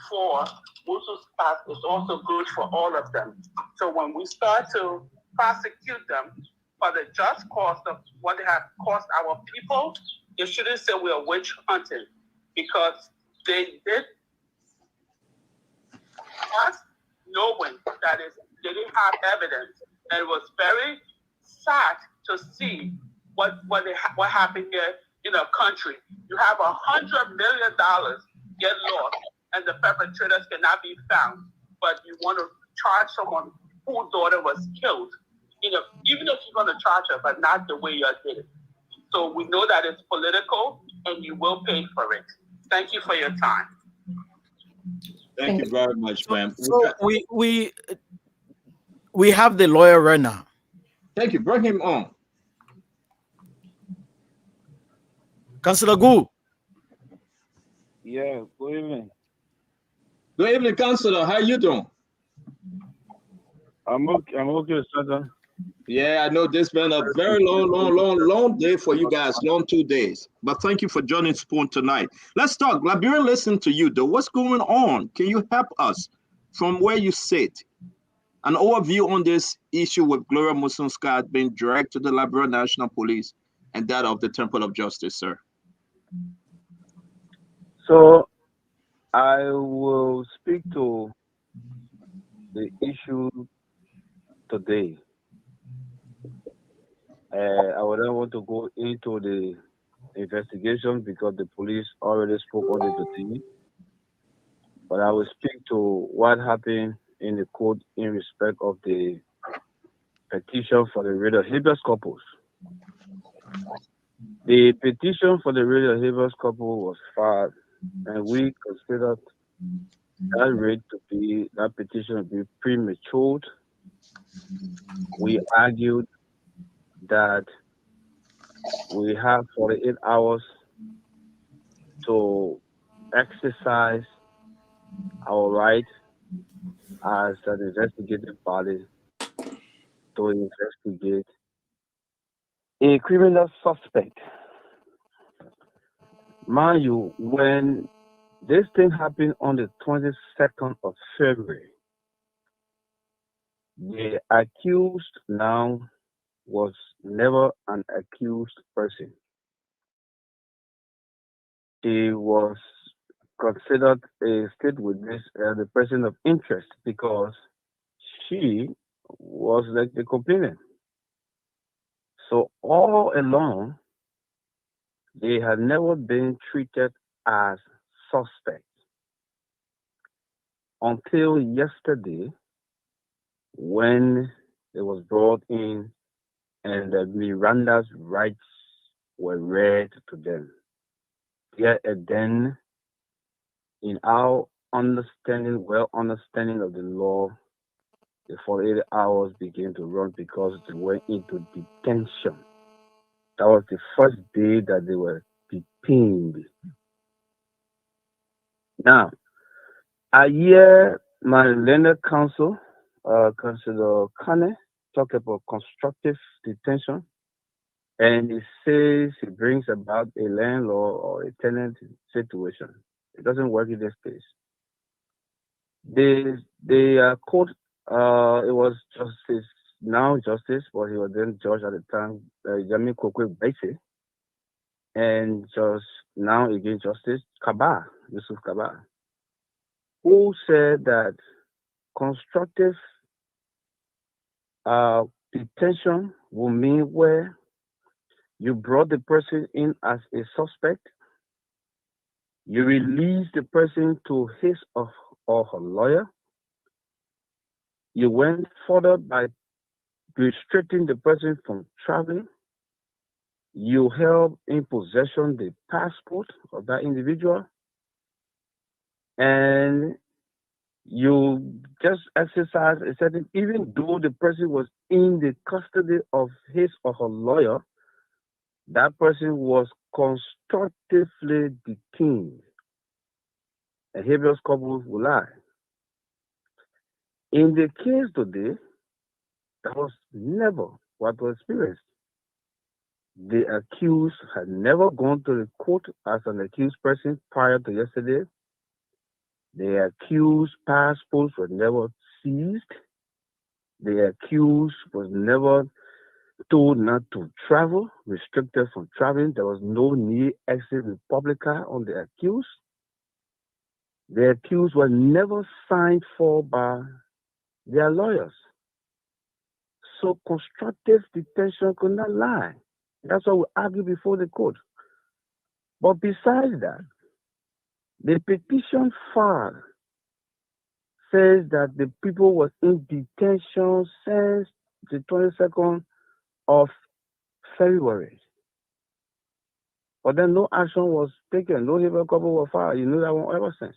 for Musu's past is also good for all of them. So when we start to prosecute them for the just cause of what they have cost our people, you shouldn't say we are witch hunting, because they did us knowing that they didn't have evidence. And it was very sad to see what happened here in a country. You have $100 million get lost, and the perpetrators cannot be found. But you want to charge someone whose daughter was killed. You know, even if you're going to charge her, but not the way you did it. So we know that it's political, and you will pay for it. Thank you for your time. Thank you very much, ma'am. So we have the lawyer right now. Thank you. Bring him on. Councillor Gu. Yeah, good evening. Good evening, Councillor. How you doing? I'm okay, sir. Yeah, I know this been a very long day for you guys, long 2 days. But thank you for joining Spoon tonight. Let's talk. Liberian, listen to you, though. What's going on? Can you help us from where you sit? An overview on this issue with Gloria Musun-Scott being dragged to the Liberian National Police and that of the Temple of Justice, sir. So I will speak to the issue today. I would not want to go into the investigation because the police already spoke on it today. But I will speak to what happened in the court in respect of the petition for the writ of habeas corpus. The petition for the writ of habeas corpus was filed, and we considered that petition to be premature. We argued that we have 48 hours to exercise our right as an investigative body to investigate a criminal suspect. Mind you, when this thing happened on the 22nd of February, the accused now was never an accused person. He was considered a state witness as a person of interest because she was like the complainant. So all along, they had never been treated as suspects until yesterday when it was brought in and Miranda's rights were read to them. Yet then, in our understanding of the law, the 48 hours began to run because they went into detention. That was the first day that they were detained. Now, I hear my learned counsel, Councillor Kane, talk about constructive detention, and he brings about a landlord or a tenant situation. It doesn't work in this case. The court, it was justice, but he was then judge at the time, Jami Kokwe Baise, and just now again Justice Yusuf Kaba, who said that constructive detention will mean where you brought the person in as a suspect, you release the person to his or or her lawyer. You went further by restricting the person from traveling. You held in possession the passport of that individual. And you just exercise a certain, even though the person was in the custody of his or her lawyer, that person was constructively detained. A habeas corpus will lie. In the case today, that was never what was experienced. The accused had never gone to the court as an accused person prior to yesterday. The accused passports were never seized. The accused was never told not to travel, restricted from traveling. There was no need exit republica on the accused. The accused were never signed for by their lawyers. So constructive detention could not lie. That's what we argue before the court. But besides that, the petition filed says that the people was in detention since the 22nd of February. But then no action was taken, no habeas corpus was filed. You know that one ever since.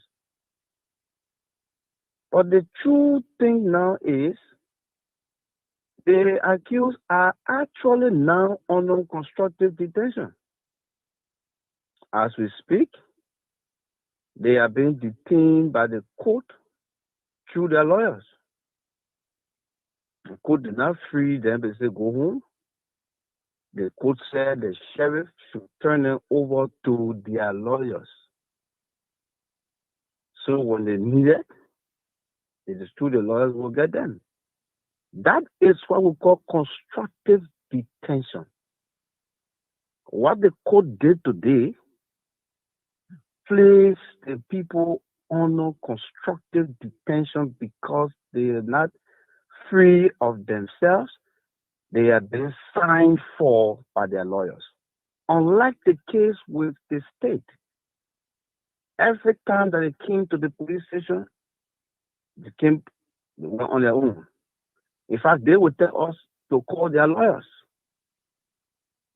But the true thing now is the accused are actually now under constructive detention. As we speak, they are being detained by the court through their lawyers. The court did not free them, they say go home. The court said the sheriff should turn them over to their lawyers. So when they need it, it is true the lawyers will get them. That is what we call constructive detention. What the court did today placed the people under constructive detention because they are not free of themselves. They are being signed for by their lawyers. Unlike the case with the state, every time that they came to the police station, they were on their own. In fact, they would tell us to call their lawyers.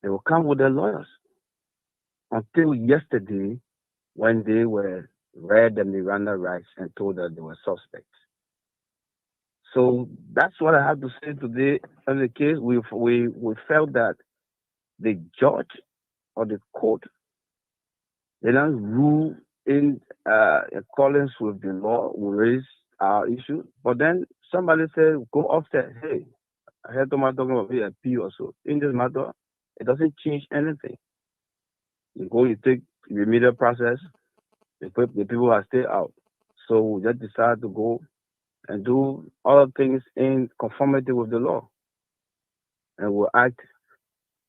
They will come with their lawyers. Until yesterday, when they were read the Miranda rights and told that they were suspects. So that's what I have to say today on the case. We felt that the judge or the court did not rule in accordance with the law. We raised our issue, but then somebody said, go upstairs. Hey, I heard somebody talking about VIP or so. In this matter, it doesn't change anything. You go, you take the remedial process, the people are still out. So we just decided to go and do other things in conformity with the law. And we'll act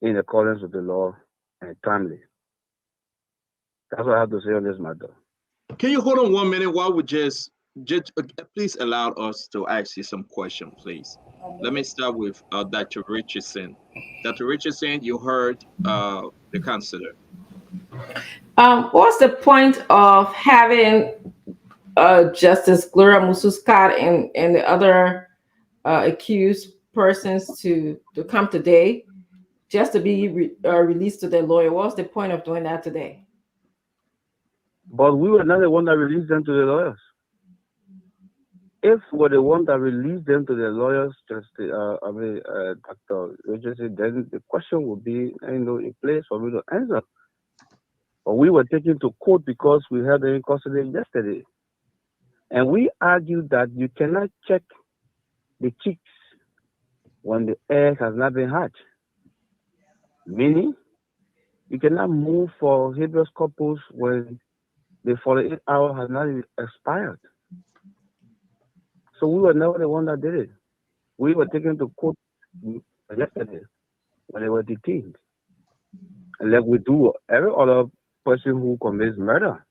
in accordance with the law and timely. That's what I have to say on this matter. Can you hold on 1 minute while we just please allow us to ask you some questions, please. Let me start with Dr. Richardson. Dr. Richardson, you heard the counselor. What's the point of having Justice Gloria Mususkat and the other accused persons to come today just to be released to their lawyer? What's the point of doing that today? But we were not the one that released them to the lawyers. If we're the one that released them to the lawyers, Dr. Richardson, then the question would be, in place for me to answer. But we were taken to court because we had them in custody yesterday. And we argued that you cannot check the chicks when the egg has not been hatched. Meaning, you cannot move for habeas corpus when the 48 hours has not expired. So we were never the one that did it. We were taken to court yesterday when they were detained. And like we do every other person who commits murder.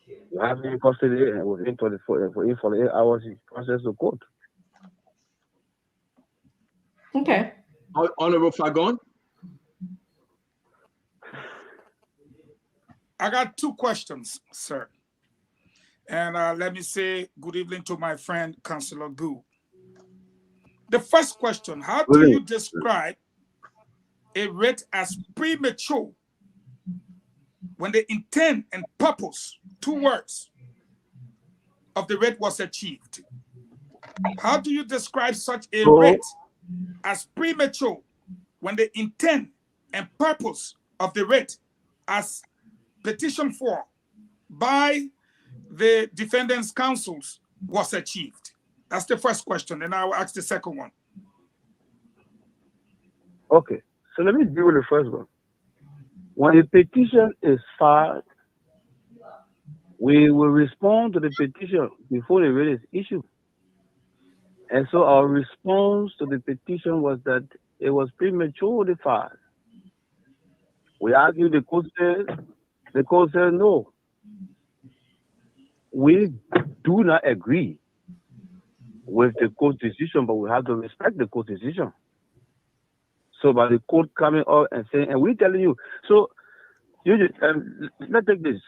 You have him in custody and within 48 hours he's processed to court. Okay. Honorable Fagon? I got two questions, sir. And let me say good evening to my friend, Councillor Gu. The first question, how do you describe a writ as premature when the intent and purpose, 2 words, of the writ was achieved? How do you describe such a writ as premature when the intent and purpose of the writ as petitioned for by the defendant's counsels was achieved? That's the first question, and I will ask the second one. Okay, so let me deal with the first one. When a petition is filed, we will respond to the petition before the writ is issued. And so our response to the petition was that it was prematurely filed. We argued, the court said no. We do not agree with the court decision, but we have to respect the court decision. So by the court coming up and saying, and we're telling you, so let's take this.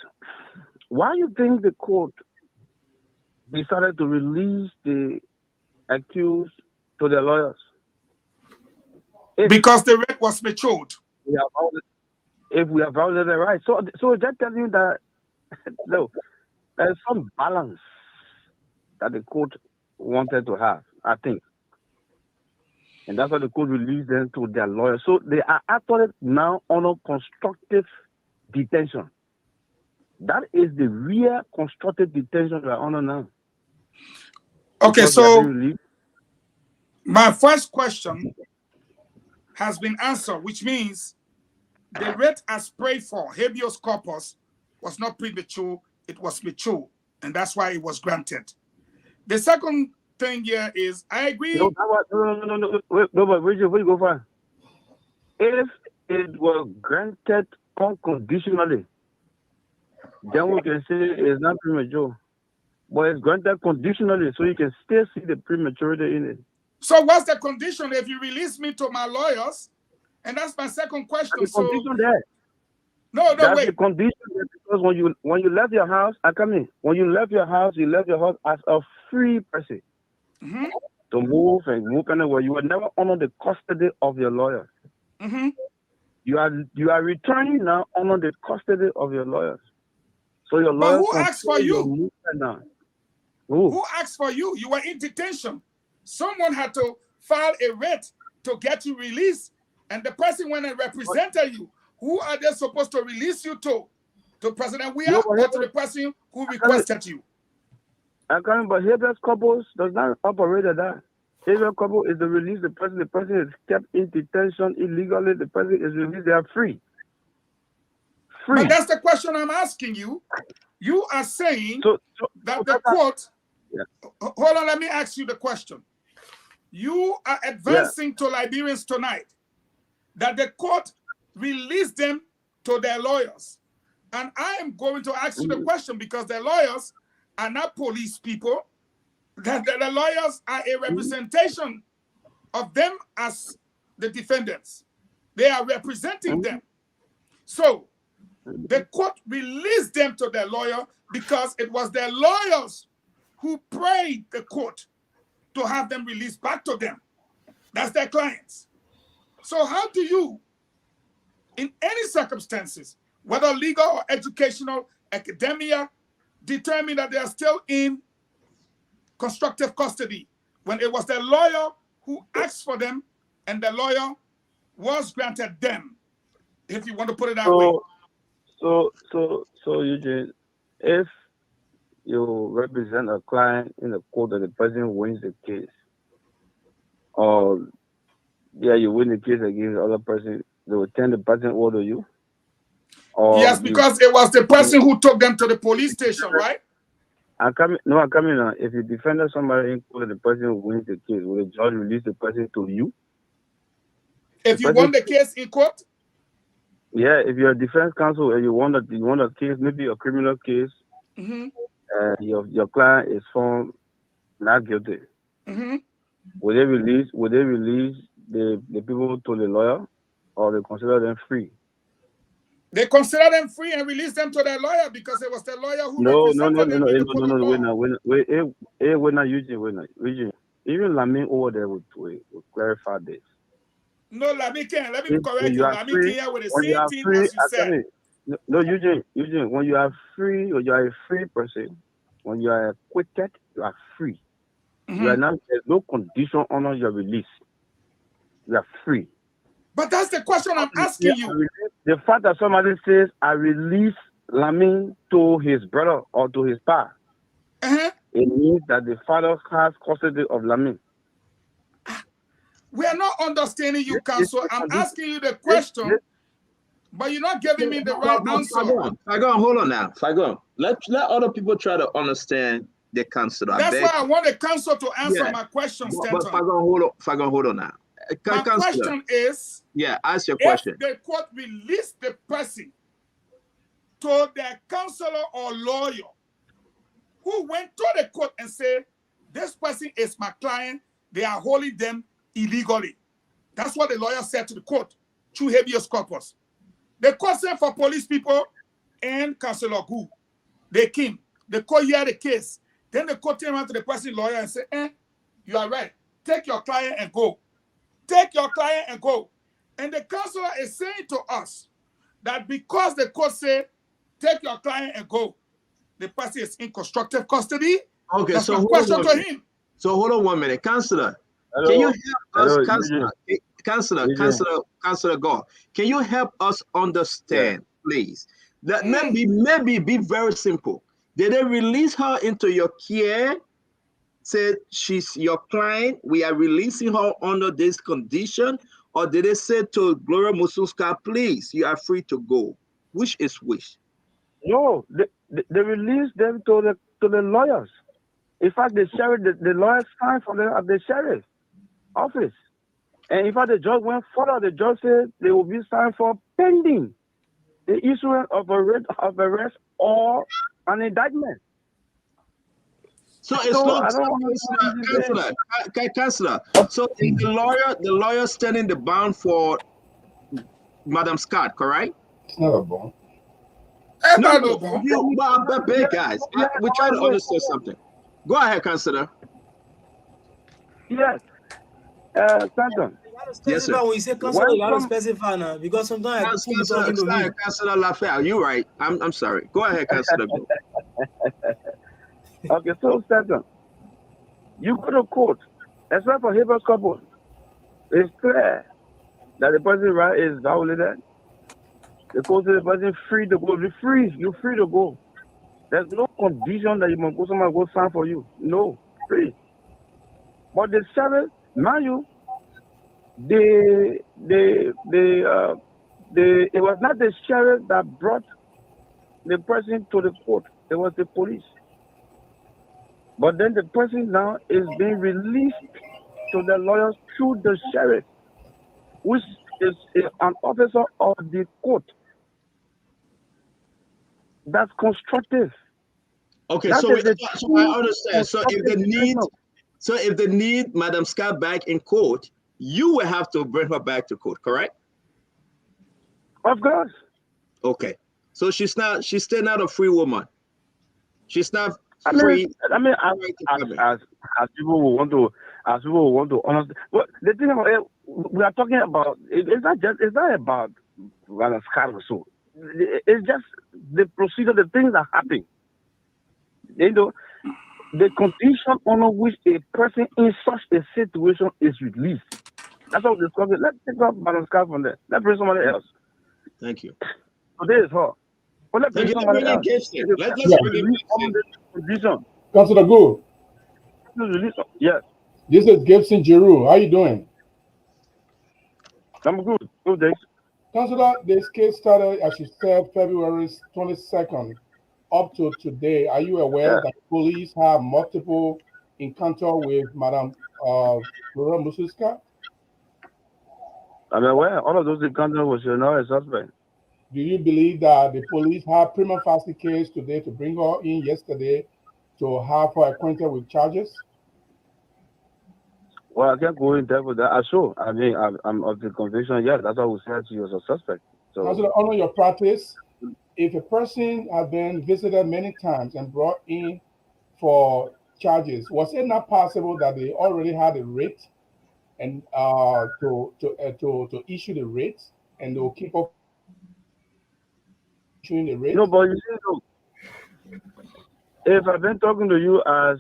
Why do you think the court decided to release the accused to their lawyers? Because the writ was matured. If we have violated the right. So just telling you that no, there's some balance that the court wanted to have, I think. And that's why the court released them to their lawyers. So they are actually now under constructive detention. That is the real constructive detention we are under now. Okay, Because so my first question has been answered, which means the writ as prayed for, habeas corpus, was not premature, it was mature, and that's why it was granted. The second thing here is, I agree. No, but where you go for? If it was granted unconditionally, then we can say it's not premature. But it's granted conditionally, so you can still see the prematurity in it. So what's the condition if you release me to my lawyers? And that's my second question. The condition there. No, that's wait. The condition there, because when you left your house, when you left your house as a free person to move anywhere. You were never under the custody of your lawyers. You are returning now under the custody of your lawyers. So your lawyers. But who asked for you? Now. Who asked for you? You were in detention. Someone had to file a writ to get you released, and the person went and represented you. Who are they supposed to release you to? To President Weah or to the person who requested you? But habeas corpus does not operate at that. Habeas corpus is to release the person. The person is kept in detention illegally. The person is released. They are free. But that's the question I'm asking you. You are saying that the court. Hold on, let me ask you the question. You are advancing to Liberians tonight that the court released them to their lawyers. And I am going to ask you the question because the lawyers are not police people. That the lawyers are a representation of them as the defendants. They are representing them. So the court released them to their lawyer because it was their lawyers who prayed the court to have them released back to them. That's their clients. So how do you, in any circumstances, whether legal or educational, academia, determine that they are still in constructive custody when it was the lawyer who asked for them and the lawyer was granted them, if you want to put it that way? So Eugene, if you represent a client in the court and the person wins the case, or you win the case against the other person, they will turn the person over to you? Yes, because it was the person who took them to the police station, right? I'm coming now. If you defended somebody in court and the person who wins the case, will the judge release the person to you? If you won the case in court? Yeah, if you're a defense counsel and you won a case, maybe a criminal case, your client is found not guilty. Will they release the people to the lawyer, or they consider them free? They consider them free and release them to their lawyer because it was the lawyer who represented them in the court of law. We're not using. Even Lamin over there would clarify this. No, Lamin can't. Let me correct you. Lamin came here with the when you same are thing free, as you said. No, Eugene, when you are free, or you are a free person, when you are acquitted, you are free. You are not, there's no condition on your release. You are free. But that's the question I'm asking you. The fact that somebody says, I release Lamin to his brother or to his pa, it means that the father has custody of Lamin. We are not understanding you, counsel. I'm asking you the question, but you're not giving me the right answer. Fagon, hold on now. Fagon, let other people try to understand the counsel. That's why I want the counsel to answer my question, Stanton. But Fagon, hold on now. My question is, ask your question. If the court released the person to their counselor or lawyer who went to the court and said, this person is my client, they are holding them illegally. That's what the lawyer said to the court through habeas corpus. The court sent for police people and Councilor Gu. They came. The court heard the case. Then the court came out to the person lawyer and said, you are right. Take your client and go. Take your client and go. And the counselor is saying to us that because the court said, take your client and go, the person is in constructive custody. Okay, that's so my question to him. So hold on 1 minute. Counselor, can you help us, Counselor God, can you help us understand, please? That maybe be very simple. Did they release her into your care? Said she's your client, we are releasing her under this condition, or did they say to Gloria Mususka, please, you are free to go? Which is which? No, they released them to the lawyers. In fact, the lawyers signed for them at the sheriff's office. And in fact, the judge went further. The judge said they will be signed for pending the issuance of arrest or an indictment. So it's Counselor. So is the lawyer standing the bond for Madam Scott, correct? It's not a bond. But big guys, we try to understand something. Go ahead, Counselor. Yes. Stanton. Yes, sir. When you say Counselor, you have to specify now because sometimes Counselor Lafayette, you're right. I'm sorry. Go ahead, Counselor. Okay, so Stanton, you go to court, except for habeas corpus, it's clear that the person's right is violated. The court says the person free to go. You're free to go. There's no condition that you must go somewhere go sign for you. No, free. But the sheriff, mind you, it was not the sheriff that brought the person to the court. It was the police. But then the person now is being released to the lawyers through the sheriff, which is an officer of the court. That's constructive. Okay, so I understand. So if they need Madam Scott back in court, you will have to bring her back to court, correct? Of course. Okay. So she's still not a free woman. She's not free. As people will want to understand. Well, the thing about it, we are talking about it's not about Madam Scott or so. It's just the procedure, the things that happen. You know, the condition under which a person in such a situation is released. That's what we're discussing. Let's take up Madam Scott from there. Let's bring somebody else. Thank you. Today is her. But let's bring somebody else. Let's bring condition. Councilor Gu. Yes. This is Gibson Giroux. How you doing? I'm good. Good day. Councilor, this case started, as you said, February 22nd. Up to today, are you aware that police have multiple encounters with Madam Gloria Mususka? I'm aware. All of those encounters was a suspect. Do you believe that the police have prima facie case today to bring her in yesterday to have her acquainted with charges? Well, I can't go in depth with that. I'm of the conviction. Yes, that's why we said she was a suspect. So, honor your practice. If a person has been visited many times and brought in for charges, was it not possible that they already had a rate and to issue the rates, and they'll keep up issuing the rate? No, but you see, look, if I've been talking to you as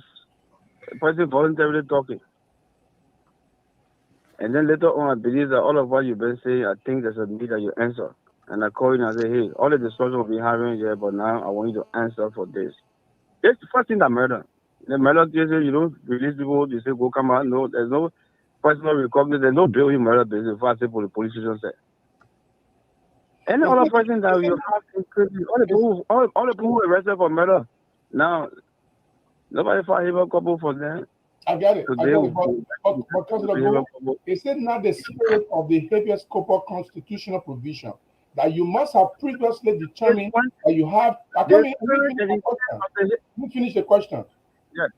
a person voluntarily talking, and then later on I believe that all of what you've been saying, I think there's a need that you answer. And I call you and I say, hey, all the discussion we've been having here, but now I want you to answer for this. It's the first thing that murder. The murder cases, you don't release people, you say, go come out. No, there's no personal recognition, there's no bail in murder business. Before I say for the police station said. Any other person that you have in prison, all the people who arrested for murder, now, nobody filed a couple for them. I get it. But is it not the spirit of the habeas corpus constitutional provision that you must have previously determined that you have? Let me finish the question. Yes.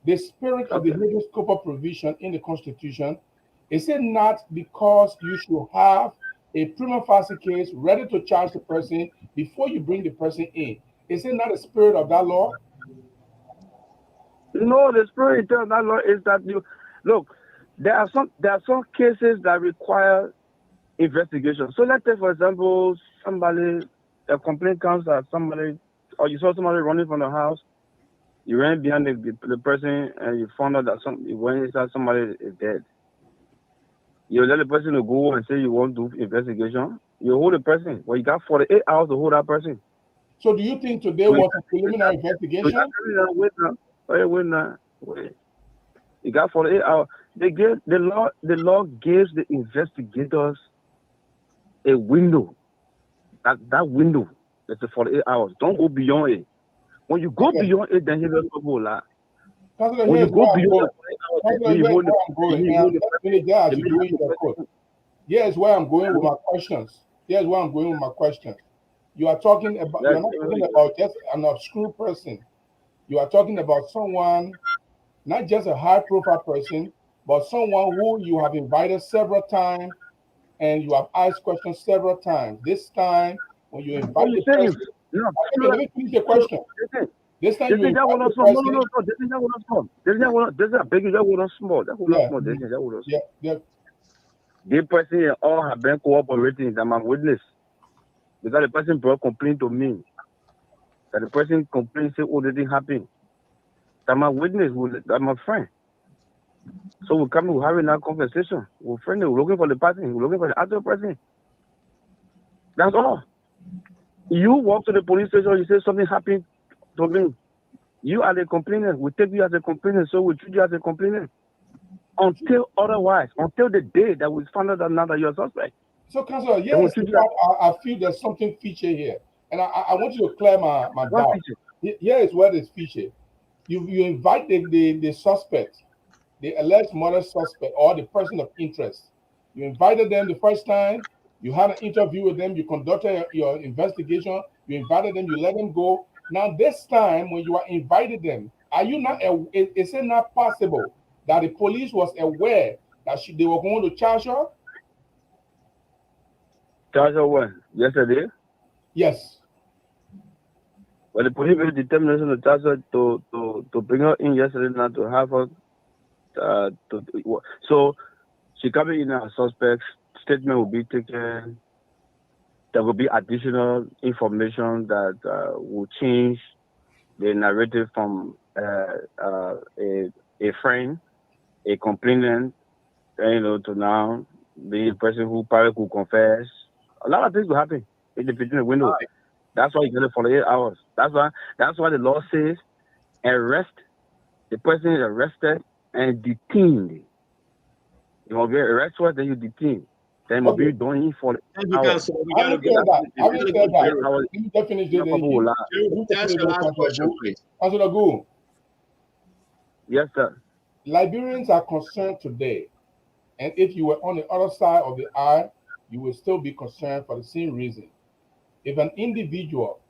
The spirit of the habeas corpus provision in the Constitution, is it not because you should have a prima facie case ready to charge the person before you bring the person in? Is it not the spirit of that law? No, the spirit of that law is that you look. There are some cases that require investigation. So let's say, for example, a complaint comes that somebody, or you saw somebody running from the house, you ran behind the person and you found out that somebody is dead. You let the person to go and say you want to do investigation. You hold the person. Well, you got 48 hours to hold that person. So do you think today was a preliminary investigation? Wait. You got 48 hours. The law gives the investigators a window. That window is the 48 hours. Don't go beyond it. When you go beyond it, then you don't go a lot. When you go beyond here's where I'm going with my questions. Here's where I'm going with my questions. You are talking about, you're not talking about just an obscure person. You are talking about someone, not just a high-profile person, but someone who you have invited several times and you have asked questions several times. This time, when you invite the person, let me finish the question. This time you invite the The person all have been cooperating. I'm a witness. Because the person brought complaint to me. That the person complained, say, oh, that didn't happen. I'm a witness, I'm a friend. So we come, we're having that conversation. We're friendly, we're looking for the person, we're looking for the other person. That's all. You walk to the police station, you say something happened to me. You are the complainant. We take you as a complainant, so we treat you as a complainant. Until otherwise, until the day that we find out that now that you're a suspect. So, Councilor, yes, I feel there's something feature here. And I want you to clear my doubt. Here is where there's feature. You invite the suspect, the alleged murder suspect, or the person of interest. You invited them the first time, you had an interview with them, you conducted your investigation, you invited them, you let them go. Now, this time, when you are invited them, is it not possible that the police was aware that they were going to charge her? Charge her when? Yesterday? Yes. Well, the police made a determination to charge her to bring her in yesterday, not to have her. So she coming in as suspect. Statement will be taken. There will be additional information that will change the narrative from a friend, a complainant, to now being a person who probably could confess. A lot of things will happen in the window. Right. That's why you get it for 48 hours. That's why the law says arrest. The person is arrested and detained. You will be arrested, then you detain. Then you will be doing for hours. Let me finish this. Yes, sir. Liberians are concerned today, and if you were on the other side of the aisle, you will still be concerned for the same reason. If an individual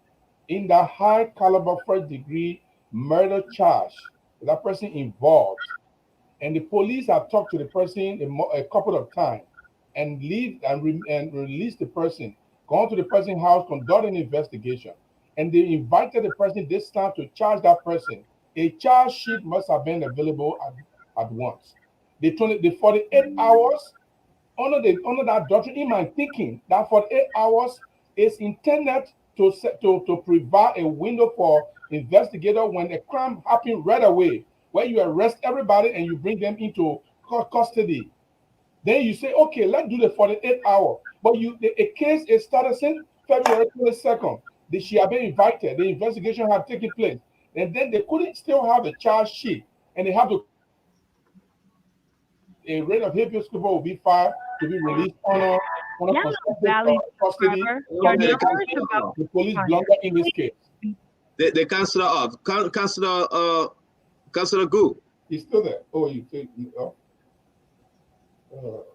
in that high caliber first degree murder charge, that person involved, and the police have talked to the person a couple of times and release the person, gone to the person's house, conducted an investigation, and they invited the person this time to charge that person. A charge sheet must have been available at once. The 48 hours, under that doctrine, in my thinking, that 48 hours is intended to provide a window for investigator when a crime happened right away, where you arrest everybody and you bring them into custody. Then you say, okay, let's do the 48 hour. But a case is started since February 22nd. She had been invited. The investigation had taken place. And then they couldn't still have a charge sheet. And they have to, a rate of habeas corpus will be filed to be released on custody. The police blunder in this case. The counselor of Counselor Gu. He's still there. Oh, you take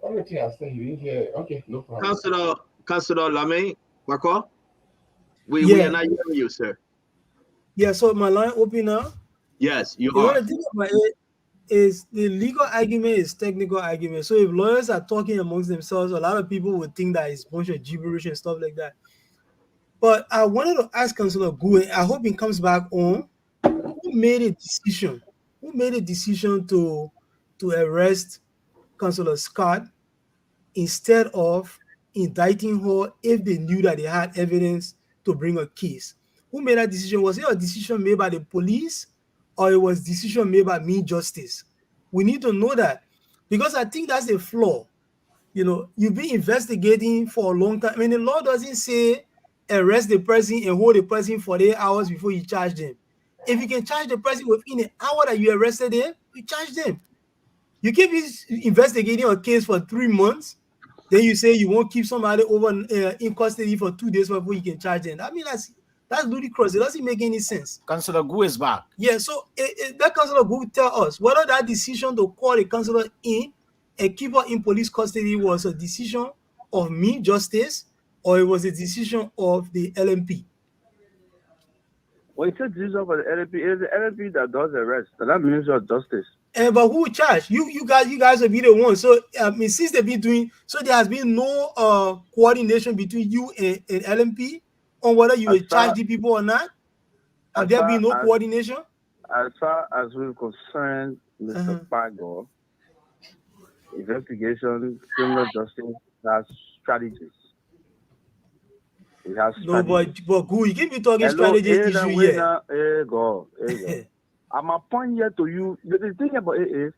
everything I said, you didn't hear. Okay, no problem. Counselor Lame Wako. We are not hearing you, sir. Yeah, so my line open now. Yes, you are. are. The thing about it is the legal argument is technical argument. So if lawyers are talking amongst themselves, a lot of people would think that it's a bunch of gibberish and stuff like that. But I wanted to ask Councilor Gu, I hope he comes back on, who made a decision? Who made a decision to arrest Councilor Scott instead of indicting her if they knew that they had evidence to bring a case? Who made that decision? Was it a decision made by the police or it was a decision made by mean justice? We need to know that, because I think that's a flaw. You know, you've been investigating for a long time. I mean, the law doesn't say arrest the person and hold the person for 8 hours before you charge them. If you can charge the person within an hour that you arrested them, you charge them. You keep investigating a case for 3 months, then you say you won't keep somebody over in custody for 2 days before you can charge them. I mean, that's ludicrous. It doesn't make any sense. Councilor Gu is back. Yeah, so that Councilor Gu tell us whether that decision to call a councilor in and keep her in police custody was a decision of mean justice or it was a decision of the LMP. Well, it's a decision for the LMP. It's the LMP that does the rest. And that Ministry of Justice. But who charged? You guys will be the ones. So since they've been doing, so there has been no coordination between you and LMP on whether you will charge the people or not. Have there been no coordination? As far as we're concerned, Mr. Pago, investigation, criminal justice has strategies. It has strategies. No, but Gu, you keep talking strategy issue here. Hey, go. I'm a point here to you. The thing about it is,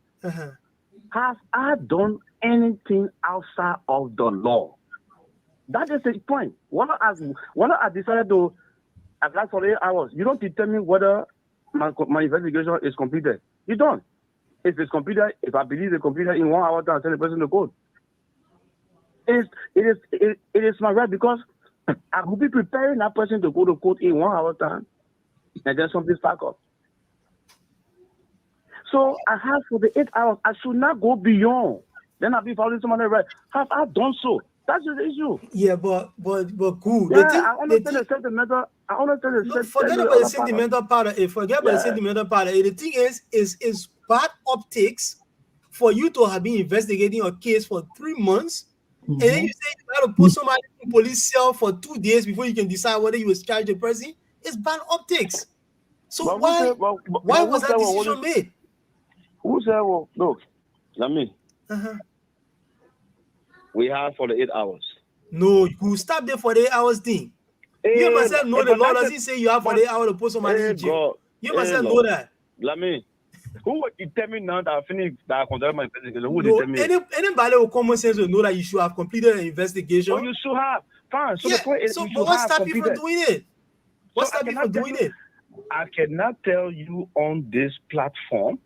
have I done anything outside of the law? That is the point. When I decided to apply for 8 hours, you don't determine whether my investigation is completed. You don't. If it's completed, if I believe it's completed in 1 hour, I'll send the person to court. It is my right, because I will be preparing that person to go to court in 1 hour time, and then something back up. So I have for the 8 hours. I should not go beyond. Then I'll be following someone right. Have I done so? That's the issue. Yeah, but Gu. Yeah, I understand the sentimental. I understand the forget about the sentimental part of it. Forget about the sentimental part of it. The thing is bad optics for you to have been investigating a case for 3 months, and then you say you got to put somebody in police cell for 2 days before you can decide whether you will charge the person. It's bad optics. So why was that decision made? Who said, well, look, let me. We have for the 8 hours. No, you stop there for the 8 hours thing. You must have know the law doesn't say you have for the 8 hours to put somebody in jail. You must have know that. Let me. Who would determine now that I finished that I conducted my investigation? Who would determine? Anybody with common sense will know that you should have completed an investigation. Oh, you should have. Fine. So yeah, the point is, so what's stopping you from doing it? What's stopping you from doing it? I cannot tell you on this platform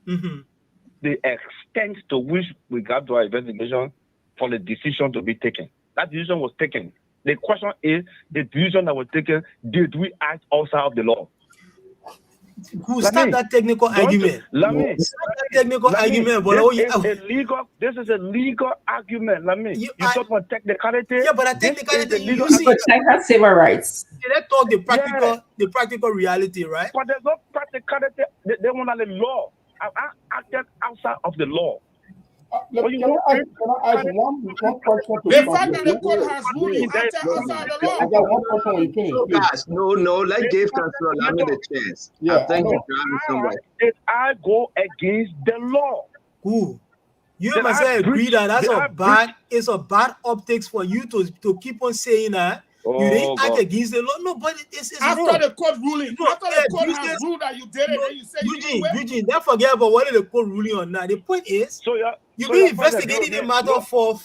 the extent to which we got to our investigation for the decision to be taken. That decision was taken. The question is, the decision that was taken, did we act outside of the law? Who start that technical argument? Let me. Start that technical argument. This is a legal argument. Let me. You talk about technicality. Yeah, but a technicality, you see, protect civil rights. Let's talk the practical reality, right? But there's no practicality. They want the law. I acted outside of the law. Can I ask one question? The fact that the court has ruled you outside the law. I got one question when you finish, please. Guys, no, let's give Councilor Lamy the chance. Yeah, I think he's driving somewhere. Did I go against the law? Who? You must agree that it's a bad optics for you to keep on saying that you didn't act against the law. No, but it's after wrong. the court ruling, after the court has ruled that you did it, then you say Eugene, don't forget about whether the court ruling or not. The point is, you've been investigating the matter for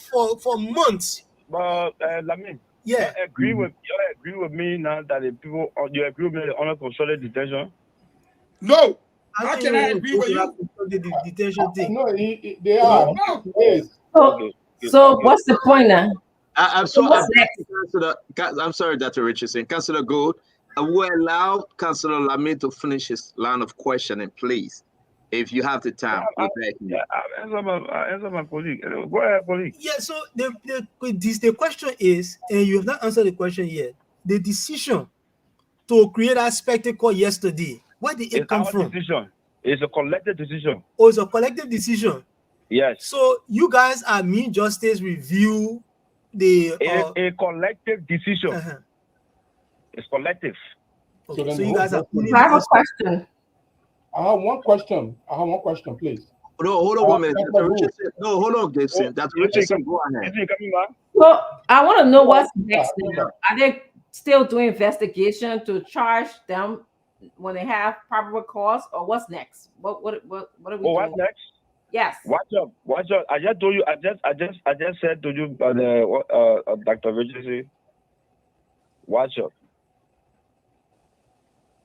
months. But Lamy, you agree with me now that the people, you agree with me on a controlled detention? No. How can I agree with you? The detention thing. No, they are. So what's the point now? I'm sorry, Dr. Richardson. Councilor Gould, will allow Councilor Lamy to finish his line of questioning, please. If you have the time, answer my colleague. Go ahead, colleague. Yeah, so the question is, and you have not answered the question yet, the decision to create that spectacle yesterday, where did it come from? Decision. It's a collective decision. Oh, it's a collective decision. Yes. So you guys are mean justice review the a collective decision. It's collective. Okay, so you guys are. I have a question. I have one question, please. No, hold on 1 minute. No, hold on, Gibson. Dr. Richardson, go ahead. Well, I want to know what's next now. Are they still doing investigation to charge them when they have probable cause, or what's next? What are we doing? What's next? Yes. Watch up. I just told you. I just said to you, Dr. Richardson. Watch up.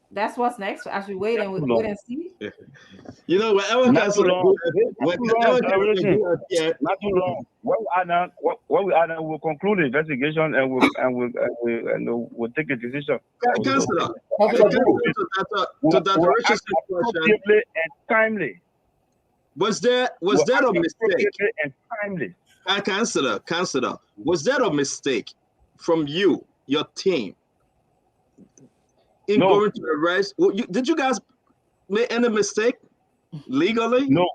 That's what's next. As we wait and see. You know, whatever not too long. Not too long. When we are now, we'll conclude the investigation and we'll take a decision. Councilor, to Dr. Richardson's question, and timely. Was there a mistake? And timely. Councilor, was there a mistake from you, your team, in going to arrest? Did you guys make any mistake legally? No.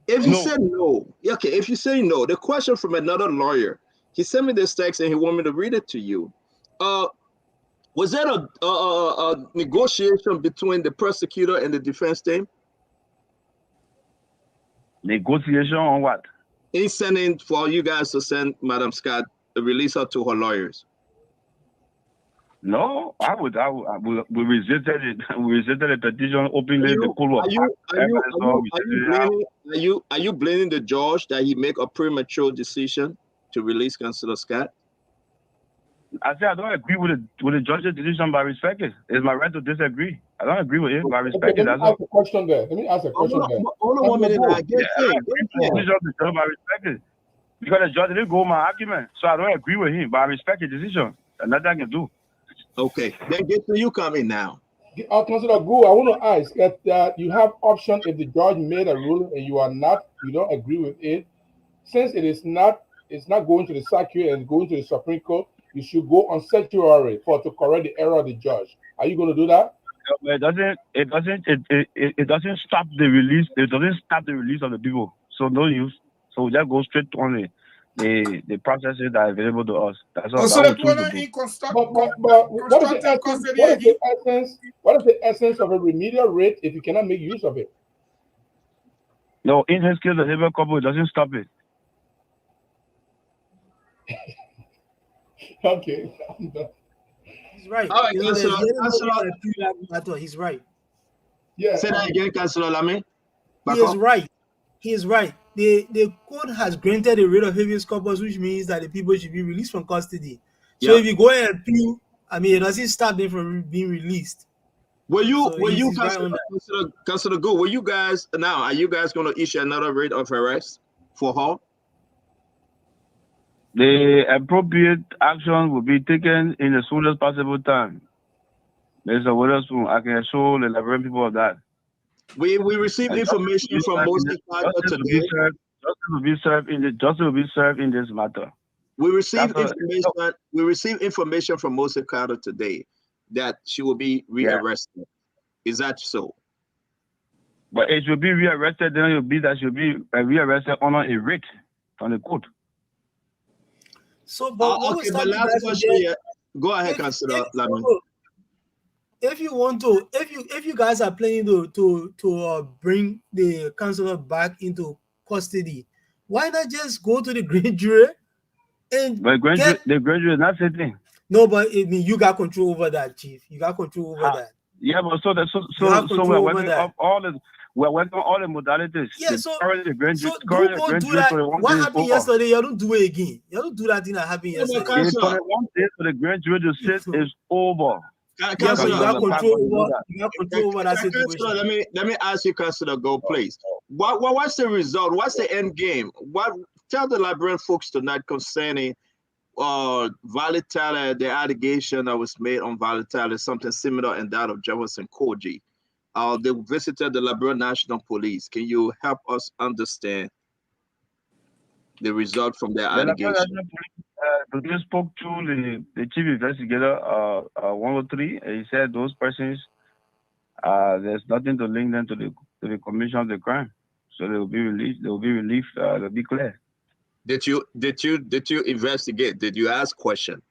If you said no, okay. If you say no, the question from another lawyer, he sent me this text and he wanted me to read it to you. Was there a negotiation between the prosecutor and the defense team? Negotiation on what? He's sending for you guys to send Madam Scott, release her to her lawyers. No, we resisted it. We resisted the petition openly. Are you blaming the judge that he make a premature decision to release Councilor Scott? I said I don't agree with the judge's decision, but I respect it. It's my right to disagree. I don't agree with it, but I respect it. Let me ask a question there. Hold on 1 minute. I respect it. Because the judge didn't go my argument. So I don't agree with him, but I respect the decision. And nothing I can do. Okay. Then get to you coming now. Councilor Gu, I want to ask that you have option if the judge made a ruling and you don't agree with it. Since it's not going to the circuit and going to the Supreme Court, you should go on certiorari to correct the error of the judge. Are you going to do that? It doesn't stop the release. It doesn't stop the release of the people. So no use. So we just go straight on the processes that are available to us. That's all. So the point in what is the essence of a remedial rate if you cannot make use of it? No, in his case, the Habeas corpus doesn't stop it. Okay. He's right. All right, he's right. Yeah. Say that again, Councilor Lamy. He is right. The court has granted a writ of habeas corpus, which means that the people should be released from custody. So if you go and appeal, it doesn't stop them from being released. Councilor Go, are you guys going to issue another writ of arrest for her? The appropriate action will be taken in the soonest possible time. Mr. Witherspoon, I can assure the Liberian people of that. We received information from Moses today. Justice will be served in this matter. We received information from Moses Carter today that she will be rearrested. Is that so? But it should be rearrested, then it should be rearrested under a writ from the court. So, but okay, but last question here. Go ahead, Councillor Lamin. If you want to, if you guys are planning to bring the councillor back into custody, why not just go to the grand jury and the grand jury is not sitting. No, but I mean, you got control over that, Chief. You got control over that. Yeah, but so we're working up all the modalities. Yeah, so the grand jury, don't do that. What happened yesterday? You don't do it again. You don't do that thing that happened yesterday. The 1 day for the grand jury to sit is over. You got control over that situation. Let me ask you, Councillor, go please. What's the result? What's the end game? Tell the Liberian folks tonight concerning Volatile, the allegation that was made on Volatile is something similar in that of Jefferson Koji. They visited the Liberian National Police. Can you help us understand the result from their allegation? We spoke to the chief investigator, 103. He said those persons, there's nothing to link them to the commission of the crime, so they will be released. They will be relieved. They'll be clear. Did you investigate? Did you ask questions?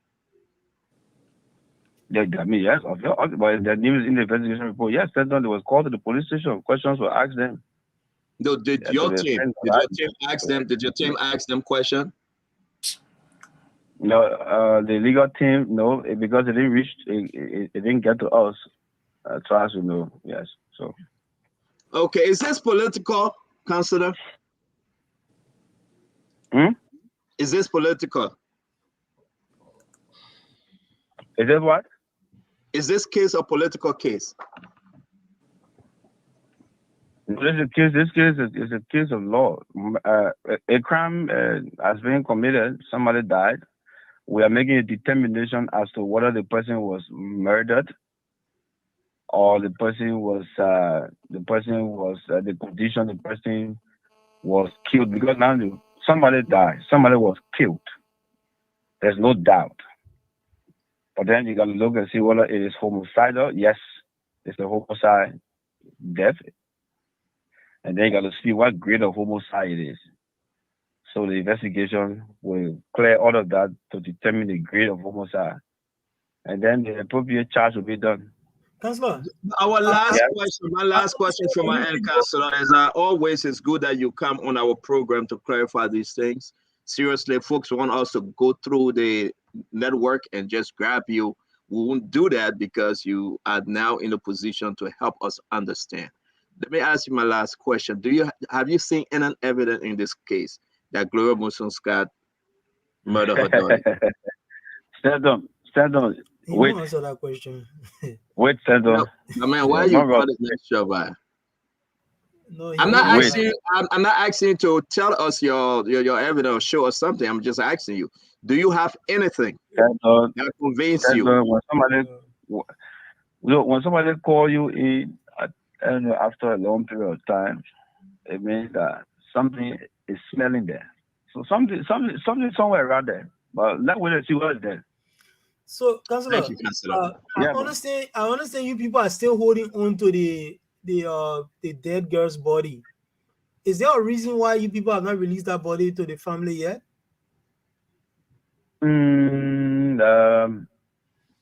Yeah, I mean, yes, but the name is in the investigation report. Yes, they was called to the police station. Questions were asked them. No, did your team ask them? Did your team ask them questions? No, the legal team, no, because it didn't reach, it didn't get to us. As far as we know, yes. So. Okay, is this political, Councillor? Is this political? Is it what? Is this case a political case? This case is a case of law. A crime has been committed. Somebody died. We are making a determination as to whether the person was murdered or the person was the condition the person was killed, because now somebody died, somebody was killed. There's no doubt. But then you got to look and see whether it is homicidal. Yes, it's a homicide death. And then you got to see what grade of homicide it is. So the investigation will clear all of that to determine the grade of homicide. And then the appropriate charge will be done. Councillor, our last question, my last question from my end, Councillor, is always it's good that you come on our program to clarify these things. Seriously, folks want us to go through the network and just grab you. We won't do that because you are now in a position to help us understand. Let me ask you my last question. Have you seen any evidence in this case that Gloria Musonskat murdered her daughter? Stand on. Wait. Answer that question. Wait, stand on. No, man, why are you part of this show, by? No, I'm not asking you to tell us your evidence or show us something. I'm just asking you, do you have anything that convinces you? When somebody call you in after a long period of time, it means that something is smelling there. So something somewhere around there. But let's wait and see what is there. So, Councillor, I understand you people are still holding on to the dead girl's body. Is there a reason why you people have not released that body to the family yet?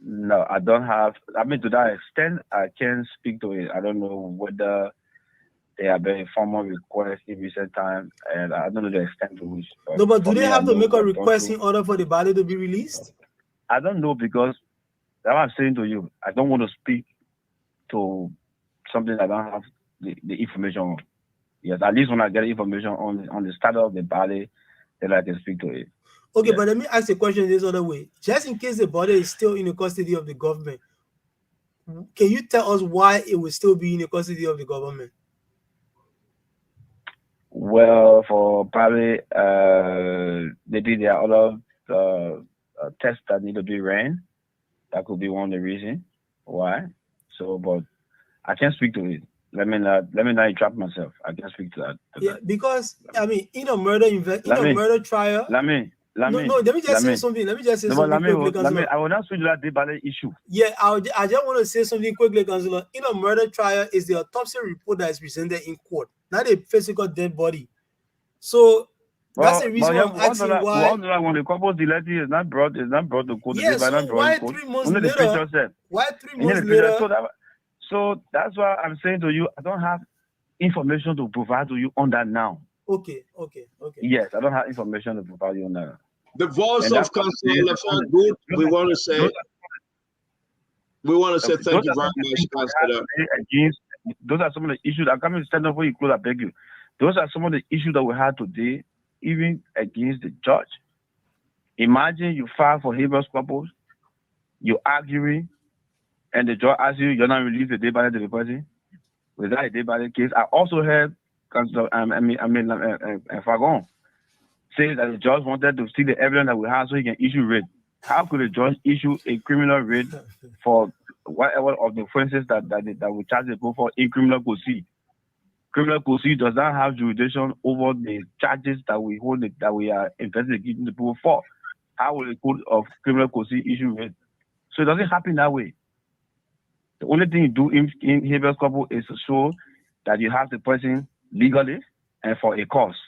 No, I don't have. I mean, to that extent, I can't speak to it. I don't know whether they have been formal request in recent time, and I don't know the extent to which. No, but do they have to make a request in order for the body to be released? I don't know, because that's what I'm saying to you. I don't want to speak to something I don't have the information on. Yes, at least when I get information on the status of the body, then I can speak to it. Okay, yes. But let me ask the question this other way. Just in case the body is still in the custody of the government, can you tell us why it will still be in the custody of the government? Well, for probably maybe there are other tests that need to be ran. That could be one of the reasons why. So, but I can't speak to it. Let me not entrap myself. I can't speak to that. Yeah, because I mean, in a murder trial. Let me just say something. Let me just say something quickly, Councillor. I will not switch that debate issue. Yeah, I just want to say something quickly, Councillor. In a murder trial, is the autopsy report that is presented in court, not a physical dead body. So that's the reason I'm asking why. When the corpus delicti is not brought to court, yeah, so why 3 months later? Why 3 months later? So that's why I'm saying to you, I don't have information to provide to you on that now. Okay. Yes, I don't have information to provide you on that. The voice of Councillor Good. We want to say thank you very much, Councillor. Those are some of the issues. I'm coming to stand up for you, Claude. I beg you. Those are some of the issues that we had today, even against the judge. Imagine you file for habeas corpus, you're arguing, and the judge asks you, you're not released the day by the person. Without a day by the case, I also heard Fagon say that the judge wanted to see the evidence that we have so he can issue writ. How could a judge issue a criminal writ for whatever of the offenses that we charge people for in criminal proceedings? Criminal proceedings does not have jurisdiction over the charges that we hold, that we are investigating the people for. How will a court of criminal proceedings issue writ? So it doesn't happen that way. The only thing you do in habeas corpus is to show that you have the person legally and for a cause.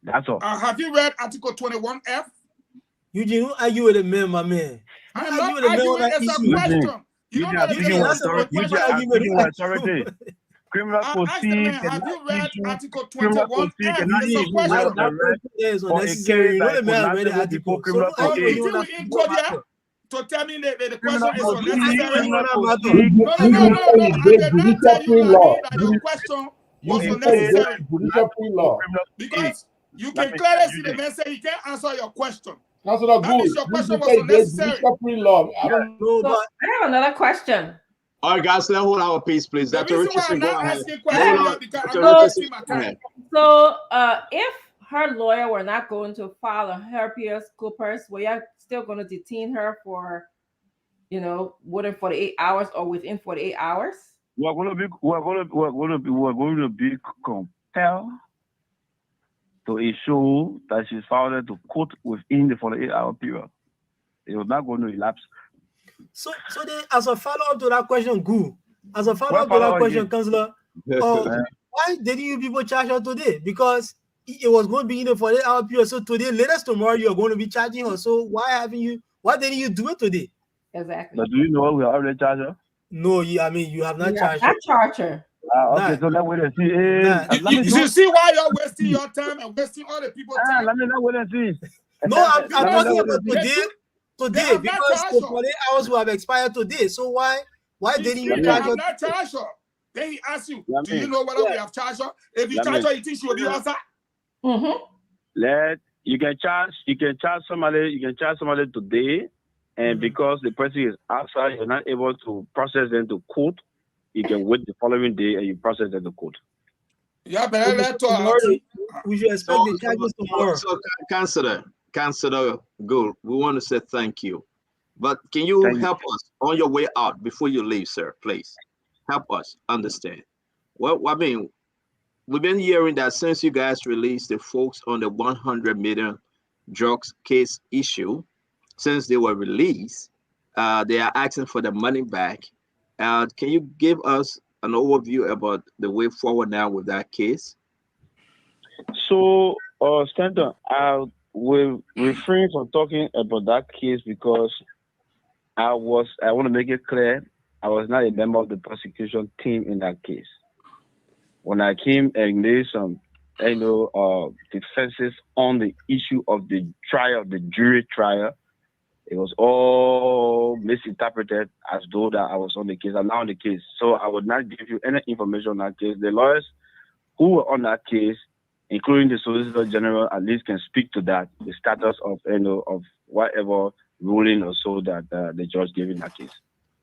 That's all. Have you read Article 21F? Eugene, who argue with the man, my man? I'm not arguing. It's a question. You don't know the authority. Criminal proceedings. Have you read Article 21F? It's a question. Unnecessary. You know the man read the article. So to tell me that the question is unnecessary. No. Your question was unnecessary. Because you can clearly see the man say he can't answer your question. Councillor Good, your question was unnecessary. I don't know, but I have another question. All right, guys, let's hold our peace, please. Dr. Richardson, go ahead. So, if her lawyer were not going to file a habeas corpus, were you still going to detain her for, within 48 hours or within 48 hours? We're going to be compelled to issue that she's filed to court within the 48-hour period. It was not going to elapse. So then, as a follow-up to that question, Councillor, why didn't you people charge her today? Because it was going to be in the 48-hour period. So today, latest tomorrow, you're going to be charging her. So why didn't you do it today? Exactly. But do you know we already charged her? No, you have not charged her. Not charge her. Okay, so let's wait and see. You see why you're wasting your time and wasting all the people's time? Let me not wait and see. No, I'm talking about today because the 48 hours will have expired today. So why didn't you charge her? Not charge her. Then he asks you, do you know whether we have charged her? If you charge her, you think she will be outside? You can charge somebody today, and because the person is outside, you're not able to process them to court. You can wait the following day and you process them to court. Yeah, but we should expect the charges tomorrow. So, Councillor Gould, we want to say thank you. But can you help us on your way out before you leave, sir? Please help us understand. Well, I mean, we've been hearing that since you guys released the folks on the 100 million drugs case issue, since they were released, they are asking for the money back. Can you give us an overview about the way forward now with that case? So, Stanton, I will refrain from talking about that case because I want to make it clear, I was not a member of the prosecution team in that case. When I came and made some, defenses on the issue of the trial, the jury trial, it was all misinterpreted as though that I was on the case. I'm not on the case. So I would not give you any information on that case. The lawyers who were on that case, including the Solicitor General, at least can speak to that, the status of whatever ruling or so that the judge gave in that case.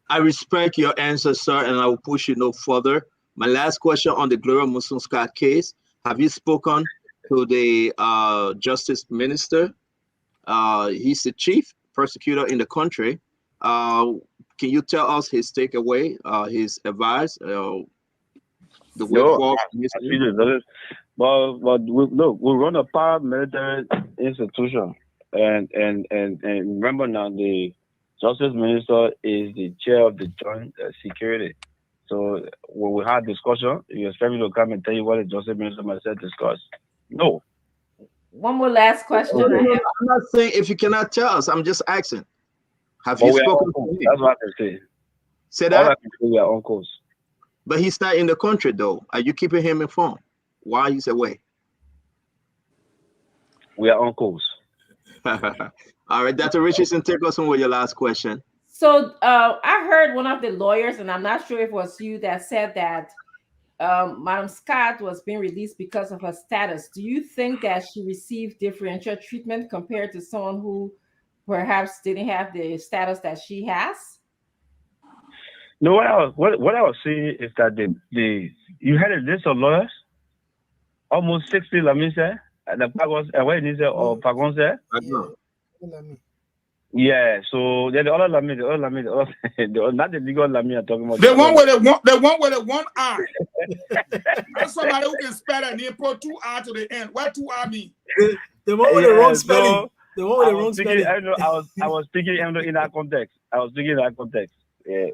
I respect your answer, sir, and I will push you no further. My last question on the Gloria Muslim Scott case, have you spoken to the Justice Minister? He's the chief prosecutor in the country. Can you tell us his takeaway, his advice, the way forward? But we run a paramilitary institution. And remember now, the Justice Minister is the chair of the Joint Security. So when we had discussion, you expect me to come and tell you what the Justice Minister must have discussed? No. One more last question. I'm not saying if you cannot tell us. I'm just asking. Have you spoken to him? That's what I can say. Say All I that? can say, we are on course. But he's not in the country, though. Are you keeping him informed while he's away? We are on course. All right, Dr. Richardson, take us on with your last question. So I heard one of the lawyers, and I'm not sure if it was you, that said that Madam Scott was being released because of her status. Do you think that she received differential treatment compared to someone who perhaps didn't have the status that she has? No, what I was saying is that you had a list of lawyers, almost 60, let me say, and the Pagos, or Pagonse. Yeah, so the other Lami, not the legal Lami I'm talking about. The one with the one eye. That's somebody who can spell and name, put 2 R to the end. What 2 R mean? The one with the wrong spelling. The one with the wrong spelling. I was speaking in that context. Yeah.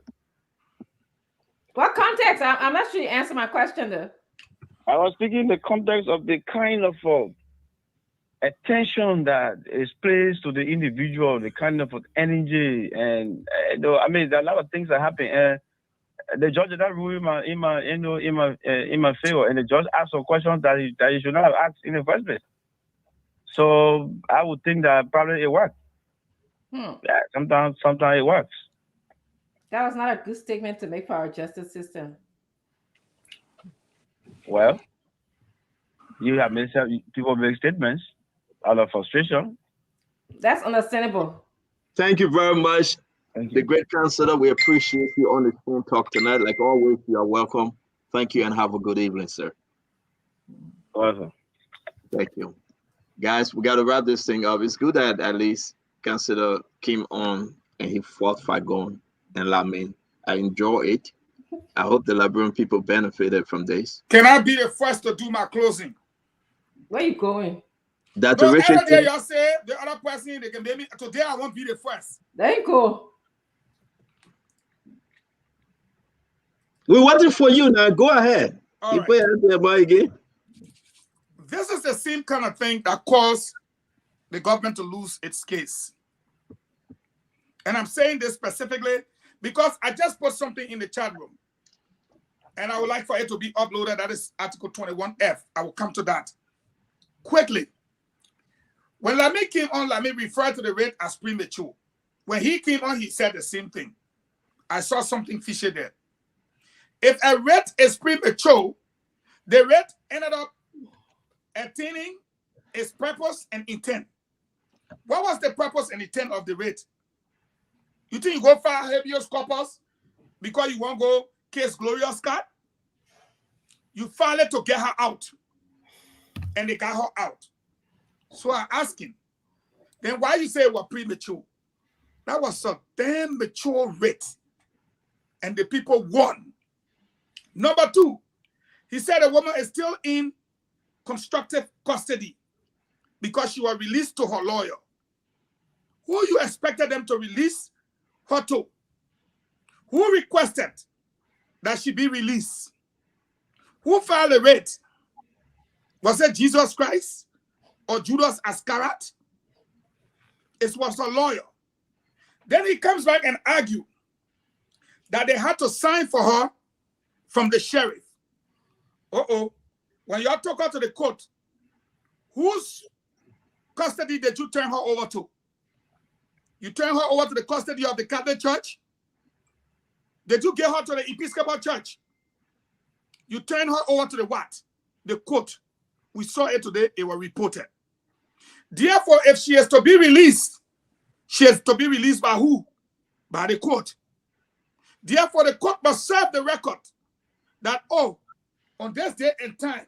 What context? I'm not sure you answer my question though. I was speaking in the context of the kind of attention that is placed to the individual, the kind of energy, and I mean, there are a lot of things that happen. The judge that ruled in my favor, and the judge asked some questions that he should not have asked in the first place. So I would think that probably it works. Yeah, sometimes it works. That was not a good statement to make for our justice system. Well, you have made people make statements out of frustration. That's understandable. Thank you very much. The great counselor, we appreciate you on the phone talk tonight. Like always, you are welcome. Thank you and have a good evening, sir. Awesome. Thank you. Guys, we got to wrap this thing up. It's good that at least counselor came on and he fought Fagon and Lamin. I enjoy it. I hope the Liberian people benefited from this. Can I be the first to do my closing? Where you going? Dr. No, Richard. Day y'all say the other person they can maybe today I won't be the first. There you go. We're waiting for you now. Go ahead. All you right. play again. This is the same kind of thing that caused the government to lose its case. And I'm saying this specifically because I just put something in the chat room. And I would like for it to be uploaded. That is Article 21F. I will come to that quickly. When Lamy came on, Lamy referred to the rate as premature. When he came on, he said the same thing. I saw something fishy there. If a rate is premature, the rate ended up attaining its purpose and intent. What was the purpose and intent of the rate? You think you go file habeas corpus because you want to go case Gloria Scott? You file it to get her out. And they got her out. So I asked him, then why you say it was premature? That was a damn mature rate. And the people won. Number 2, he said a woman is still in constructive custody because she was released to her lawyer. Who you expected them to release her to? Who requested that she be released? Who filed the rate? Was it Jesus Christ or Judas Iscariot? It was a lawyer. Then he comes back and argues that they had to sign for her from the sheriff. When y'all took her to the court, whose custody did you turn her over to? You turn her over to the custody of the Catholic Church? Did you get her to the Episcopal Church? You turn her over to the what? The court. We saw it today. It was reported. Therefore, if she is to be released, she is to be released by who? By the court. Therefore, the court must serve the record that, oh, on this day and time,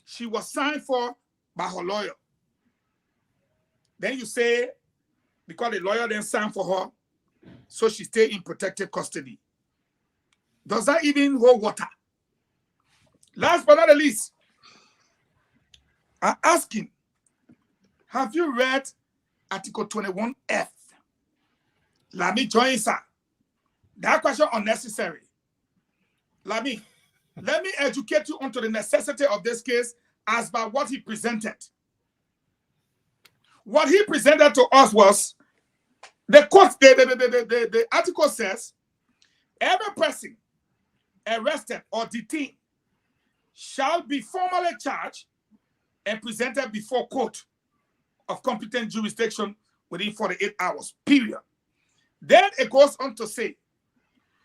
she was signed for by her lawyer. Then you say, because the lawyer then signed for her, so she stayed in protective custody. Does that even hold water? Last but not the least, I ask him, have you read Article 21F. Let me join, sir. That question unnecessary. Let me educate you onto the necessity of this case as by what he presented. What he presented to us was the article says every person arrested or detained shall be formally charged and presented before court of competent jurisdiction within 48 hours, period. Then it goes on to say,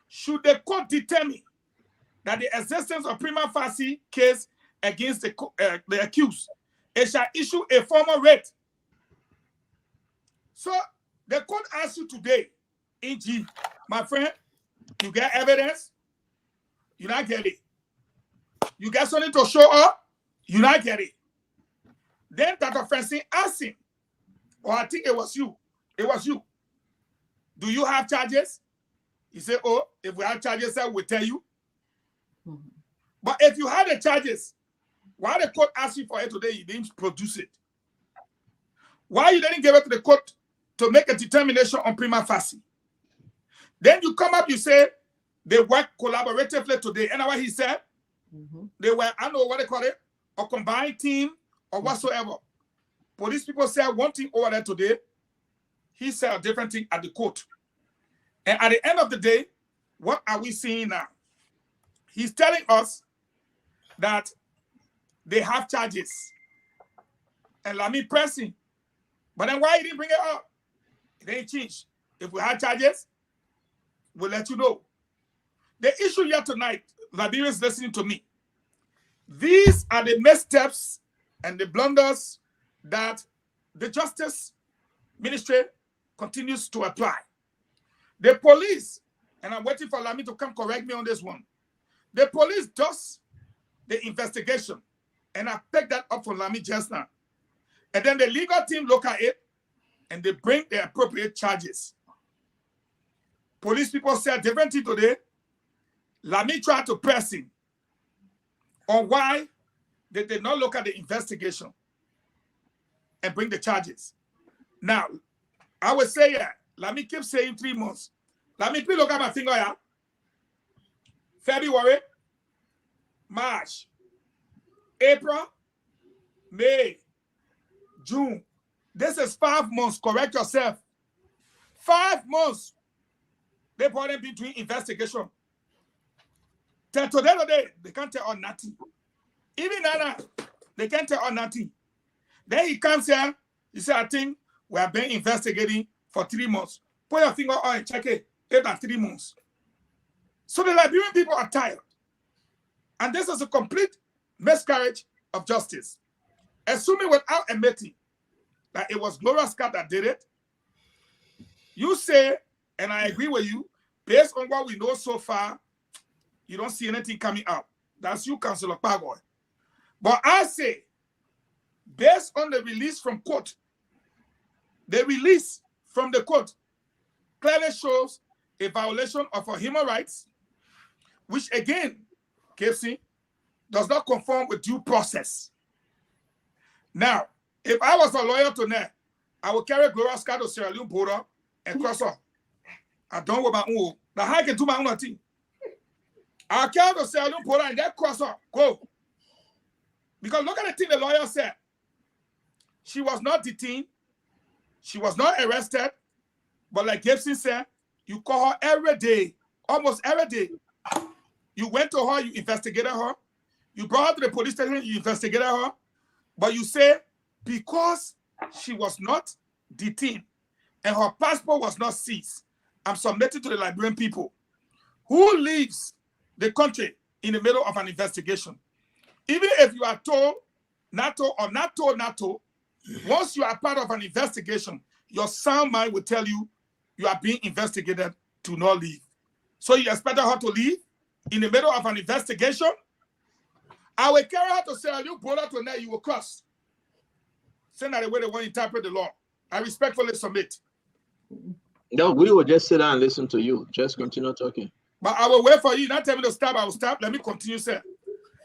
should the court determine that the existence of prima facie case against the accused, it shall issue a formal writ. So the court asks you today, E.g., my friend, you get evidence, you not get it. You get something to show up, you not get it. Then Dr. Francine asked him, or I think it was you. Do you have charges? He said, oh, if we have charges, I will tell you. Mm-hmm. But if you had the charges, why the court asked you for it today, you didn't produce it? Why you didn't give it to the court to make a determination on prima facie? Then you come up, you say, they work collaboratively today. And what he said, they were, I don't know what they call it, a combined team or whatsoever. Police people said one thing over there today. He said a different thing at the court. And at the end of the day, what are we seeing now? He's telling us that they have charges. And let me press him. But then why he didn't bring it up? It ain't changed. If we had charges, we'll let you know. The issue here tonight, Liberians listening to me, these are the missteps and the blunders that the Justice Ministry continues to apply. The police, and I'm waiting for Lami to come correct me on this one. The police does the investigation, and I picked that up from Lami just now. And then the legal team look at it, and they bring the appropriate charges. Police people say a different thing today. Lami tried to press him on why they did not look at the investigation and bring the charges. Now, I would say, yeah, let me keep saying 3 months. Let me please look at my finger here. February, March, April, May, June. This is 5 months. Correct yourself. 5 months. They brought in between investigation. Till today, they can't tell on nothing. Even now, they can't tell on nothing. Then he comes here, he said, I think we have been investigating for 3 months. Put your finger on and check it. It's like 3 months. So the Liberian people are tired. And this is a complete miscarriage of justice. Assuming without admitting that it was Gloria Scott that did it, you say, and I agree with you, based on what we know so far, you don't see anything coming out. That's you, Councillor Pagoy. But I say, based on the release from court, the release from the court clearly shows a violation of our human rights, which again, KFC, does not conform with due process. Now, if I was a lawyer tonight, I would carry Gloria Scott to Sierra Leone border and cross her. I don't with my own. The high can do my own thing. I'll carry to Sierra Leone border and then cross her. Go. Because look at the thing the lawyer said. She was not detained. She was not arrested. But like Gibson said, you call her every day, almost every day. You went to her, you investigated her. You brought her to the police station, you investigated her. But you say, because she was not detained and her passport was not seized, I'm submitting to the Liberian people. Who leaves the country in the middle of an investigation? Even if you are told NATO or not told, once you are part of an investigation, your sound mind will tell you you are being investigated to not leave. So you expect her to leave in the middle of an investigation? I will carry her to say, you brother tonight, you will cross. Send that the way they want to interpret the law. I respectfully submit. No, we will just sit down and listen to you. Just continue talking. But I will wait for you. Not tell me to stop, I will stop. Let me continue, sir.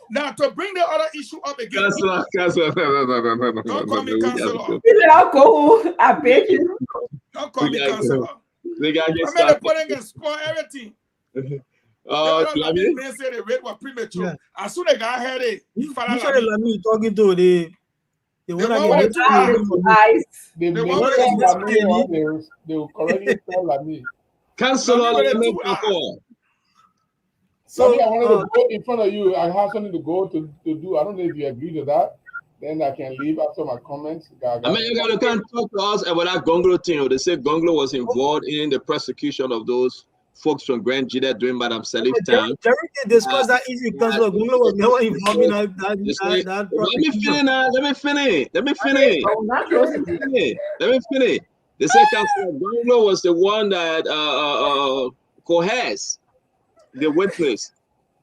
Now, to bring the other issue up again. Councillor, no. Don't call me councillor. I beg you. Don't call me councillor. They got get I mean, the putting and spoil everything. Lami? Men say the rate was premature. Yeah. As soon as the guy heard it, he found out. Lami talking to the one with the eyes. They will correctly tell Lami. Councillor, So I wanted to go in front of you. I have something to go to do. I don't know if you agree to that. Then I can leave after my comments. I mean, you can't talk to us about that Gonglo thing. They say Gonglo was involved in the prosecution of those folks from Grand Jida during Madam Salif time. Jerry discussed that issue because Gonglo was never involved in that Let me finish. They say Councillor Gonglo was the one that coerced the witness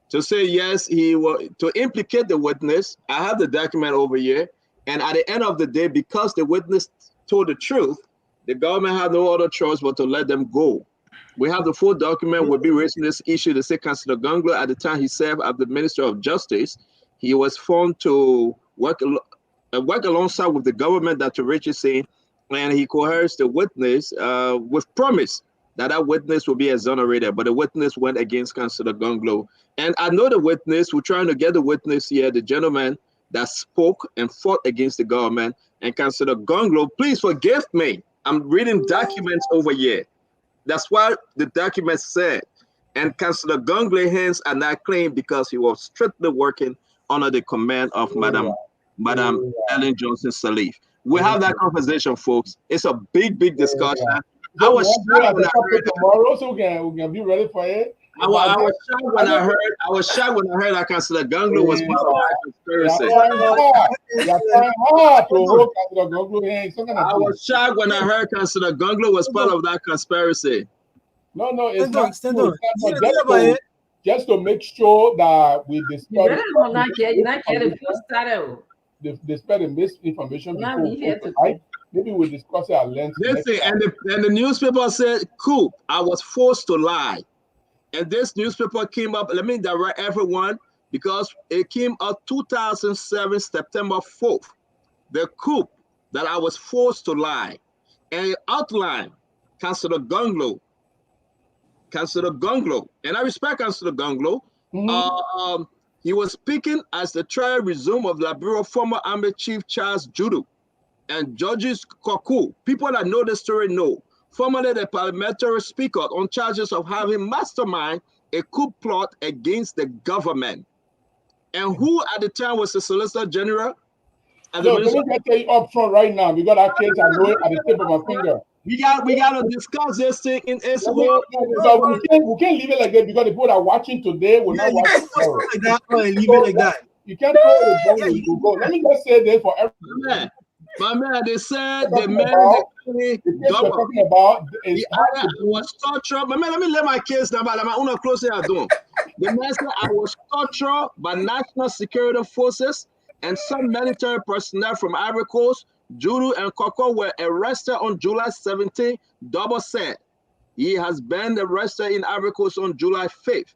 to say yes, he was to implicate the witness. I have the document over here, and at the end of the day, because the witness told the truth, the government had no other choice but to let them go. We have the full document. We'll be raising this issue. The say Councillor Gonglo, at the time he served as the Minister of Justice, he was found to work alongside with the government, Dr. Richardson, and he coerced the witness with promise that witness will be exonerated, but the witness went against Councillor Gonglo. And I know the witness, we're trying to get the witness here, the gentleman that spoke and fought against the government, and Councillor Gonglo, please forgive me. I'm reading documents over here. That's what the document said. And Councillor Gonglo hence are not claimed because he was strictly working under the command of Madam Ellen Johnson Salif. We have that conversation, folks. It's a big discussion. I was shocked when I heard tomorrow, so we can be ready for it. I was shocked when I heard that Councillor Gonglo was part of that conspiracy. I was shocked when I heard Councillor Gonglo was part of that conspiracy. No, it's not. Just to make sure that we discuss. You're not getting started. They spread the misinformation before. Maybe we'll discuss it at length. Listen, and the newspaper said, "Coup, I was forced to lie." And this newspaper came up, let me direct everyone, because it came up 2007, September 4th. The coup that I was forced to lie. And it outlined Councillor Gonglo. And I respect Councillor Gonglo. He was speaking as the trial resumed of Liberia former Army Chief Charles Judu and Judges Koku. People that know the story know. Formerly the parliamentary speaker on charges of having masterminded a coup plot against the government. And who at the time was the Solicitor General? Let me tell you up front right now. We got our case, I know it at the tip of my finger. We got to discuss this thing in its whole. We can't leave it like that because the people that are watching today will not watch it. You can't go. Let me just say this for everyone. My man, they said the man was tortured. My man, let me let my case number. I'm gonna close it. The man said I was tortured by national security forces and some military personnel from Ivory Coast. Judu and Koko were arrested on July 17. Double said he has been arrested in Ivory Coast on July 5th.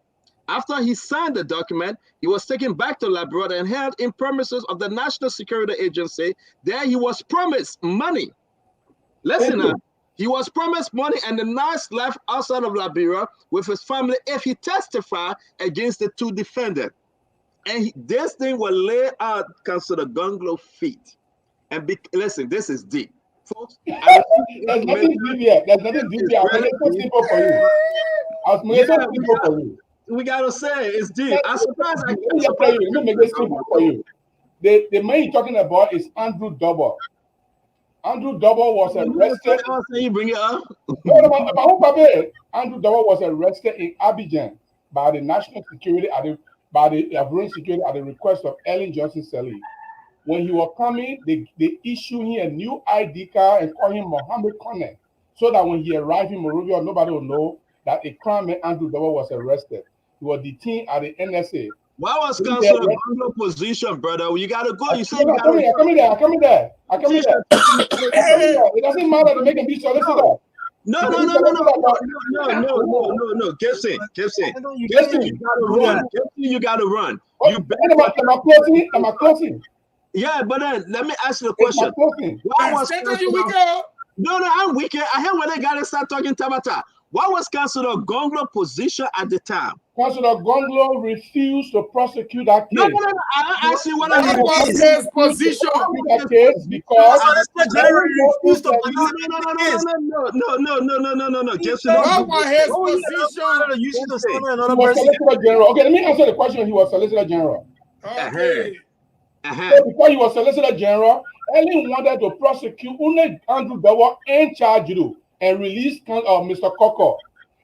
After he signed the document, he was taken back to Liberia and held in premises of the National Security Agency. There he was promised money. Listen up. He was promised money and the nice life outside of Liberia with his family if he testified against the two defendants. And this thing will lay out Councillor Gonglo's feet. And listen, this is deep. Folks, there's nothing deep here. There's nothing deep here. I'll make it simple for you. I'll make it simple for you. We gotta say it's deep. I'm surprised. Let me make it simple for you. The man you're talking about is Andrew Double. Andrew Double was arrested. You bring it up. Andrew Double was arrested in Abidjan by the national security by the Ivorian security at the request of Ellen Johnson Salif. When he was coming, they issued him a new ID card and called him Mohammed Kone, so that when he arrived in Monrovia, nobody will know that a crime man Andrew Double was arrested. He was detained at the NSA. Why was Councillor Gonglo position, brother? You gotta go. You say I'm coming there. It doesn't matter to make him be solicitor. No. Gibson. You gotta run. Am I closing? Yeah, but then let me ask you a question. Why was I'm wicked. I hear when they gotta start talking Tabata. What was Councillor Gonglo's position at the time? Councillor Gonglo refused to prosecute that case. No. I asked you what was his position. That case because refused to No. Gibson, what was his position? He was Solicitor General. Okay, let me answer the question. He was Solicitor General. Okay. So because he was Solicitor General, Ellen wanted to prosecute only Andrew Dawa and charge you and release Mr. Cocker.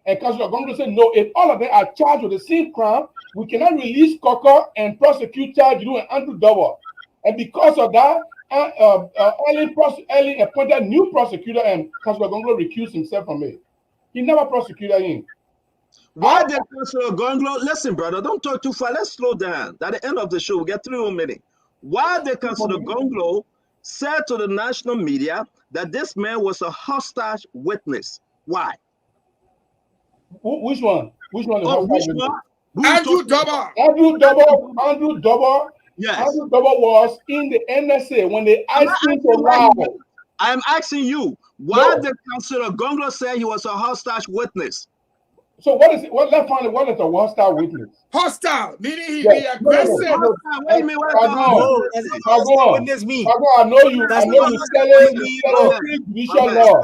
And Councillor Gonglo said, no, if all of them are charged with the same crime, we cannot release Cocker and prosecute charge you and Andrew Dawa. And because of that, Ellen appointed a new prosecutor and Councillor Gonglo recused himself from it. He never prosecuted him. Why did Councillor Gonglo, listen, brother, don't talk too far. Let's slow down. At the end of the show, we'll get 3 more minutes. Why did Councillor Gonglo said to the national media that this man was a hostile witness? Why? Which one? Which one? Andrew Dawa. Andrew Dawa. Yes. Andrew Dawa was in the NSA when they asked him to lie. I'm asking you, why did Councillor Gonglo say he was a hostile witness? So what is it? What is a hostile witness? Hostile, meaning he be aggressive. What do you mean? Hostile witness mean? I know you selling judicial law.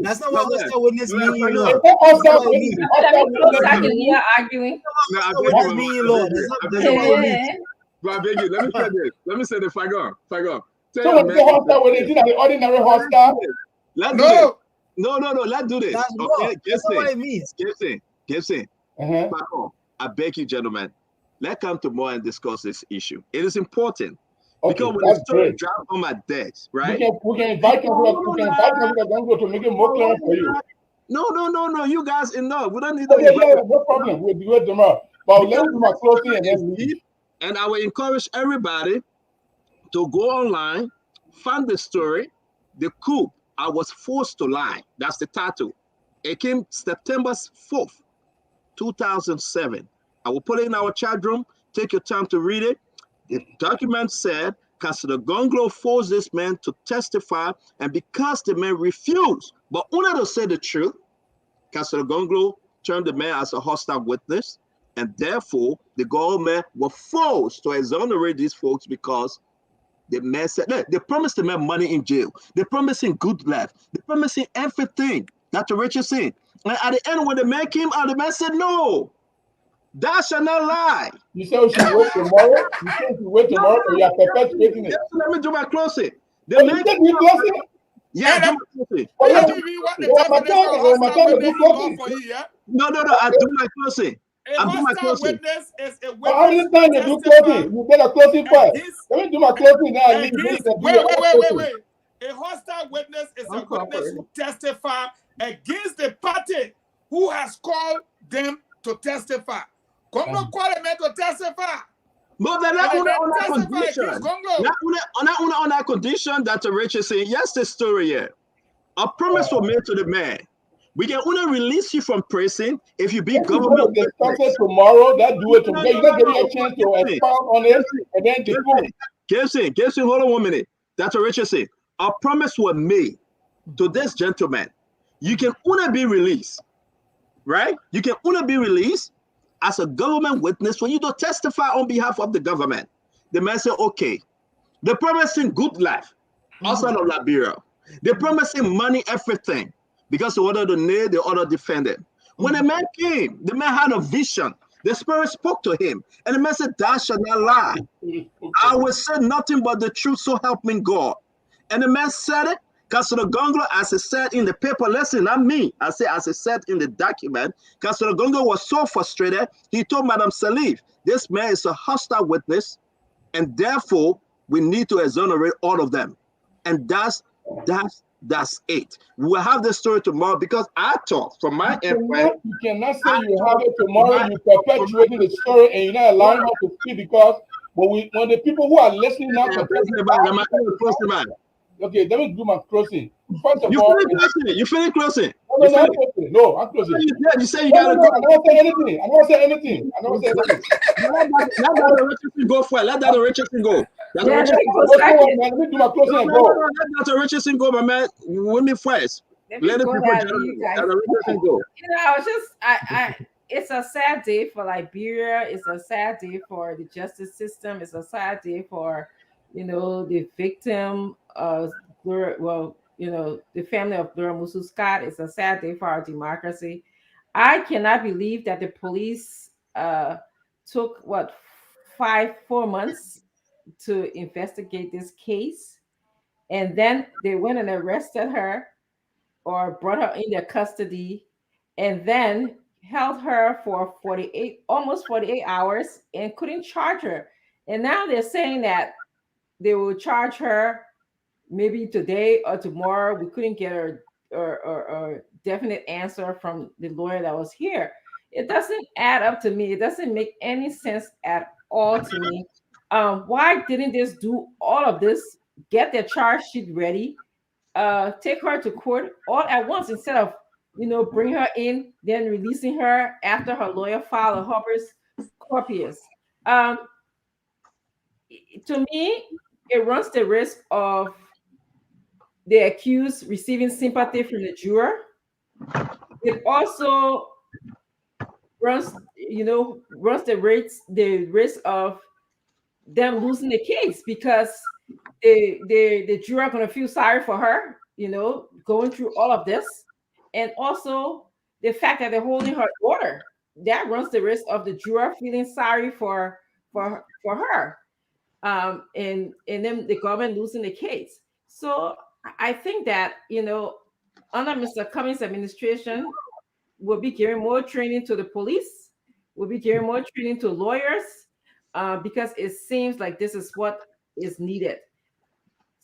That's not what hostile witness mean, you know. Hostile witness. Arguing. Witness mean, you know. That's not what it means. Let me say this. Let me say the Fagon. So when you say hostile witness, is it an ordinary hostile? No, let's do this. That's okay, That's not what it means. Gibson. I beg you, gentlemen, let's come tomorrow and discuss this issue. It is important. Because when the story dropped on my desk, right? We can invite Councillor Gonglo to make it more clear for you. No, you guys enough. We don't need no problem. We'll do it tomorrow. But let's do my closing and then leave. And I will encourage everybody to go online, find the story, the coup. I was forced to lie. That's the title. It came September 4th, 2007. I will put it in our chat room. Take your time to read it. The document said Councillor Gonglo forced this man to testify, and because the man refused, but wanted to say the truth, Councillor Gonglo termed the man as a hostile witness, and therefore the government were forced to exonerate these folks because the man said, they promised the man money in jail. They promised him good life. They promised him everything that the rich is saying. And at the end, when the man came out, the man said, no, thou shalt not lie. You said we should wait tomorrow? You said we should wait tomorrow, or you are perpetuating it? Let me do my closing. The man said you closing? Yeah, do my closing. No, I do my closing. A hostile witness is a witness. How many times you do closing? You better closing first. Let me do my closing now. Wait. A hostile witness is a witness who testify against the party who has called them to testify. Gonglo called them to testify. But they're not on that condition. Not on that condition that the rich is saying, yes, the story here. A promise was made to the man. We can only release you from prison if you be government. Discuss it tomorrow. That do it tomorrow. You don't give me a chance to expound on it, and then Gibson, hold on 1 minute. That's what Richard said. A promise was made to this gentleman. You can only be released, right? You can only be released as a government witness when you don't testify on behalf of the government. The man said, okay. They're promising good life outside of Liberia. They're promising money, everything. Because the order to nail, the order defended. When the man came, the man had a vision. The Spirit spoke to him. And the man said, thou shalt not lie. I will say nothing but the truth, so help me God. And the man said it. Councillor Gonglo, as it said in the paper, listen, not me. I say, as it said in the document, Councillor Gonglo was so frustrated, he told Madam Salif, this man is a hostile witness, and therefore, we need to exonerate all of them. And that's it. We will have this story tomorrow because I thought from my end. You cannot say you have it tomorrow, you're perpetuating the story, and you're not allowing us to speak because when the people who are listening now, Okay, let me do my closing. First of You all, you finish closing. No, I'm closing. You say you gotta go. I never say anything. I never say anything. Let Dr. Richardson go first. Let Dr. Richardson go. Let me do my closing and go. Let Dr. Richardson go, my man. With me first. Let Dr. Richardson go. It's a sad day for Liberia. It's a sad day for the justice system. It's a sad day for, the victim of, the family of Dora Musu Scott. It's a sad day for our democracy. I cannot believe that the police took 4 months to investigate this case, and then they went and arrested her or brought her in their custody, and then held her for almost 48 hours and couldn't charge her. And now they're saying that they will charge her maybe today or tomorrow. We couldn't get a definite answer from the lawyer that was here. It doesn't add up to me. It doesn't make any sense at all to me. Why didn't they just do all of this, get their charge sheet ready, take her to court all at once instead of, bring her in, then releasing her after her lawyer filed a habeas corpus? To me, it runs the risk of the accused receiving sympathy from the juror. It also runs the risk of them losing the case because the juror are going to feel sorry for her, going through all of this. And also the fact that they're holding her daughter, that runs the risk of the juror feeling sorry for her. And then the government losing the case. So I think that, under Mr. Cummings' administration, we'll be giving more training to the police. We'll be giving more training to lawyers because it seems like this is what is needed.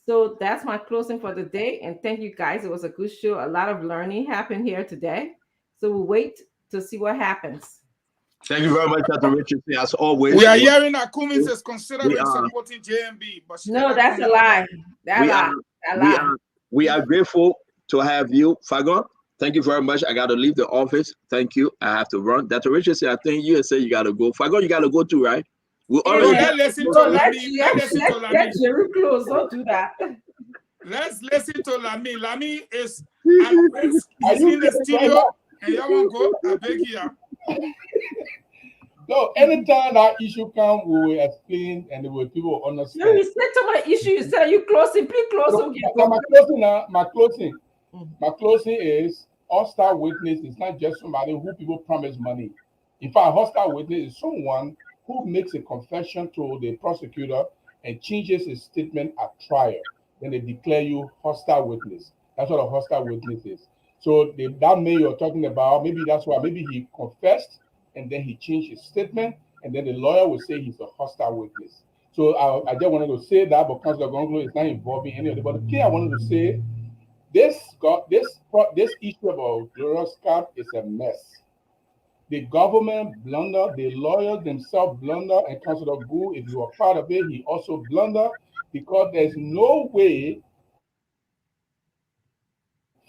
So that's my closing for the day. And thank you guys. It was a good show. A lot of learning happened here today. So we'll wait to see what happens. Thank you very much, Dr. Richardson. As always, we are hearing that Cummings is considering supporting JMB, but no, that's a lie. We are grateful to have you, Fagon. Thank you very much. I got to leave the office. Thank you. I have to run. Dr. Richardson, I think you said you got to go. Fagon, you got to go too, right? We already let's get Jerry close. Don't do that. Let's listen to Lami. Lami is in the studio, and you want to go? I beg you. No, anytime that issue comes, we will explain and people will understand. No, you said to my issue. You said you closing. Please close. So my closing is hostile witness is not just somebody who people promise money. In fact, hostile witness is someone who makes a confession to the prosecutor and changes his statement at trial. Then they declare you hostile witness. That's what a hostile witness is. So that man you're talking about, maybe that's why, maybe he confessed and then he changed his statement, and then the lawyer will say he's a hostile witness. So I just wanted to say that, but Councilor Gonglo is not involving any of it. But the thing I wanted to say, this issue about Dora Scott is a mess. The government blunder, the lawyers themselves blunder, and Councilor Gu, if you are part of it, he also blunder, because there's no way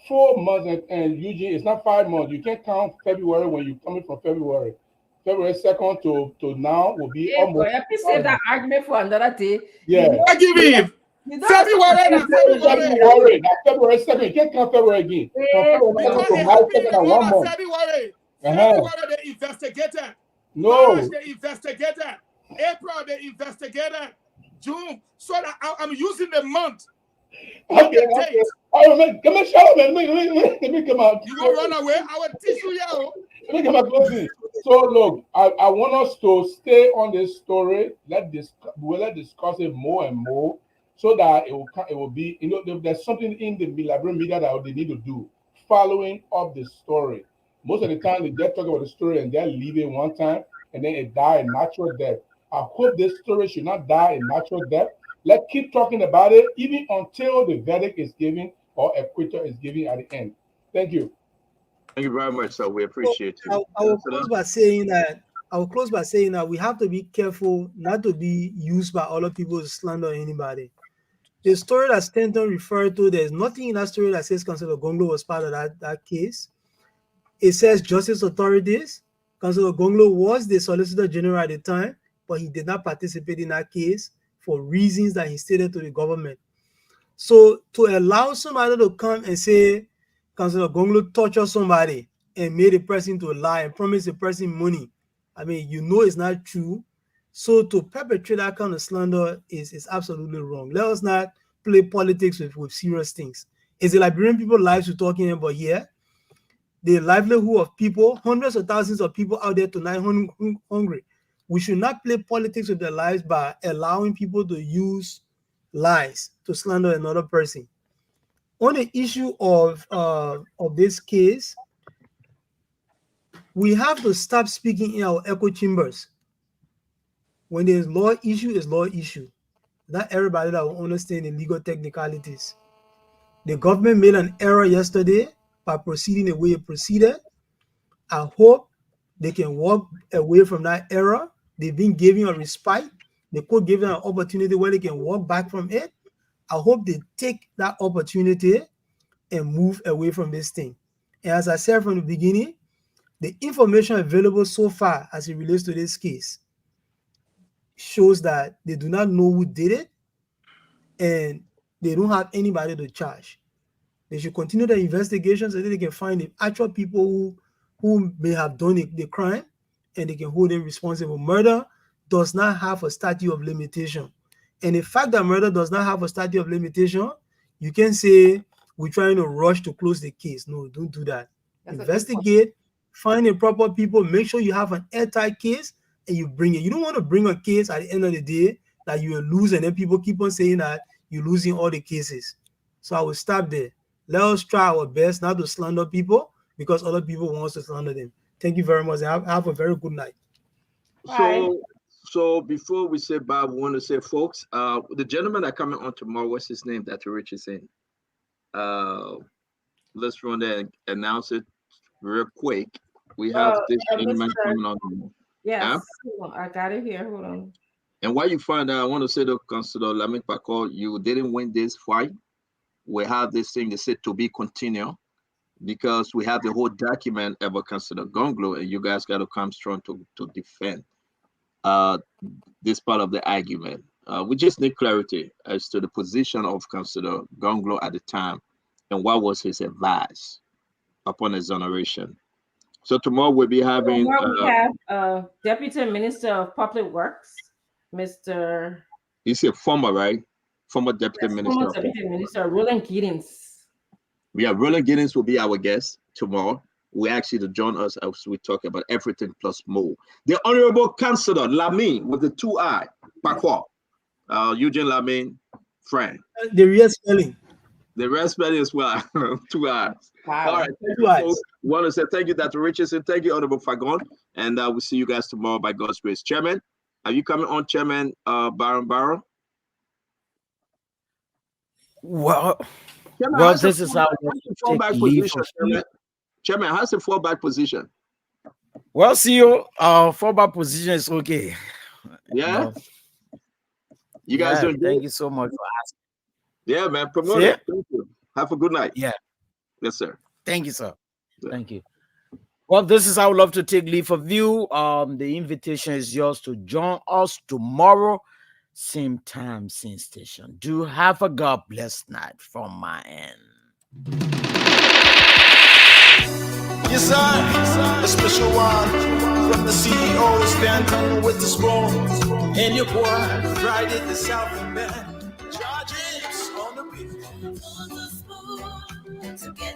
4 months, and Eugene, it's not 5 months. You can't count February when you're coming from February. February 2nd to now will be almost. Please save that argument for another day. Yeah. What do you mean? February 2nd. You can't count February again. Because it happened in the whole of February. February they investigated. No. March they investigated. April they investigated. June. So that I'm using the month. Okay. Come on, shout out, man. Let me come out. You will run away. I will teach you. Let me come out closing. So look, I want us to stay on this story. Let's discuss it more and more, so that it will be, there's something in the Liberian media that they need to do, following up the story. Most of the time they just talk about the story and they're leaving one time and then it die a natural death. I hope this story should not die a natural death. Let's keep talking about it even until the verdict is given or acquittal is given at the end. Thank you. Thank you very much, sir. We appreciate you. I will close by saying that we have to be careful not to be used by other people to slander anybody. The story that Stanton referred to, there's nothing in that story that says Councillor Gonglo was part of that case. It says justice authorities. Councillor Gonglo was the Solicitor General at the time, but he did not participate in that case for reasons that he stated to the government. So to allow somebody to come and say Councillor Gonglo tortured somebody and made a person to lie and promise a person money, I mean, you know it's not true. So to perpetrate that kind of slander is absolutely wrong. Let us not play politics with serious things. It's the Liberian people's lives we're talking about here. The livelihood of people, hundreds of thousands of people out there tonight hungry. We should not play politics with their lives by allowing people to use lies to slander another person. On the issue of this case, we have to stop speaking in our echo chambers. When there's law issue, it's law issue. Not everybody that will understand the legal technicalities. The government made an error yesterday by proceeding the way it proceeded. I hope they can walk away from that error. They've been given a respite. The court gave them an opportunity where they can walk back from it. I hope they take that opportunity and move away from this thing. And as I said from the beginning, the information available so far as it relates to this case shows that they do not know who did it and they don't have anybody to charge. They should continue the investigation so that they can find the actual people who may have done the crime and they can hold them responsible. Murder does not have a statute of limitation. And the fact that murder does not have a statute of limitation, you can say we're trying to rush to close the case. No, don't do that. That's investigate, find the proper people, make sure you have an airtight case and you bring it. You don't want to bring a case at the end of the day that you will lose and then people keep on saying that you're losing all the cases. So I will stop there. Let us try our best not to slander people because other people want us to slander them. Thank you very much. Have a very good night. So before we say bye, we want to say, folks, the gentleman that coming on tomorrow, what's his name? That Rich is in. Let's run there and announce it real quick. We have this gentleman coming on tomorrow. Yes, I got it here. Hold on. And while you find out, I want to say to Councillor Lamin Pakor, you didn't win this fight. We have this thing that said to be continued because we have the whole document about Councillor Gonglo, and you guys got to come strong to defend this part of the argument. We just need clarity as to the position of Councillor Gonglo at the time and what was his advice upon exoneration. So tomorrow we'll be having... we have Deputy Minister of Public Works, Mr. He's a former, right? Former Deputy Minister. Former Deputy Minister, Roland Giddens. Yeah, Roland Giddens will be our guest tomorrow. We actually to join us as we talk about everything plus more. The Honorable Councillor Lamin with the 2 I, Pakwa. Eugene Lamin, friend. The real spelling. The real spelling as well. 2 I's. Wow. All right. Thank you, folks. We want to say thank you, Dr. Richardson. Thank you, Honorable Fagon. And we'll see you guys tomorrow by God's grace. Chairman, are you coming on, Chairman Baron Barrow? Well, Chairman, this is our fallback position, Chairman. Chairman, how's the fallback position? Well, CEO, fallback position is okay. Yeah. You guys doing good? Thank you so much for asking. Yeah, man. Promote it. Thank you. Have a good night. Yeah. Yes, sir. Thank you, sir. Yeah. Thank you. Well, this is how I would love to take leave of you. The invitation is yours to join us tomorrow, same time, same station. Do have a God bless night from my end. Yes, sir. A special one from the CEO, Stanton with the spoon. And your boy, Friday the South Band. Charges on the beat.